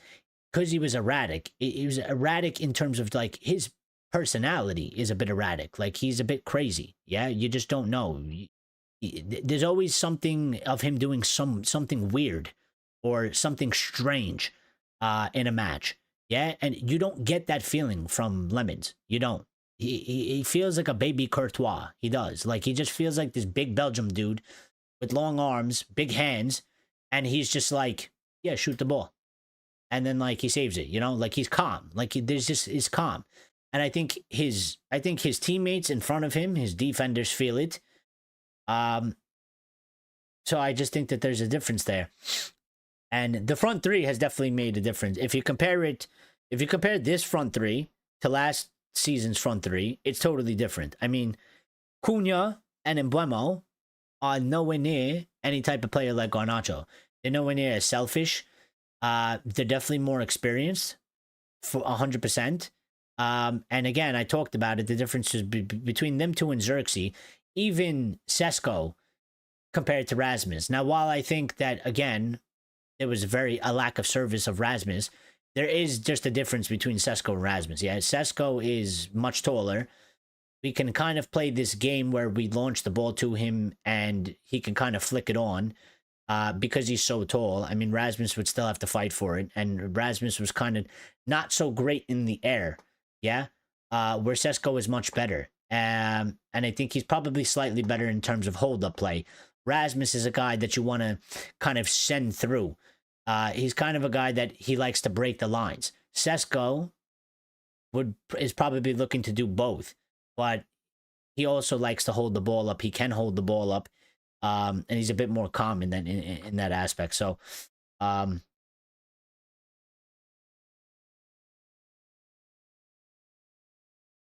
because he was erratic, he was erratic in terms of like his personality is a bit erratic. Like he's a bit crazy, yeah? You just don't know. There's always something of him doing something weird or something strange in a match. Yeah, and you don't get that feeling from Lemons. You don't. He feels like a baby Courtois. He does. Like, he just feels like this big Belgium dude with long arms, big hands, and he's just like, yeah, shoot the ball. And then, like, he saves it, Like, he's calm. Like, he's calm. And I think his teammates in front of him, his defenders feel it. So I just think that there's a difference there. And the front three has definitely made a difference. If you compare this front three to last season's front three, it's totally different. I mean, Cunha and Embuemo are nowhere near any type of player like Garnacho. They're nowhere near as selfish. They're definitely more experienced for 100%. And again, I talked about it. The differences between them two and Xerxes, even Sesko compared to Rasmus. Now, while I think that again there was a lack of service of Rasmus, there is just a difference between Sesko and Rasmus. Yeah, Sesko is much taller. We can kind of play this game where we launch the ball to him and he can kind of flick it on because he's so tall. I mean, Rasmus would still have to fight for it, and Rasmus was kind of not so great in the air. Yeah, where Sesko is much better. And I think he's probably slightly better in terms of hold-up play. Rasmus is a guy that you want to kind of send through. He's kind of a guy that he likes to break the lines. Sesko is probably looking to do both, but he also likes to hold the ball up. He can hold the ball up, and he's a bit more calm in that aspect. So,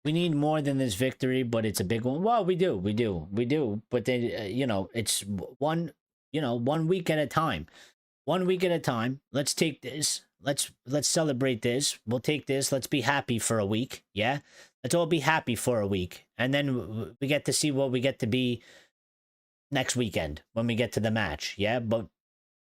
we need more than this victory, but it's a big one. Well, we do. But then, it's one week at a time. 1 week at a time. Let's take this. Let's celebrate this. We'll take this. Let's be happy for a week. Yeah, let's all be happy for a week, and then we get to see what we get to be next weekend when we get to the match. Yeah, but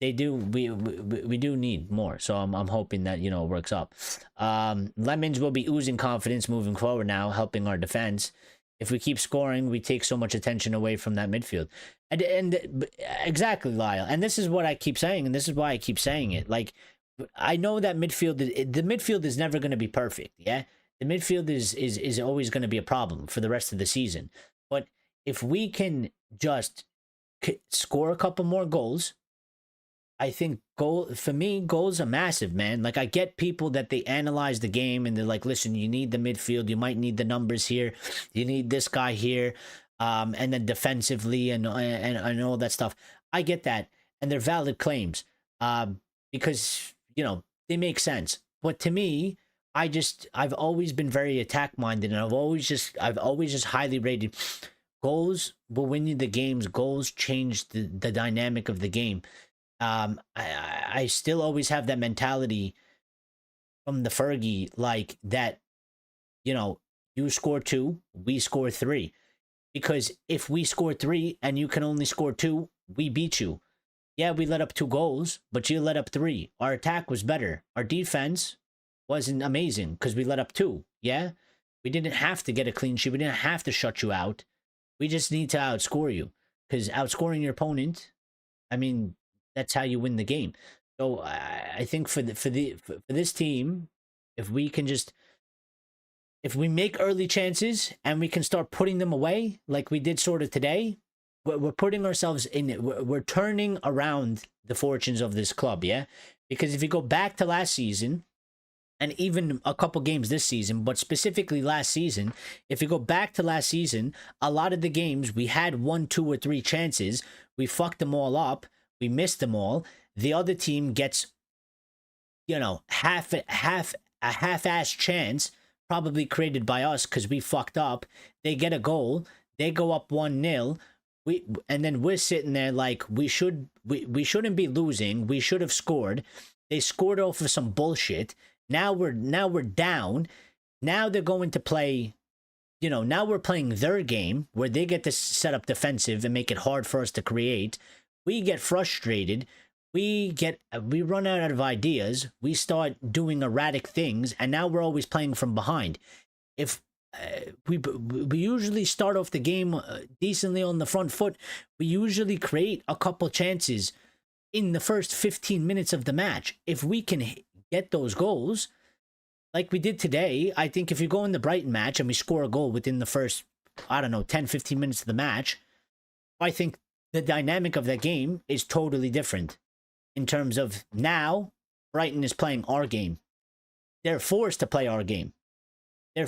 we do need more, so I'm hoping that it works up. Lemons will be oozing confidence moving forward now, helping our defense. If we keep scoring, we take so much attention away from that midfield. And exactly, Lyle. And this is what I keep saying, and this is why I keep saying it. Like, I know that the midfield is never going to be perfect. Yeah, the midfield is always going to be a problem for the rest of the season. But if we can just score a couple more goals, I think goals are massive, man. Like, I get people that they analyze the game and they're like, listen, you need the midfield, you might need the numbers here, you need this guy here, and then defensively and all that stuff. I get that, and they're valid claims, because they make sense. But to me, I've always been very attack minded, and I've always just highly rated. Goals will win you the games. Goals change the dynamic of the game. I still always have that mentality from the Fergie, like that, you score 2, we score 3. Because if we score 3 and you can only score 2, we beat you. Yeah, we let up 2 goals, but you let up 3. Our attack was better. Our defense wasn't amazing because we let up 2. Yeah, we didn't have to get a clean sheet. We didn't have to shut you out. We just need to outscore you, because outscoring your opponent, I mean, that's how you win the game. So I think for this team, if we make early chances and we can start putting them away like we did sort of today, we're putting ourselves in it. We're turning around the fortunes of this club. Yeah, because if you go back to last season, and even a couple games this season, but specifically last season, if you go back to last season, a lot of the games we had 1, 2, or 3 chances, we fucked them all up. We missed them all. The other team gets, half-ass chance, probably created by us because we fucked up. They get a goal. They go up 1-0. And then we're sitting there like we shouldn't be losing. We should have scored. They scored off of some bullshit. Now we're down. Now they're going to play. Now we're playing their game where they get to set up defensive and make it hard for us to create. We get frustrated. We run out of ideas. We start doing erratic things, and now we're always playing from behind. If we usually start off the game decently on the front foot, we usually create a couple chances in the first 15 minutes of the match. If we can get those goals, like we did today, I think if you go in the Brighton match and we score a goal within the first, 10, 15 minutes of the match, I think the dynamic of that game is totally different in terms of now Brighton is playing our game. They're forced to play our game. They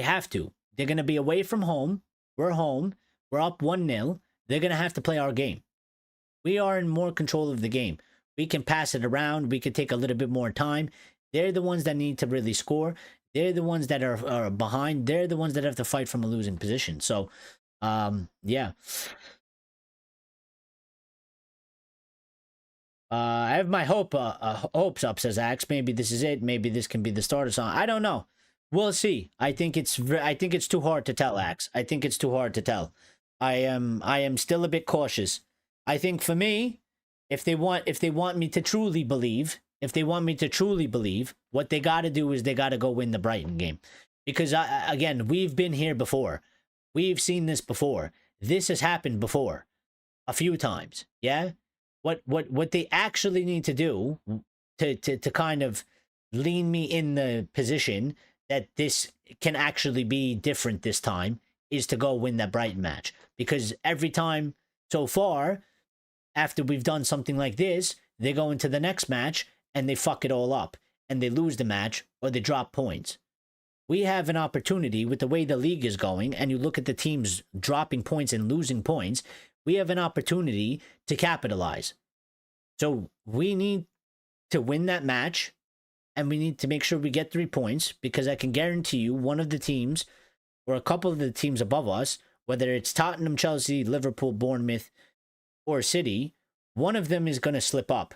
have to. They're going to be away from home. We're home. We're up 1-0. They're going to have to play our game. We are in more control of the game. We can pass it around. We can take a little bit more time. They're the ones that need to really score. They're the ones that are behind. They're the ones that have to fight from a losing position. So, yeah. have my hopes up, says Axe. Maybe this is it. Maybe this can be the start of something. I don't know. We'll see. I think it's too hard to tell, Axe. I think it's too hard to tell. I am still a bit cautious. I think for me, if they want me to truly believe, what they got to do is they got to go win the Brighton game. Because again, we've been here before. We've seen this before. This has happened before a few times. Yeah? What they actually need to do to kind of lean me in the position that this can actually be different this time is to go win that Brighton match. Because every time so far, after we've done something like this, they go into the next match and they fuck it all up and they lose the match or they drop points. We have an opportunity with the way the league is going, and you look at the teams dropping points and losing points, we have an opportunity to capitalize. So we need to win that match, and we need to make sure we get 3 points, because I can guarantee you one of the teams, or a couple of the teams above us, whether it's Tottenham, Chelsea, Liverpool, Bournemouth, or City, one of them is going to slip up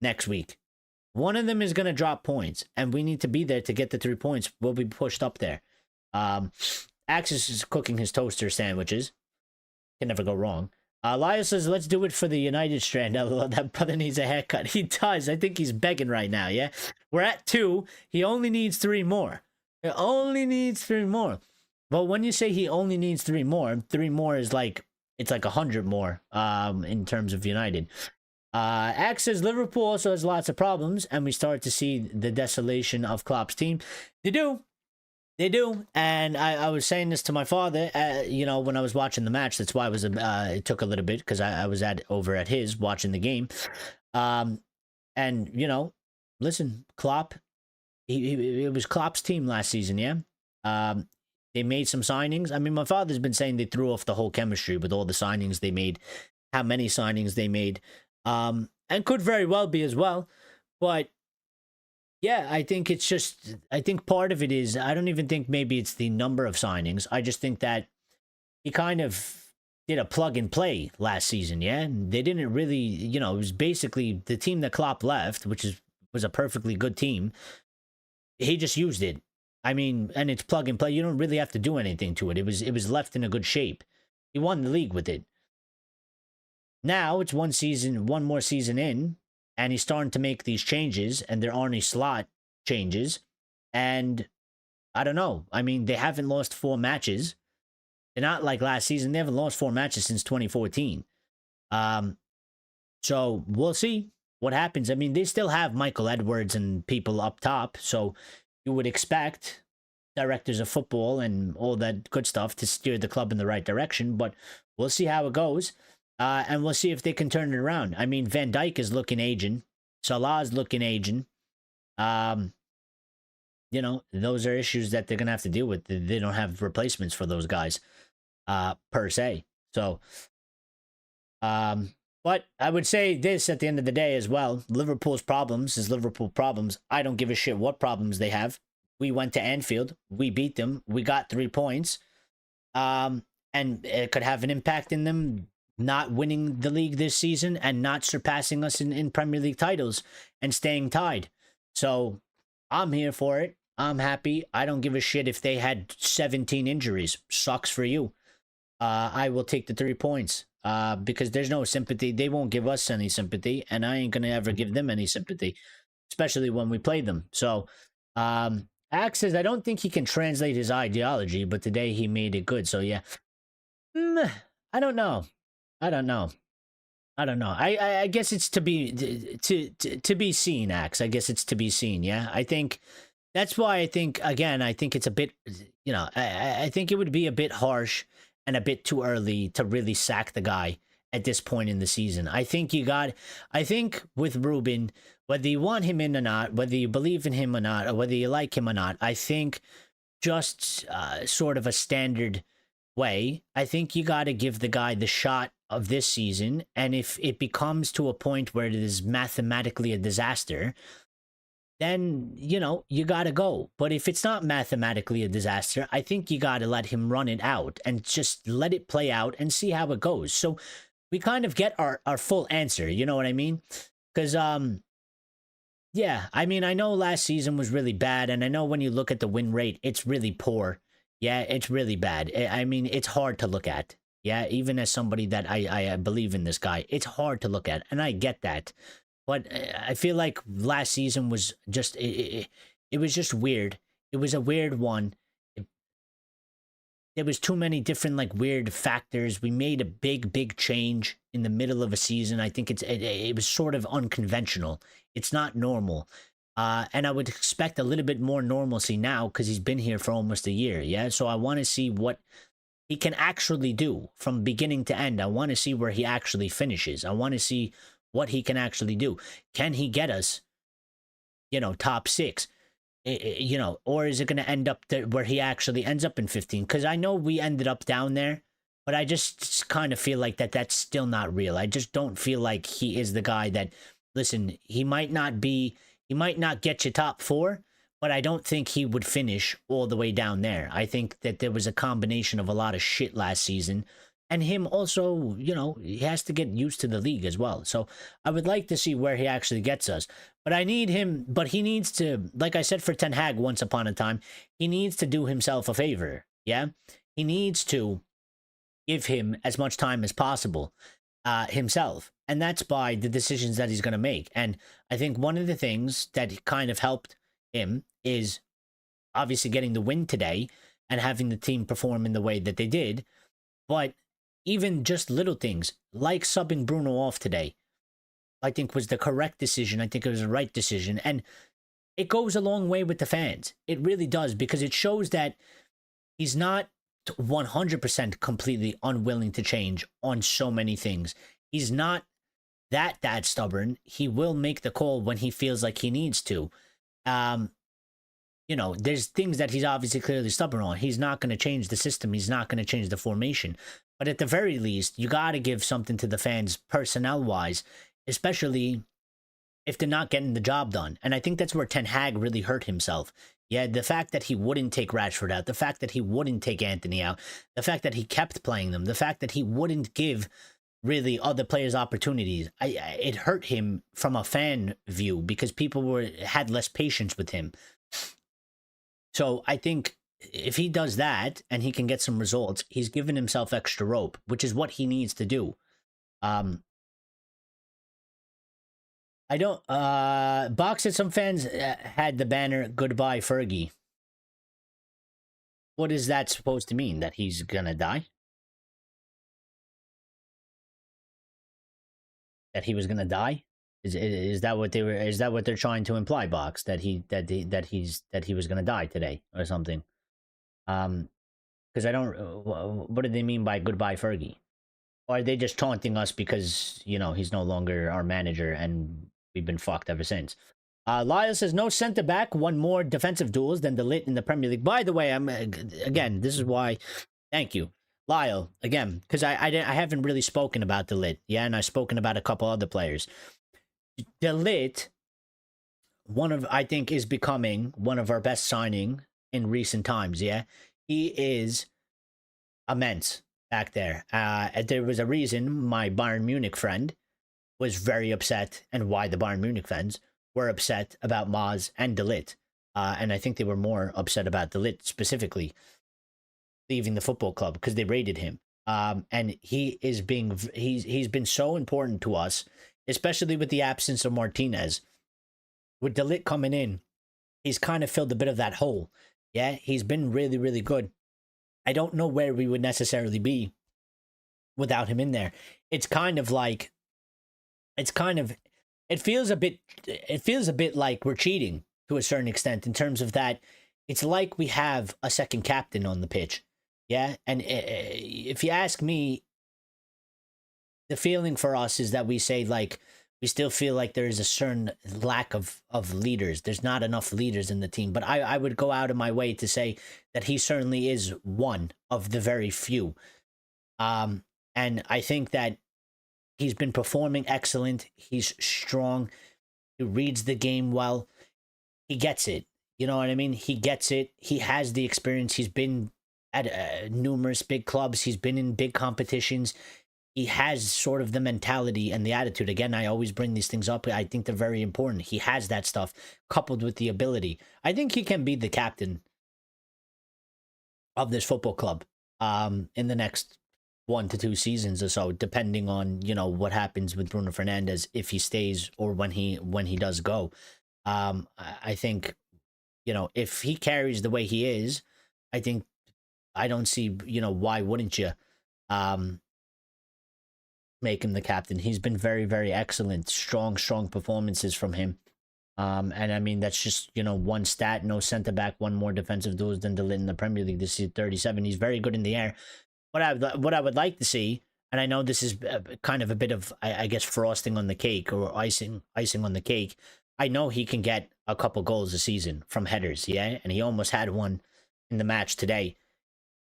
next week. One of them is going to drop points, and we need to be there to get the 3 points. We'll be pushed up there. Axis is cooking his toaster sandwiches. Can never go wrong. Elias says, let's do it for the United strand. That brother needs a haircut. He does. I think he's begging right now, yeah? We're at 2. He only needs 3 more. He only needs 3 more. But when you say he only needs 3 more is like, it's like 100 more in terms of United. Axe says Liverpool also has lots of problems, and we start to see the desolation of Klopp's team. They do. And I was saying this to my father, when I was watching the match. That's why it took a little bit, because I was over at his watching the game. And listen, Klopp, it was Klopp's team last season, yeah. They made some signings. I mean, my father's been saying they threw off the whole chemistry with all the signings they made, how many signings they made. And could very well be as well. But yeah, I think part of it is, I don't even think maybe it's the number of signings. I just think that he kind of did a plug and play last season, yeah? They didn't really, it was basically the team that Klopp left, which was a perfectly good team. He just used it. I mean, and it's plug and play. You don't really have to do anything to it. It was left in a good shape. He won the league with it. Now it's one more season in, and he's starting to make these changes, and they're Arne Slot changes. And I don't know. I mean, they haven't lost 4 matches. They're not like last season. They haven't lost 4 matches since 2014. So we'll see what happens. I mean, they still have Michael Edwards and people up top, so you would expect directors of football and all that good stuff to steer the club in the right direction, but we'll see how it goes. And we'll see if they can turn it around. I mean, Van Dijk is looking aging. Salah's looking aging. Those are issues that they're going to have to deal with. They don't have replacements for those guys, per se. So, but I would say this at the end of the day as well. Liverpool's problems is Liverpool problems. I don't give a shit what problems they have. We went to Anfield. We beat them. We got 3 points. And it could have an impact in them not winning the league this season and not surpassing us in Premier League titles and staying tied. So I'm here for it. I'm happy. I don't give a shit if they had 17 injuries. Sucks for you. I will take the 3 points because there's no sympathy. They won't give us any sympathy, and I ain't going to ever give them any sympathy, especially when we play them. So Axe says, I don't think he can translate his ideology, but today he made it good. So yeah. I don't know. I guess it's to be seen, Axe. I guess it's to be seen, yeah? I think that's why I think it's a bit, I think it would be a bit harsh and a bit too early to really sack the guy at this point in the season. I think with Ruben, whether you want him in or not, whether you believe in him or not, or whether you like him or not, I think just sort of a standard way, I think you got to give the guy the shot of this season, and if it becomes to a point where it is mathematically a disaster, then you got to go. But if it's not mathematically a disaster, I think you got to let him run it out and just let it play out and see how it goes. So we kind of get our full answer, you know what I mean? Because yeah, I mean, I know last season was really bad, and I know when you look at the win rate, it's really poor. Yeah, it's really bad. I mean, it's hard to look at. Yeah, even as somebody that I believe in this guy, it's hard to look at, and I get that. But I feel like last season was just it was just weird. It was a weird one. There was too many different like weird factors. We made a big change in the middle of a season. I think it was sort of unconventional. It's not normal. And I would expect a little bit more normalcy now because he's been here for almost a year. Yeah. So I want to see what he can actually do from beginning to end. I want to see where he actually finishes. I want to see what he can actually do. Can he get us, top six? Or is it going to end up where he actually ends up in 15? Because I know we ended up down there, but I just kind of feel like that's still not real. I just don't feel like he is the guy that, listen, he might not get you top four, but I don't think he would finish all the way down there. I think that there was a combination of a lot of shit last season. And him also, he has to get used to the league as well. So I would like to see where he actually gets us. But he needs to, like I said for Ten Hag once upon a time, he needs to do himself a favor. Yeah? He needs to give him as much time as possible himself. And that's by the decisions that he's going to make. And I think one of the things that kind of helped him is obviously getting the win today and having the team perform in the way that they did. But even just little things like subbing Bruno off today, I think was the correct decision. I think it was the right decision. And it goes a long way with the fans. It really does, because it shows that he's not 100% completely unwilling to change on so many things. He's not that stubborn. He will make the call when he feels like he needs to. There's things that he's obviously clearly stubborn on. He's not going to change the system. He's not going to change the formation. But at the very least, you got to give something to the fans personnel-wise, especially if they're not getting the job done. And I think that's where Ten Hag really hurt himself. Yeah, the fact that he wouldn't take Rashford out, the fact that he wouldn't take Anthony out, the fact that he kept playing them, the fact that he wouldn't give really other players opportunities. It hurt him from a fan view because people had less patience with him. So I think if he does that and he can get some results, he's given himself extra rope, which is what he needs to do. I don't, Box said some fans had the banner, "Goodbye, Fergie." What is that supposed to mean? That he's gonna die? That he was gonna die? Is that what they're trying to imply, Box? That he was gonna die today or something? Because I don't. What do they mean by "Goodbye, Fergie"? Or are they just taunting us because he's no longer our manager and we've been fucked ever since? Lyle says no centre back won more defensive duels than De Ligt in the Premier League. By the way, again, this is why. Thank you, Lyle, again, because I haven't really spoken about De Ligt, yeah, and I've spoken about a couple other players. De Ligt, I think is becoming one of our best signing in recent times. Yeah, he is immense back there. There was a reason my Bayern Munich friend was very upset, and why the Bayern Munich fans were upset about Maz and De Ligt. And I think they were more upset about De Ligt specifically leaving the football club because they rated him. And he's been so important to us, especially with the absence of Martinez. With De Ligt coming in, he's kind of filled a bit of that hole. Yeah, he's been really, really good. I don't know where we would necessarily be without him in there. It feels a bit like we're cheating to a certain extent in terms of that. It's like we have a second captain on the pitch. Yeah. And if you ask me, the feeling for us is that we say, like, we still feel like there is a certain lack of leaders. There's not enough leaders in the team. But I would go out of my way to say that he certainly is one of the very few. And I think that he's been performing excellent. He's strong. He reads the game well. He gets it. You know what I mean? He gets it. He has the experience. He's been at numerous big clubs. He's been in big competitions. he has sort of the mentality and the attitude. Again, I always bring these things up. I think they're very important. He has that stuff coupled with the ability. I think he can be the captain of this football club in the next 1 to 2 seasons or so, depending on, what happens with Bruno Fernandes, if he stays or when he does go. I think, if he carries the way he is, I don't see, why wouldn't you make him the captain. He's been very, very excellent. Strong performances from him. And I mean, that's just, one stat. No center back won more defensive duels than De Ligt in the Premier League. This is 37. He's very good in the air. What I would like to see, and I know this is kind of a bit of, I guess, frosting on the cake or icing on the cake. I know he can get a couple goals a season from headers, yeah? And he almost had one in the match today.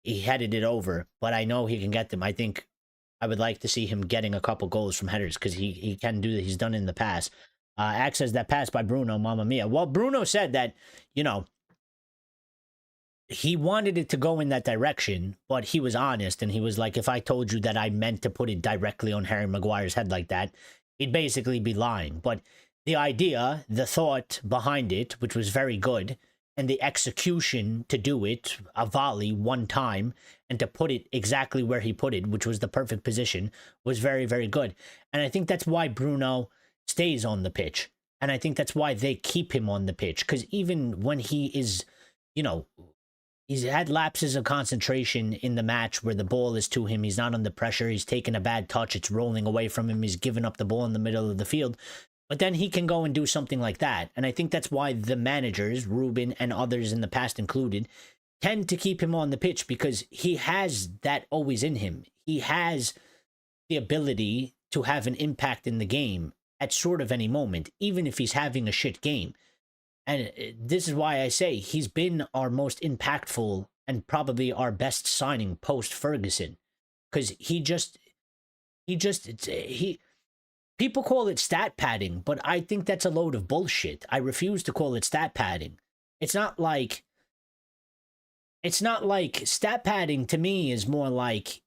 He headed it over, but I know he can get them. I think I would like to see him getting a couple goals from headers because he can do that. He's done it in the past. Access that pass by Bruno, Mamma Mia. Well, Bruno said that, he wanted it to go in that direction, but he was honest, and he was like, if I told you that I meant to put it directly on Harry Maguire's head like that, he'd basically be lying. But the idea, the thought behind it, which was very good, and the execution to do it, a volley one time, and to put it exactly where he put it, which was the perfect position, was very, very good. And I think that's why Bruno stays on the pitch. And I think that's why they keep him on the pitch. Because even when he is, he's had lapses of concentration in the match where the ball is to him. He's not under pressure. He's taken a bad touch. It's rolling away from him. He's given up the ball in the middle of the field. But then he can go and do something like that. And I think that's why the managers, Ruben and others in the past included, tend to keep him on the pitch because he has that always in him. He has the ability to have an impact in the game at sort of any moment, even if he's having a shit game. And this is why I say he's been our most impactful and probably our best signing post Ferguson, because people call it stat padding, but I think that's a load of bullshit. I refuse to call it stat padding. It's not like stat padding to me is more like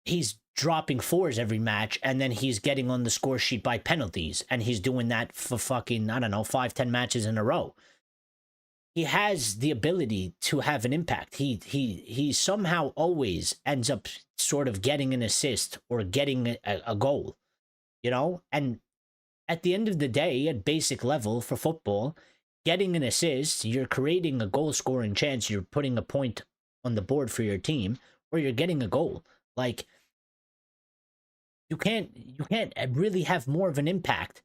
he's dropping fours every match and then he's getting on the score sheet by penalties, and he's doing that for fucking, I don't know, 5-10 matches in a row. He has the ability to have an impact. He somehow always ends up sort of getting an assist or getting a goal, and at the end of the day, at basic level for football, getting an assist, you're creating a goal scoring chance, you're putting a point on the board for your team, or you're getting a goal. Like, you can't really have more of an impact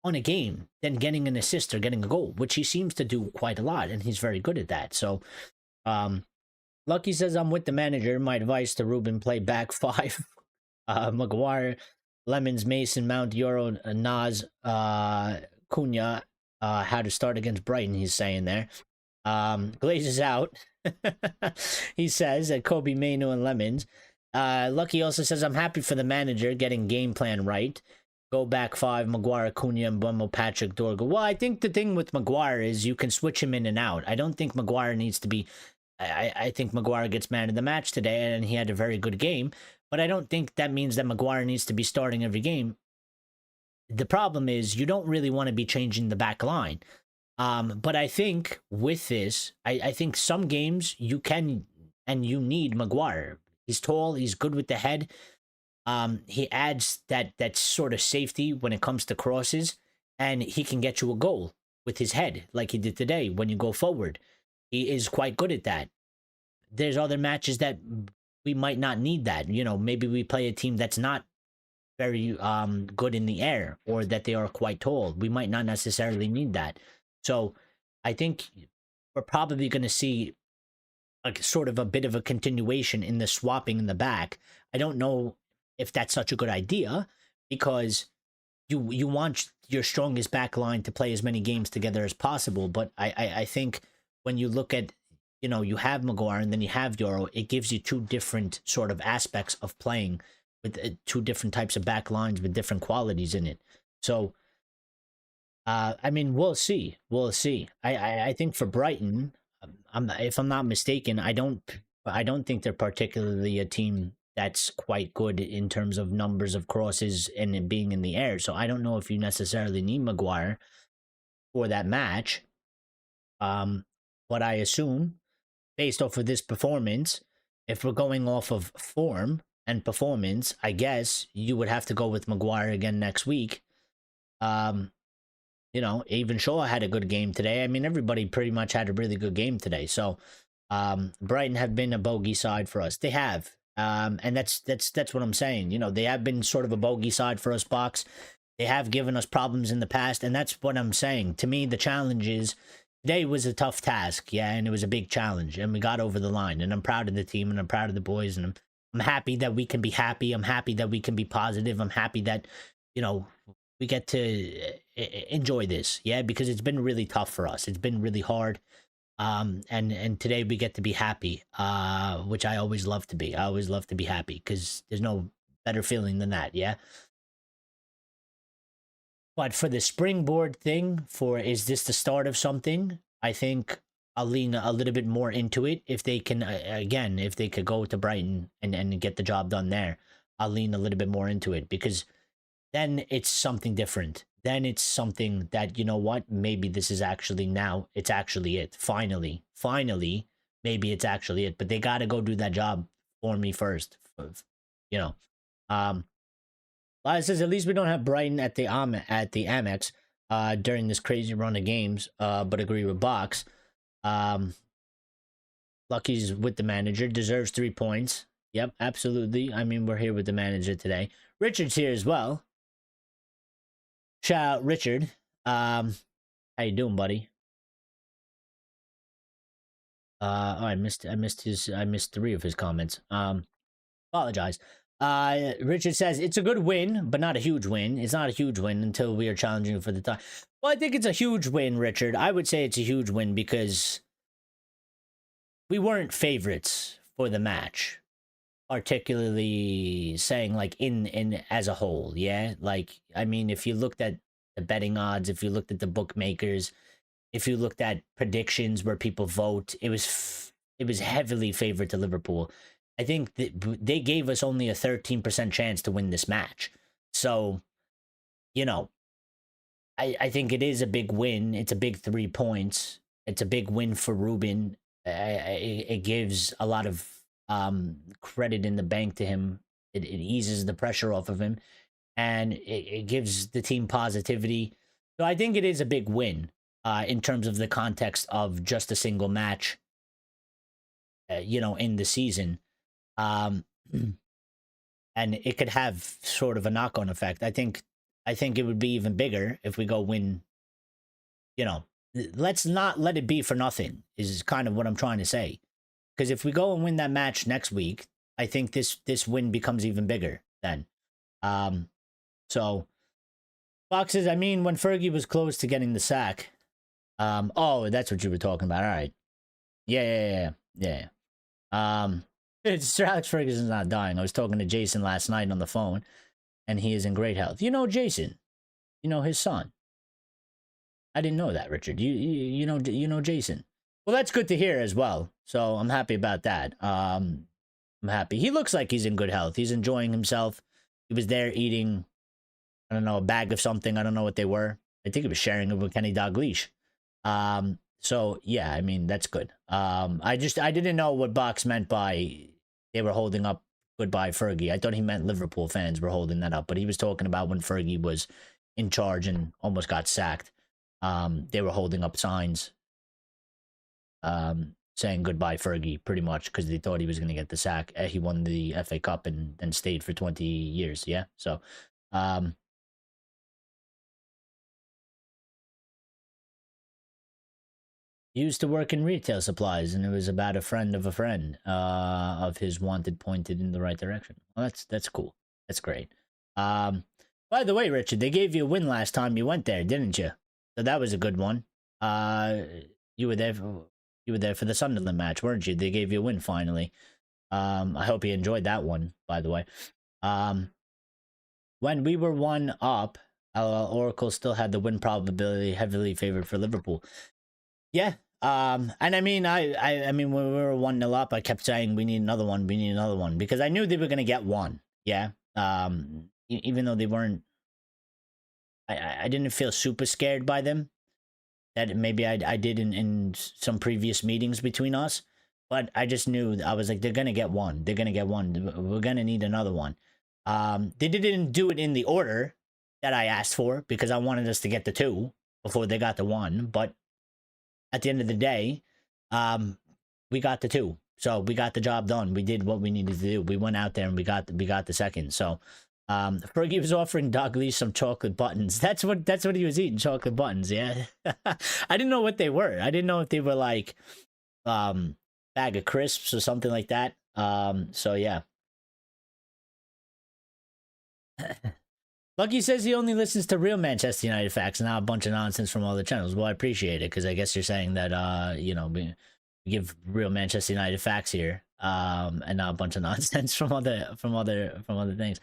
on a game than getting an assist or getting a goal, which he seems to do quite a lot, and he's very good at that. So, Lucky says, I'm with the manager. My advice to Ruben, play back five. Maguire, Lemons, Mason, Mount, Euro, Nas, Cunha, how to start against Brighton, he's saying there. Glazes out. He says that Kobe, Mainu, and Lemons. Lucky also says, I'm happy for the manager getting game plan right. Go back five, Maguire, Cunha, Mbeumo, Patrick, Dorgo. Well, I think the thing with Maguire is you can switch him in and out. I don't think Maguire needs to be... I think Maguire gets man of the match today, and he had a very good game. But I don't think that means that Maguire needs to be starting every game. The problem is you don't really want to be changing the back line. But I think with this, I think some games you can and you need Maguire. He's tall. He's good with the head. He adds that sort of safety when it comes to crosses, and he can get you a goal with his head like he did today when you go forward. He is quite good at that. There's other matches that we might not need that. Maybe we play a team that's not very good in the air, or that they are quite tall. We might not necessarily need that. So I think we're probably going to see like sort of a bit of a continuation in the swapping in the back. I don't know if that's such a good idea, because you want your strongest back line to play as many games together as possible. But I think when you look at, you have Maguire and then you have Euro, it gives you two different sort of aspects of playing with two different types of back lines with different qualities in it. So, I mean, we'll see. We'll see. I think for Brighton, if I'm not mistaken, I don't think they're particularly a team that's quite good in terms of numbers of crosses and it being in the air. So I don't know if you necessarily need Maguire for that match. But I assume, based off of this performance, if we're going off of form and performance, I guess you would have to go with Maguire again next week. You know, even Shaw had a good game today. I mean, everybody pretty much had a really good game today. So, Brighton have been a bogey side for us. They have, and that's what I'm saying. You know, they have been sort of a bogey side for us, Box. They have given us problems in the past, and that's what I'm saying. To me, the challenge is today was a tough task, yeah, and it was a big challenge, and we got over the line. And I'm proud of the team, and I'm proud of the boys, and I'm happy that we can be happy. I'm happy that we can be positive. I'm happy that, you know, we get to enjoy this, yeah, because it's been really tough for us. It's been really hard. And today we get to be happy, which I always love to be. I always love to be happy because there's no better feeling than that, yeah. But for the springboard thing, for is this the start of something? I think I'll lean a little bit more into it if they can. Again, if they could go to Brighton and get the job done there, I'll lean a little bit more into it because then it's something different. Then it's something that, you know what, maybe this is actually now, it's actually it. Finally, maybe it's actually it. But they got to go do that job for me first, you know. It says at least we don't have Brighton at the Amex during this crazy run of games. But agree with Box. Lucky's with the manager, deserves 3 points. Yep, absolutely. I mean, we're here with the manager today. Richard's here as well. Shout out Richard. How you doing, buddy? Oh, I missed 3 of his comments. Apologize. Richard says it's a good win, but not a huge win. It's not a huge win until we are challenging for the time. Well, I think it's a huge win, Richard. I would say it's a huge win because we weren't favorites for the match, particularly saying like in as a whole, yeah. Like, I mean, if you looked at the betting odds, if you looked at the bookmakers, if you looked at predictions where people vote, it was heavily favored to Liverpool. I think they gave us only a 13% chance to win this match. So, you know, I think it is a big win. It's a big 3 points. It's a big win for Ruben. It gives a lot of credit in the bank to him. It eases the pressure off of him. And it gives the team positivity. So I think it is a big win in terms of the context of just a single match, you know, in the season. And it could have sort of a knock-on effect. I think it would be even bigger if we go win. You know, let's not let it be for nothing is kind of what I'm trying to say. Because if we go and win that match next week, I think this win becomes even bigger then. So Fox says, I mean, when Fergie was close to getting the sack. Oh, that's what you were talking about. All right. Yeah. Sir Alex Ferguson's not dying. I was talking to Jason last night on the phone, and he is in great health. You know Jason. You know his son. I didn't know that, Richard. You know Jason. Well, that's good to hear as well. So I'm happy about that. I'm happy. He looks like he's in good health. He's enjoying himself. He was there eating, I don't know, a bag of something. I don't know what they were. I think he was sharing it with Kenny Dalglish. So yeah, I mean, that's good. I didn't know what Box meant by they were holding up goodbye Fergie. I thought he meant Liverpool fans were holding that up, but he was talking about when Fergie was in charge and almost got sacked. They were holding up signs saying goodbye Fergie, pretty much, because they thought he was going to get the sack. He won the FA Cup and then stayed for 20 years, yeah? So, used to work in retail supplies, and it was about a friend of his wanted pointed in the right direction. Well, that's cool. That's great. By the way, Richard, they gave you a win last time you went there, didn't you? So that was a good one. You were there for the Sunderland match, weren't you? They gave you a win finally. I hope you enjoyed that one, by the way. When we were 1 up, Oracle still had the win probability heavily favored for Liverpool. Yeah, And I mean, I mean, when we were 1-0 up, I kept saying we need another one, we need another one, because I knew they were gonna get one. Yeah. Even though they weren't, I didn't feel super scared by them. That maybe I did in some previous meetings between us, but I just knew, I was like, they're gonna get one. They're gonna get one. We're gonna need another one. They didn't do it in the order that I asked for because I wanted us to get the two before they got the one. But at the end of the day, we got the two, so we got the job done. We did what we needed to do. We went out there and we got the second. So Fergie was offering Doug Lee some chocolate buttons. That's what he was eating, chocolate buttons. Yeah. I didn't know what they were. I didn't know if they were like bag of crisps or something like that. So yeah. Lucky says he only listens to real Manchester United facts and not a bunch of nonsense from other channels. Well, I appreciate it, because I guess you're saying that you know, we give real Manchester United facts here, and not a bunch of nonsense from other things.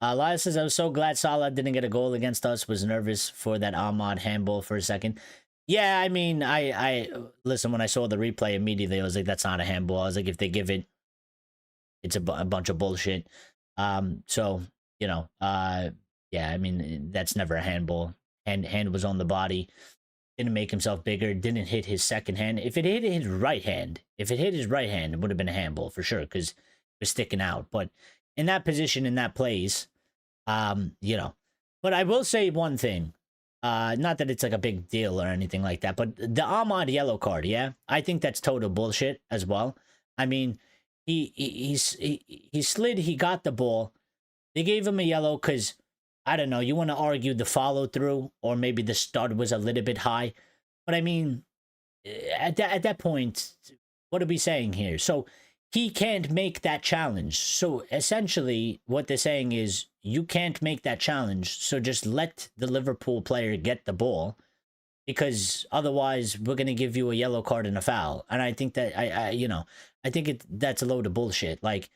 Elias says, I was so glad Salah didn't get a goal against us. Was nervous for that Ahmad handball for a second. Yeah, I mean, I listen, when I saw the replay immediately, I was like, that's not a handball. I was like, if they give it, it's a bunch of bullshit. So, you know, yeah, I mean, that's never a handball. Hand was on the body. Didn't make himself bigger. Didn't hit his second hand. If it hit his right hand, it would have been a handball for sure, because it was sticking out. But in that position, in that place, you know. But I will say one thing. Not that it's like a big deal or anything like that, but the Ahmad yellow card, yeah, I think that's total bullshit as well. I mean, he slid. He got the ball. They gave him a yellow because, I don't know, you want to argue the follow through, or maybe the stud was a little bit high. But I mean, at that point, what are we saying here? So he can't make that challenge. So essentially what they're saying is, you can't make that challenge, so just let the Liverpool player get the ball, because otherwise we're going to give you a yellow card and a foul. And I think that, I think that's a load of bullshit. Like,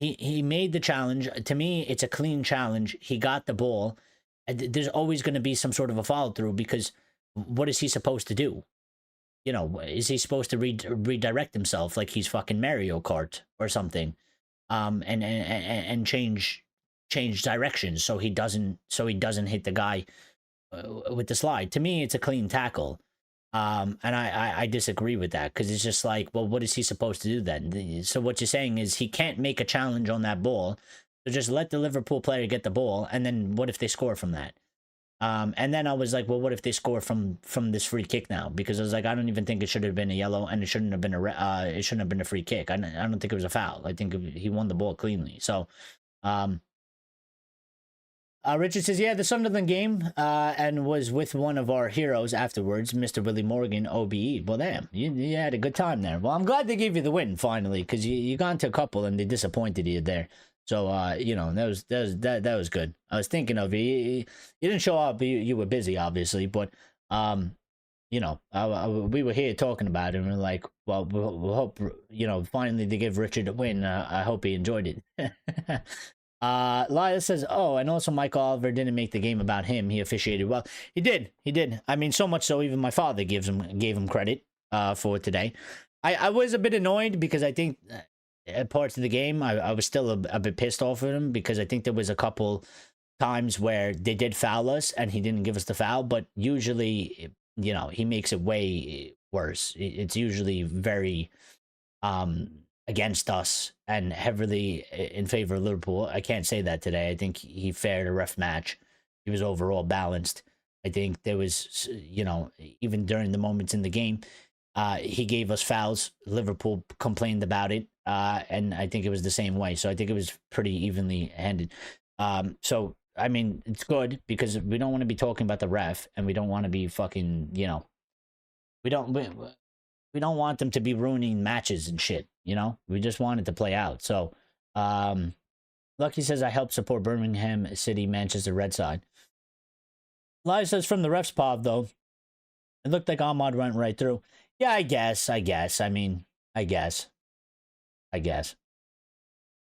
he made the challenge. To me, it's a clean challenge. He got the ball. There's always going to be some sort of a follow through, because what is he supposed to do? You know, is he supposed to redirect himself like he's fucking Mario Kart or something, and change directions so he doesn't hit the guy with the slide? To me, it's a clean tackle. And I disagree with that, because it's just like, well, what is he supposed to do then? So what you're saying is he can't make a challenge on that ball, so just let the Liverpool player get the ball, and then what if they score from that? And then I was like, well, what if they score from this free kick now? Because I was like, I don't even think it should have been a yellow, and it shouldn't have been a free kick. I don't think it was a foul. I think he won the ball cleanly. So, Richard says, yeah, the Sunderland game, and was with one of our heroes afterwards, Mr. Willie Morgan, OBE. Well, damn, you had a good time there. Well, I'm glad they gave you the win finally, because you got into a couple and they disappointed you there. So, you know, that was good. I was thinking of you. You didn't show up. You were busy, obviously, but you know, we were here talking about it, and we're like, well, we'll hope, you know, finally they give Richard a win. I hope he enjoyed it. Lila says, oh, and also Michael Oliver didn't make the game about him. He officiated well. He did. I mean, so much so even my father gave him credit for today. I was a bit annoyed, because I think at parts of the game I was still a bit pissed off at him, because I think there was a couple times where they did foul us and he didn't give us the foul, but usually, you know, he makes it way worse. It's usually very against us and heavily in favor of Liverpool. I can't say that today. I think he fared a rough match. He was overall balanced. I think there was, you know, even during the moments in the game, he gave us fouls. Liverpool complained about it, and I think it was the same way. So I think it was pretty evenly handed. So, I mean, it's good, because we don't want to be talking about the ref, and we don't want to be fucking, you know, we don't want them to be ruining matches and shit, you know? We just want it to play out. So, Lucky says, I help support Birmingham City, Manchester Red side. Live says, from the ref's pod, though, it looked like Ahmad went right through. Yeah, I guess. I mean, I guess.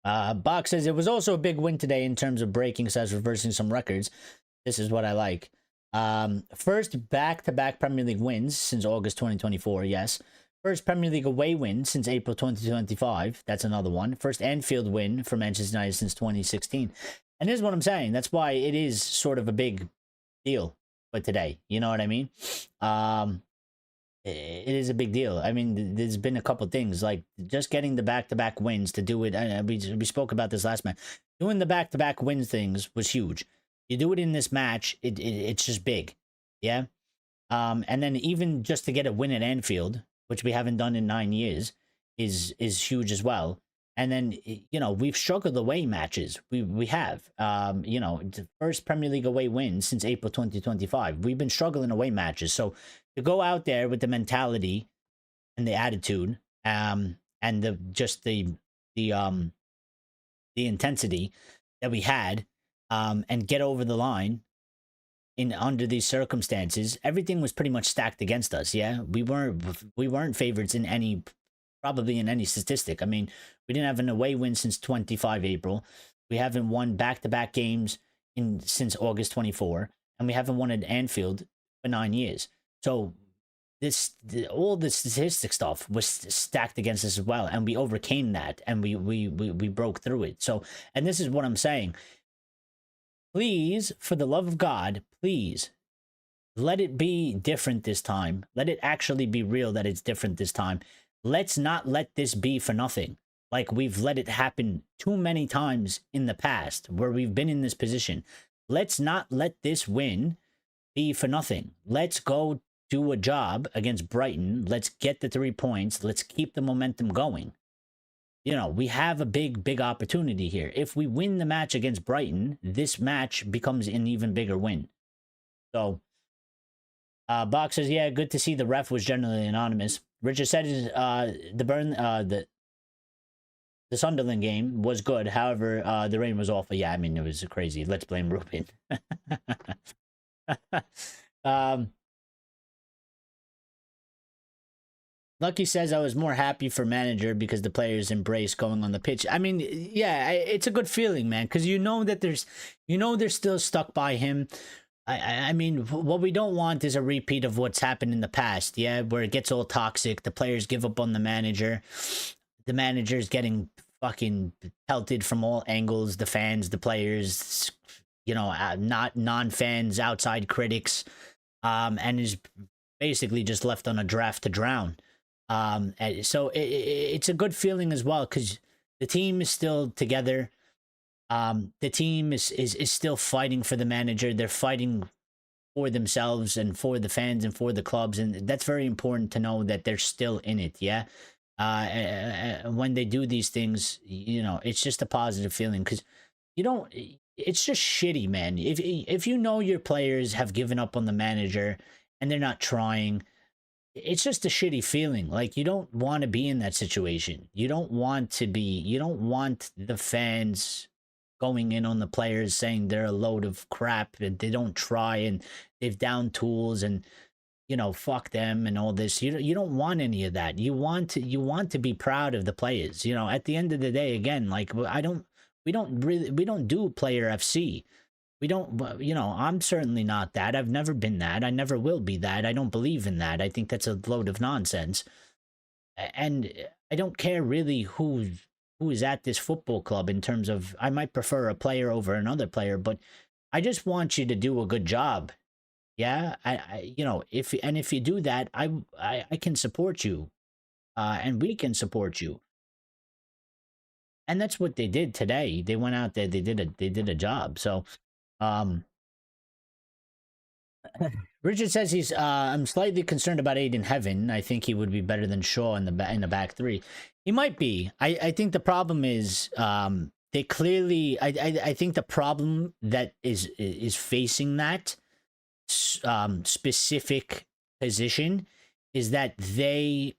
Bach says, it was also a big win today in terms of breaking / reversing some records. This is what I like. First back-to-back Premier League wins since August 2024, yes. First Premier League away win since April 2025. That's another one. First Anfield win for Manchester United since 2016. And here's what I'm saying. That's why it is sort of a big deal for today. You know what I mean? It is a big deal. I mean, there's been a couple things like just getting the back-to-back wins to do it. We spoke about this last match. Doing the back-to-back wins things was huge. You do it in this match, it's just big, yeah. And then even just to get a win at Anfield, which we haven't done in 9 years, is huge as well. And then we've struggled away matches. We have the first Premier League away win since April 2025. We've been struggling away matches, so to go out there with the mentality and the attitude, and the intensity that we had, and get over the line under these circumstances, everything was pretty much stacked against us. Yeah, we weren't favorites probably in any statistic. I mean, we didn't have an away win since 25 April. We haven't won back-to-back games since August 24, and we haven't won at Anfield for 9 years. So all the statistic stuff was stacked against us as well, and we overcame that, and we broke through it. So, and this is what I'm saying. Please, for the love of God, please let it be different this time. Let it actually be real that it's different this time. Let's not let this be for nothing. Like we've let it happen too many times in the past where we've been in this position. Let's not let this win be for nothing. Let's go do a job against Brighton. Let's get the 3 points. Let's keep the momentum going. We have a big opportunity here. If we win the match against Brighton, this match becomes an even bigger win. So, Box says, yeah, good to see the ref was generally anonymous. Richard said the Sunderland game was good. However, the rain was awful. Yeah, I mean, it was crazy. Let's blame Ruben. Lucky says I was more happy for manager because the players embrace going on the pitch. I mean, yeah, it's a good feeling, man, because that they're still stuck by him. I mean, what we don't want is a repeat of what's happened in the past, yeah, where it gets all toxic. The players give up on the manager. The manager's getting fucking pelted from all angles. The fans, the players, not non-fans, outside critics, and is basically just left on a draft to drown. So it's a good feeling as well because the team is still together. The team is still fighting for the manager. They're fighting for themselves and for the fans and for the clubs, and that's very important to know that they're still in it. Yeah. When they do these things, it's just a positive feeling because it's just shitty, man. If your players have given up on the manager and they're not trying, it's just a shitty feeling. Like, you don't want to be in that situation. You don't want the fans going in on the players saying they're a load of crap and they don't try and they've down tools and, fuck them and all this. You don't want any of that. You want to be proud of the players. At the end of the day, again, like we don't do player FC. We don't, I'm certainly not that. I've never been that. I never will be that. I don't believe in that. I think that's a load of nonsense. And I don't care really who is at this football club in terms of, I might prefer a player over another player, but I just want you to do a good job. Yeah. If you do that, I can support you, and we can support you. And that's what they did today. They went out there, they did a job. So, Richard says I'm slightly concerned about Aiden Heaven. I think he would be better than Shaw in the back three. He might be. I think the problem is they clearly. I think the problem that is facing that specific position is that they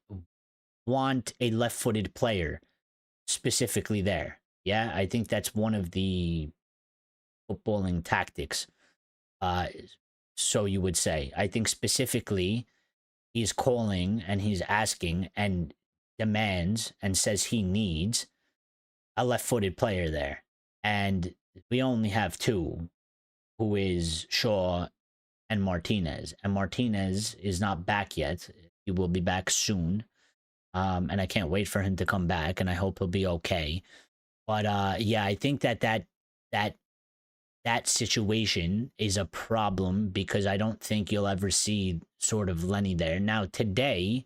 want a left-footed player specifically there. Yeah, I think that's one of the footballing tactics, so you would say. I think specifically he's calling and he's asking and demands and says he needs a left-footed player there, and we only have two, who is Shaw and Martinez. And Martinez is not back yet. He will be back soon. And I can't wait for him to come back, and I hope he'll be okay. But yeah, I think that that situation is a problem because I don't think you'll ever see sort of Lenny there. Now today,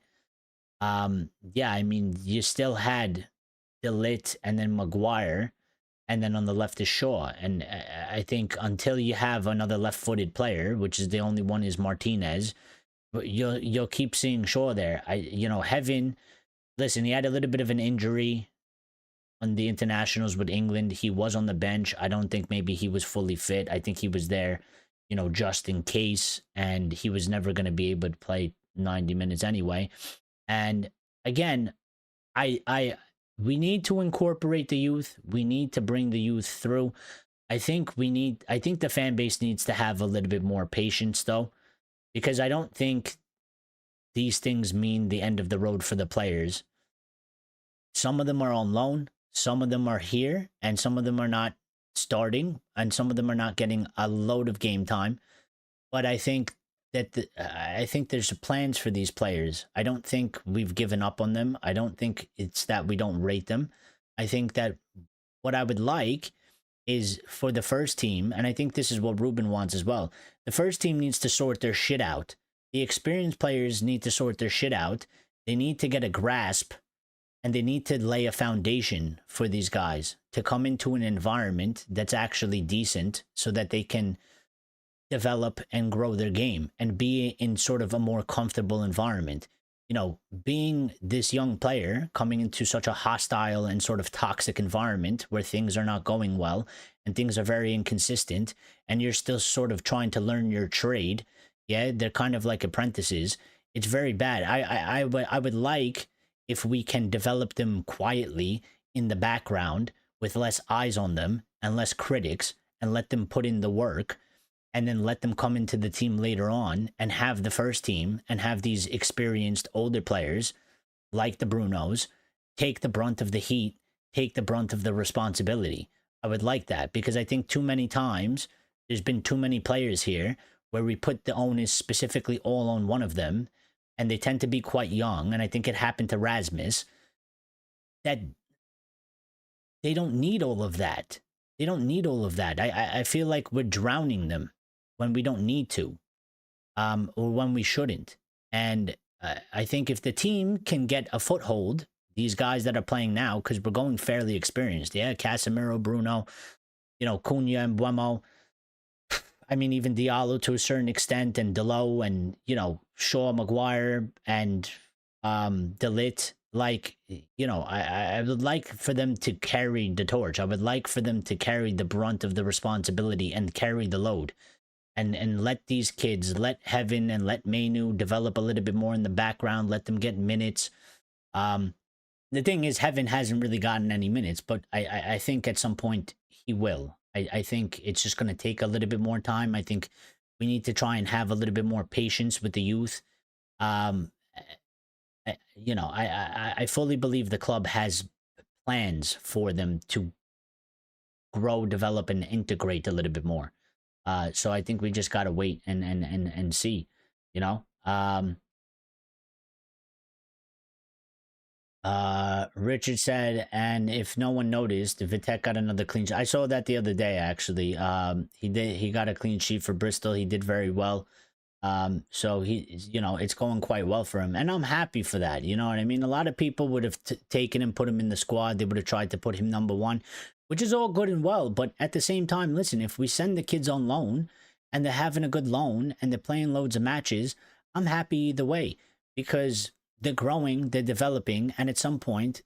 yeah, I mean, you still had DeLitt and then Maguire, and then on the left is Shaw. And I think until you have another left-footed player, which is the only one is Martinez, but you'll keep seeing Shaw there. Heaven. Listen, he had a little bit of an injury on the internationals with England. He was on the bench. I don't think maybe he was fully fit. I think he was there, just in case, and he was never going to be able to play 90 minutes anyway. And again, we need to incorporate the youth. We need to bring the youth through. I think the fan base needs to have a little bit more patience though, because I don't think these things mean the end of the road for the players. Some of them are on loan, some of them are here, and some of them are not starting, and some of them are not getting a load of game time. But I think that I think there's plans for these players. I don't think we've given up on them. I don't think it's that we don't rate them. I think that what I would like is for the first team, and I think this is what Ruben wants as well. The first team needs to sort their shit out. The experienced players need to sort their shit out. They need to get a grasp, and they need to lay a foundation for these guys to come into an environment that's actually decent so that they can develop and grow their game and be in sort of a more comfortable environment. Being this young player coming into such a hostile and sort of toxic environment where things are not going well and things are very inconsistent and you're still sort of trying to learn your trade. Yeah, they're kind of like apprentices. It's very bad. I would like if we can develop them quietly in the background with less eyes on them and less critics, and let them put in the work, and then let them come into the team later on and have the first team and have these experienced older players like the Brunos take the brunt of the heat, take the brunt of the responsibility. I would like that, because I think too many times there's been too many players here where we put the onus specifically all on one of them, and they tend to be quite young, and I think it happened to Rasmus, that they don't need all of that. They don't need all of that. I feel like we're drowning them when we don't need to, or when we shouldn't. And I think if the team can get a foothold, these guys that are playing now, because we're going fairly experienced. Yeah, Casemiro, Bruno, Cunha and Buemo. I mean, even Diallo to a certain extent, and Delo, and, Shaw, Maguire, and DeLitt. Like, I would like for them to carry the torch. I would like for them to carry the brunt of the responsibility and carry the load. And let these kids, let Heaven and let Mainu develop a little bit more in the background. Let them get minutes. The thing is, Heaven hasn't really gotten any minutes, but I think at some point he will. I think it's just going to take a little bit more time. I think we need to try and have a little bit more patience with the youth. I fully believe the club has plans for them to grow, develop, and integrate a little bit more. So I think we just gotta wait and see, Richard said, and if no one noticed, Vitek got another clean sheet. I saw that the other day, actually. He got a clean sheet for Bristol. He did very well. So it's going quite well for him, and I'm happy for that. You know what I mean? A lot of people would have taken him, put him in the squad. They would have tried to put him number one, which is all good and well. But at the same time, listen, if we send the kids on loan and they're having a good loan and they're playing loads of matches, I'm happy either way, because they're growing, they're developing, and at some point,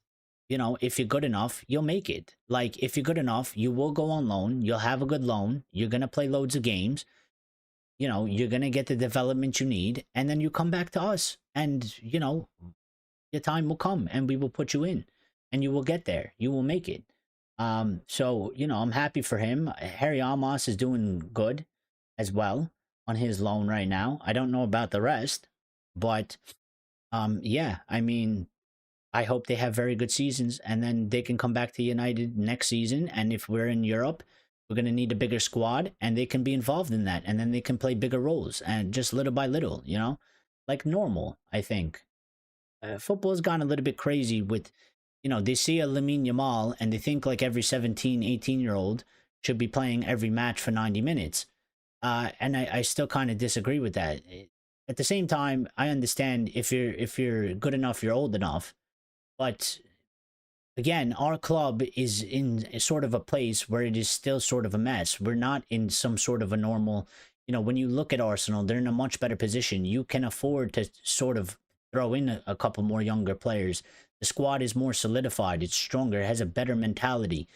if you're good enough, you'll make it. Like, if you're good enough, you will go on loan, you'll have a good loan, you're going to play loads of games, you're going to get the development you need, and then you come back to us, and, your time will come, and we will put you in, and you will get there. You will make it. So, I'm happy for him. Harry Almos is doing good as well on his loan right now. I don't know about the rest, but yeah, I mean, I hope they have very good seasons, and then they can come back to United next season. And if we're in Europe, We're going to need a bigger squad, and they can be involved in that, and then they can play bigger roles, and just little by little, like normal, I think. Football has gone a little bit crazy with, they see a Lamine Yamal, and they think like every 17, 18-year-old should be playing every match for 90 minutes. And I still kind of disagree with that. At the same time, I understand if you're good enough, you're old enough. But again, our club is in a sort of a place where it is still sort of a mess. We're not in some sort of a normal, when you look at Arsenal, they're in a much better position. You can afford to sort of throw in a couple more younger players. The squad is more solidified. It's stronger. It has a better mentality.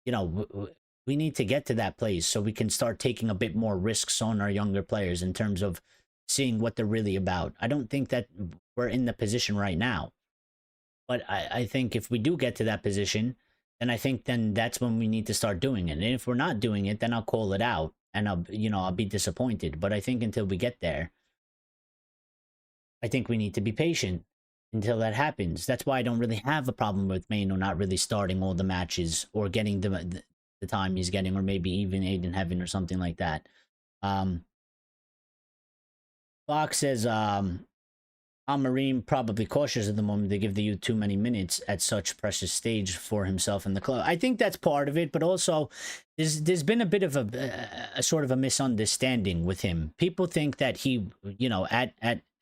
We need to get to that place so we can start taking a bit more risks on our younger players in terms of seeing what they're really about. I don't think that we're in the position right now. But I think if we do get to that position, then I think then that's when we need to start doing it. And if we're not doing it, then I'll call it out and I'll be disappointed. But I think until we get there, I think we need to be patient until that happens. That's why I don't really have a problem with Maino not really starting all the matches or getting the time he's getting, or maybe even Aiden Heaven or something like that. Fox says, Amorim probably cautious at the moment to give the youth too many minutes at such precious stage for himself and the club. I think that's part of it, but also there's been a bit of a sort of a misunderstanding with him. People think that he,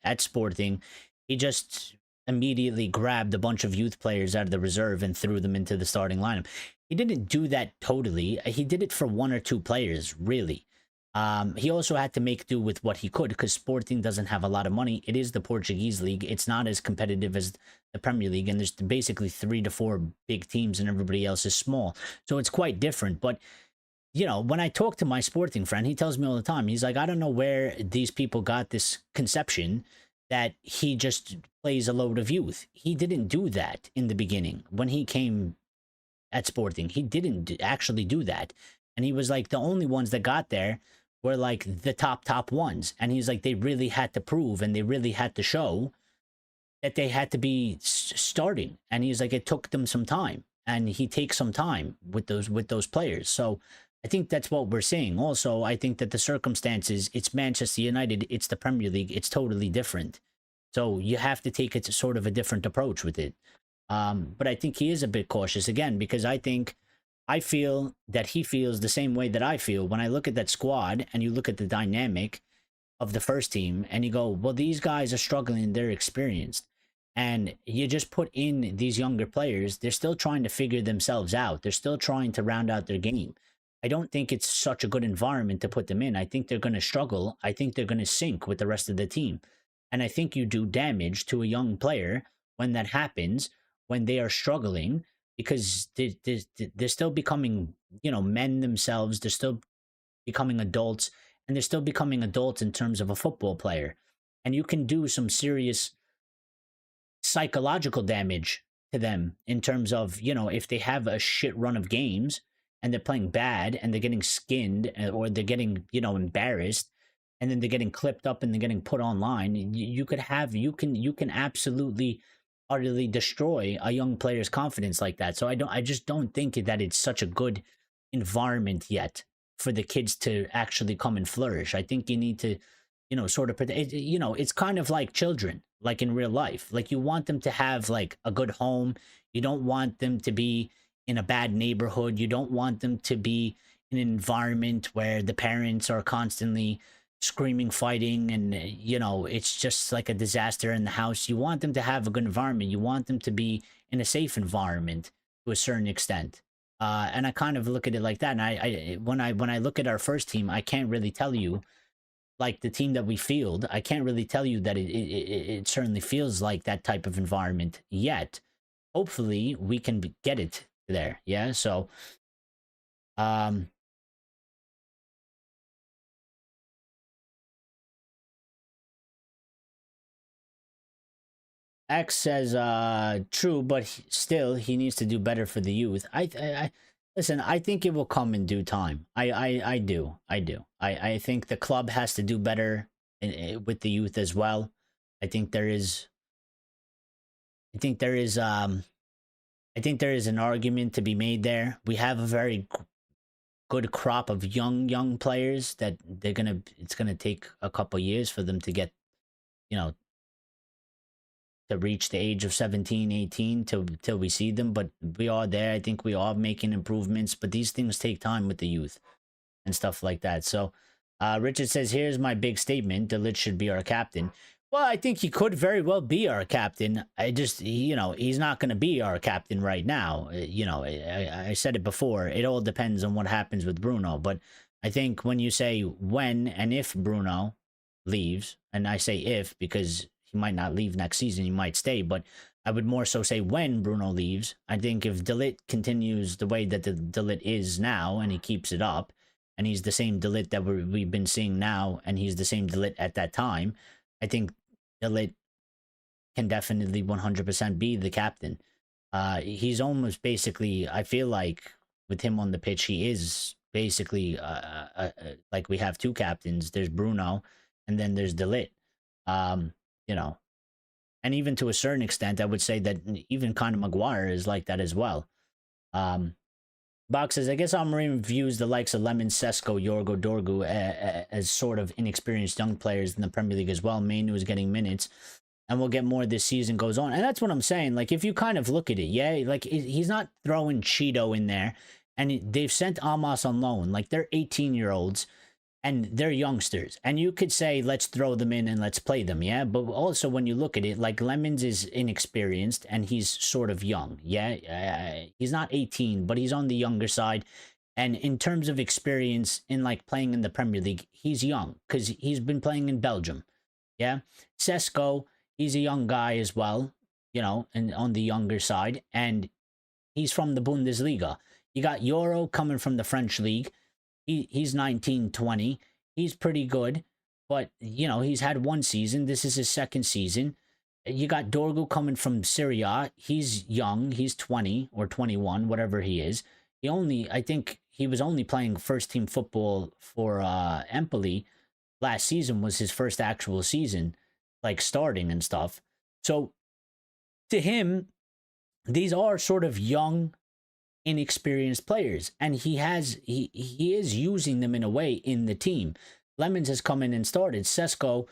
at Sporting, he just immediately grabbed a bunch of youth players out of the reserve and threw them into the starting lineup. He didn't do that totally. He did it for one or two players, really. He also had to make do with what he could because Sporting doesn't have a lot of money. It is the Portuguese league. It's not as competitive as the Premier League, and there's basically 3 to 4 big teams and everybody else is small. So it's quite different. But, when I talk to my Sporting friend, he tells me all the time, he's like, I don't know where these people got this conception that he just plays a load of youth. He didn't do that in the beginning. When he came at Sporting, he didn't actually do that. And he was like, the only ones that got there were like the top ones. And he's like, they really had to prove and they really had to show that they had to be starting. And he's like, it took them some time, and he takes some time with those players. So I think that's what we're seeing. Also, I think that the circumstances, it's Manchester United, it's the Premier League, it's totally different. So you have to take it to sort of a different approach with it. But I think he is a bit cautious again, because I feel that he feels the same way that I feel when I look at that squad and you look at the dynamic of the first team and you go, well, these guys are struggling, they're experienced. And you just put in these younger players, they're still trying to figure themselves out. They're still trying to round out their game. I don't think it's such a good environment to put them in. I think they're going to struggle. I think they're going to sink with the rest of the team. And I think you do damage to a young player when that happens, when they are struggling, because they're still becoming, men themselves. They're still becoming adults, and they're still becoming adults in terms of a football player. And you can do some serious psychological damage to them in terms of, if they have a shit run of games and they're playing bad and they're getting skinned or they're getting, embarrassed, and then they're getting clipped up and they're getting put online. You can absolutely utterly destroy a young player's confidence like that. So I just don't think that it's such a good environment yet for the kids to actually come and flourish. I think you need to, sort of, it's kind of like children, like in real life. Like you want them to have like a good home. You don't want them to be in a bad neighborhood. You don't want them to be in an environment where the parents are constantly screaming, fighting, and it's just like a disaster in the house. You want them to have a good environment. You want them to be in a safe environment to a certain extent. And I kind of look at it like that. And when I look at our first team, I can't really tell you, like the team that we field, I can't really tell you that it certainly feels like that type of environment yet. Hopefully we can get it there. Yeah. So, X says, true, but still, he needs to do better for the youth. Listen, I think it will come in due time. I do. I think the club has to do better with the youth as well. I think there is an argument to be made there. We have a very good crop of young players that it's gonna take a couple years for them to get, you know, to reach the age of 17, 18 till we see them. But we are there. I think we are making improvements, but these things take time with the youth and stuff like that. So Richard says, here's my big statement. De Ligt should be our captain. Well, I think he could very well be our captain. I just, he's not going to be our captain right now. I said it before. It all depends on what happens with Bruno. But I think when you say when and if Bruno leaves, and I say if because he might not leave next season, he might stay, but I would more so say when Bruno leaves. I think if De Ligt continues the way that the De Ligt is now and he keeps it up, and he's the same De Ligt that we've been seeing now, and he's the same De Ligt at that time, I think De Ligt can definitely 100% be the captain. He's almost basically, I feel like, with him on the pitch, he is basically like we have two captains. There's Bruno, and then there's De Ligt. And even to a certain extent, I would say that even Conor Maguire is like that as well. Box says, I guess Amorim views the likes of Lemon, Sesko, Yorgo, Dorgu as sort of inexperienced young players in the Premier League as well. Mainu is getting minutes, and we'll get more this season goes on. And that's what I'm saying. Like, if you kind of look at it, yeah, like he's not throwing Cheeto in there, and they've sent Amos on loan. Like, they're 18-year-olds, and they're youngsters. And you could say, let's throw them in and let's play them, yeah? But also, when you look at it, like, Lemons is inexperienced, and he's sort of young, yeah? He's not 18, but he's on the younger side. And in terms of experience in, like, playing in the Premier League, he's young, because he's been playing in Belgium, yeah? Sesko, he's a young guy as well, and on the younger side, and he's from the Bundesliga. You got Euro coming from the French league. He's 19, 20. He's pretty good, but, he's had one season. This is his second season. You got Dorgu coming from Syria. He's young. He's 20 or 21, whatever he is. I think he was only playing first-team football for Empoli. Last season was his first actual season, like starting and stuff. So, to him, these are sort of young, inexperienced players, and he is using them in a way in the team. Lemons has come in and started. Sesko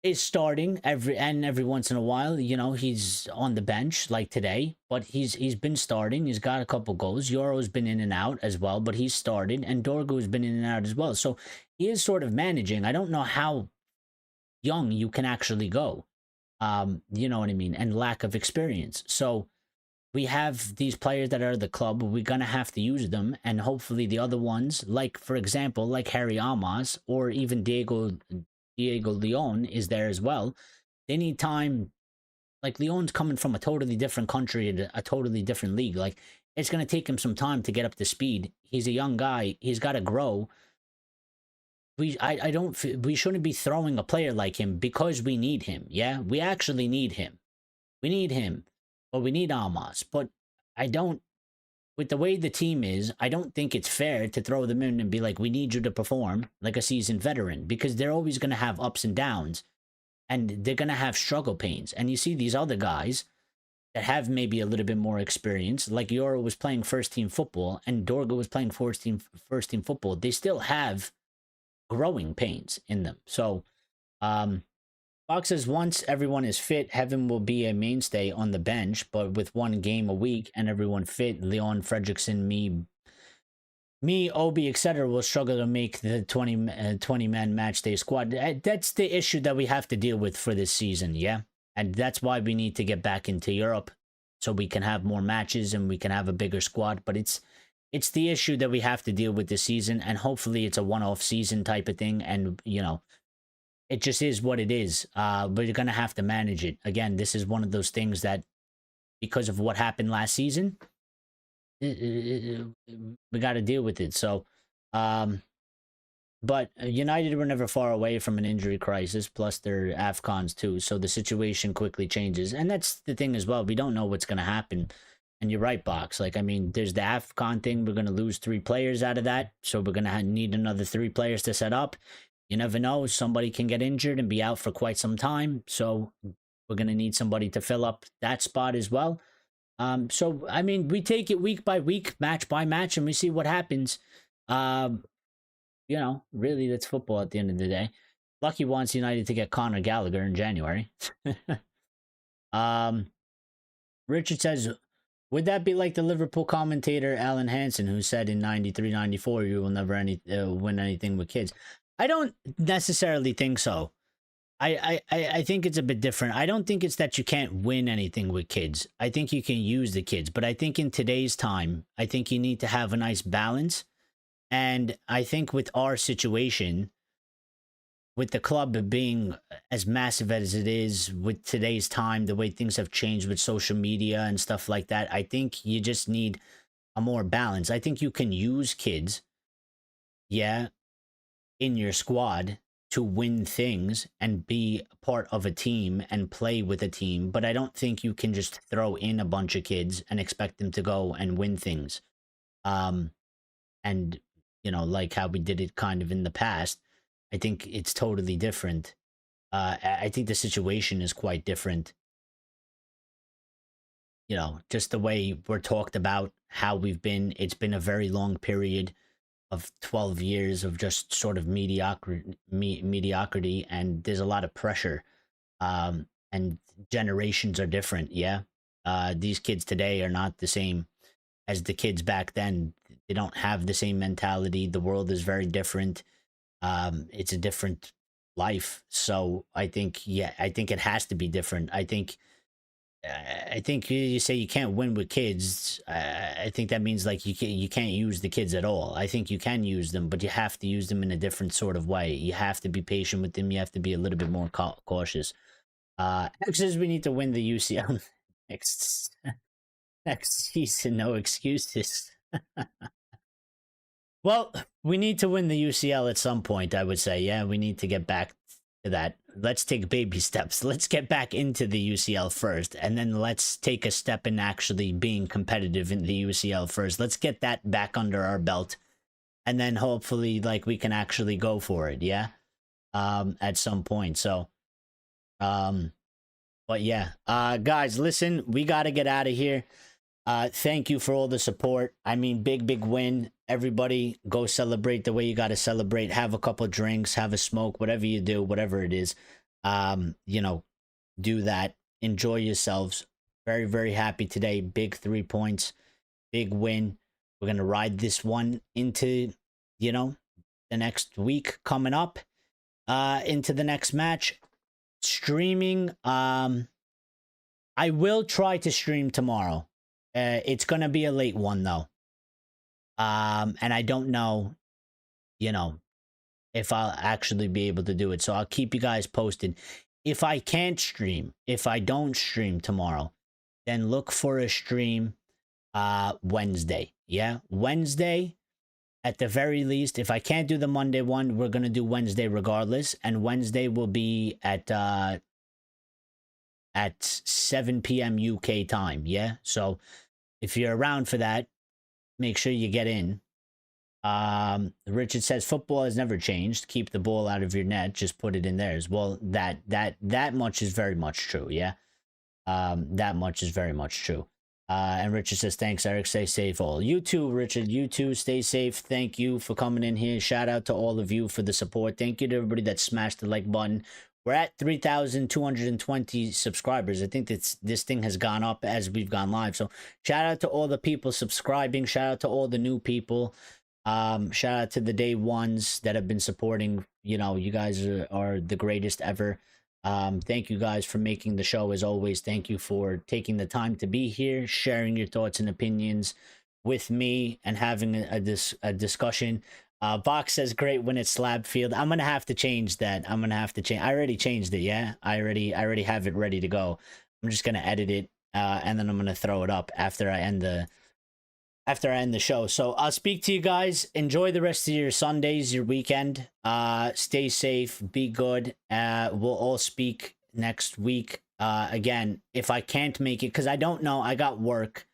is starting every once in a while. He's on the bench like today, but he's been starting. He's got a couple goals. Euro's been in and out as well, but he's started, and Dorgu's been in and out as well. So he is sort of managing. I don't know how young you can actually go. You know what I mean? And lack of experience. So we have these players that are the club. We're going to have to use them. And hopefully the other ones, like, for example, like Harry Amos or even Diego Leon is there as well. They need time. Like, Leon's coming from a totally different country, a totally different league. Like, it's going to take him some time to get up to speed. He's a young guy. He's got to grow. We shouldn't be throwing a player like him because we need him. Yeah, we actually need him. We need him. Well, we need Amos, but with the way the team is, I don't think it's fair to throw them in and be like, we need you to perform like a seasoned veteran, because they're always going to have ups and downs, and they're going to have struggle pains. And you see these other guys that have maybe a little bit more experience, like Yoro was playing first-team football and Dorgo was playing first-team football. They still have growing pains in them. So, Fox says, once everyone is fit, Heaven will be a mainstay on the bench, but with one game a week and everyone fit, Leon, Fredrickson, me, Obi, etc. will struggle to make the 20-man match day squad. That's the issue that we have to deal with for this season, yeah? And that's why we need to get back into Europe so we can have more matches and we can have a bigger squad. But it's the issue that we have to deal with this season, and hopefully it's a one-off season type of thing, and, it just is what it is. But you're going to have to manage it. Again, this is one of those things that, because of what happened last season, we got to deal with it. So, but United were never far away from an injury crisis, plus their AFCONs too. So the situation quickly changes. And that's the thing as well. We don't know what's going to happen. And you're right, Box. Like, I mean, there's the AFCON thing. We're going to lose 3 players out of that. So we're going to need another 3 players to set up. You never know. Somebody can get injured and be out for quite some time. So we're going to need somebody to fill up that spot as well. So, I mean, we take it week by week, match by match, and we see what happens. Um, really, that's football at the end of the day. Lucky wants United to get Conor Gallagher in January. um, Richard says, would that be like the Liverpool commentator Alan Hansen, who said in 93, 94, you will never win anything with kids? I don't necessarily think so. I think it's a bit different. I don't think it's that you can't win anything with kids. I think you can use the kids. But I think in today's time, I think you need to have a nice balance. And I think with our situation, with the club being as massive as it is, with today's time, the way things have changed with social media and stuff like that, I think you just need a more balance. I think you can use kids, yeah, in your squad to win things and be part of a team and play with a team, but I don't think you can just throw in a bunch of kids and expect them to go and win things. And like how we did it kind of in the past, I think it's totally different. I think the situation is quite different. Just the way we're talked about, how we've been. It's been a very long period of 12 years of just sort of mediocrity, and there's a lot of pressure. And generations are different. Yeah. These kids today are not the same as the kids back then. They don't have the same mentality. The world is very different. It's a different life. So I think it has to be different. I think you say you can't win with kids. I think that means like you can't use the kids at all. I think you can use them, but you have to use them in a different sort of way. You have to be patient with them. You have to be a little bit more cautious. X says we need to win the UCL next season. No excuses. Well, we need to win the UCL at some point, I would say. Yeah, we need to get back to that. Let's take baby steps. Let's get back into the UCL first, and then let's take a step in actually being competitive in the UCL first. Let's get that back under our belt, and then hopefully, like, we can actually go for it, yeah? At some point. So, but yeah. Guys, listen, we got to get out of here. Thank you for all the support. I mean, big win. Everybody go celebrate the way you got to celebrate. Have a couple drinks, have a smoke, whatever you do, whatever it is. Do that. Enjoy yourselves. Very, very happy today. Big 3 points, big win. We're going to ride this one into, the next week coming up, into the next match. Streaming. I will try to stream tomorrow. It's going to be a late one, though. And I don't know, if I'll actually be able to do it. So I'll keep you guys posted. If I can't stream, if I don't stream tomorrow, then look for a stream Wednesday. Yeah, Wednesday at the very least. If I can't do the Monday one, we're going to do Wednesday regardless. And Wednesday will be at 7 p.m. UK time. Yeah. So if you're around for that, make sure you get in. Richard says football has never changed. Keep the ball out of your net. Just put it in theirs. Well, that much is very much true. Yeah. That much is very much true. And Richard says, thanks, Eric. Stay safe, all. You too, Richard. You too. Stay safe. Thank you for coming in here. Shout out to all of you for the support. Thank you to everybody that smashed the like button. We're at 3,220 subscribers. I think this thing has gone up as we've gone live. So shout out to all the people subscribing. Shout out to all the new people. Shout out to the day ones that have been supporting. You guys are the greatest ever. Thank you guys for making the show as always. Thank you for taking the time to be here, sharing your thoughts and opinions with me, and having a discussion. Vox says great when it's slab field. I'm gonna have to change that. I already changed it. Yeah, I already have it ready to go. I'm just gonna edit it, and then I'm gonna throw it up after I end the show. So I'll speak to you guys. Enjoy the rest of your Sundays, your weekend. Stay safe, be good. We'll all speak next week. Again, if I can't make it, because I don't know, I got work.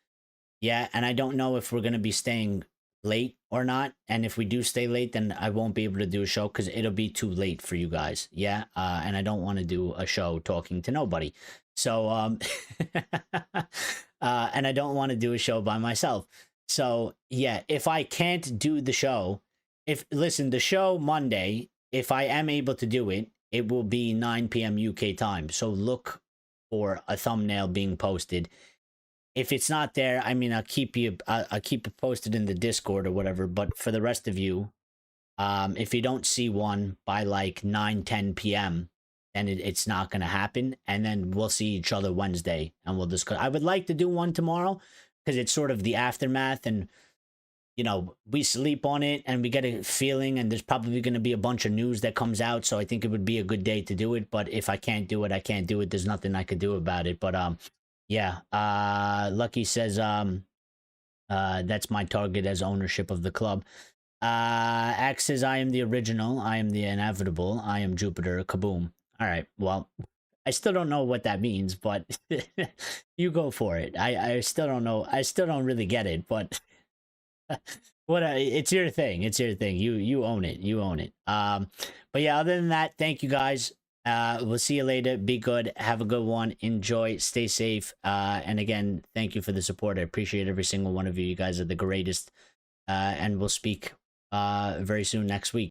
Yeah, and I don't know if we're gonna be staying late or not. And if we do stay late, then I won't be able to do a show because it'll be too late for you guys. Yeah. And I don't want to do a show talking to nobody. So and I don't want to do a show by myself. So yeah, if I can't do the show, if listen, the show Monday, if I am able to do it, it will be 9 p.m. UK time. So look for a thumbnail being posted. If it's not there, I mean, I'll keep it posted in the Discord or whatever. But for the rest of you, if you don't see one by like 9-10 p.m., then it's not going to happen. And then we'll see each other Wednesday and we'll discuss. I would like to do one tomorrow because it's sort of the aftermath, and you know, we sleep on it and we get a feeling, and there's probably going to be a bunch of news that comes out. So I think it would be a good day to do it. But if I can't do it, I can't do it. There's nothing I could do about it. But yeah. Lucky says that's my target as ownership of the club. X says I am the original. I am the inevitable. I am Jupiter. Kaboom. All right. Well, I still don't know what that means, but you go for it. I still don't know. I still don't really get it, but what it's your thing. It's your thing. You own it. You own it. But yeah, other than that, thank you guys. We'll see you later. Be good. Have a good one. Enjoy. Stay safe. And again, thank you for the support. I appreciate every single one of you. You guys are the greatest. And we'll speak very soon next week.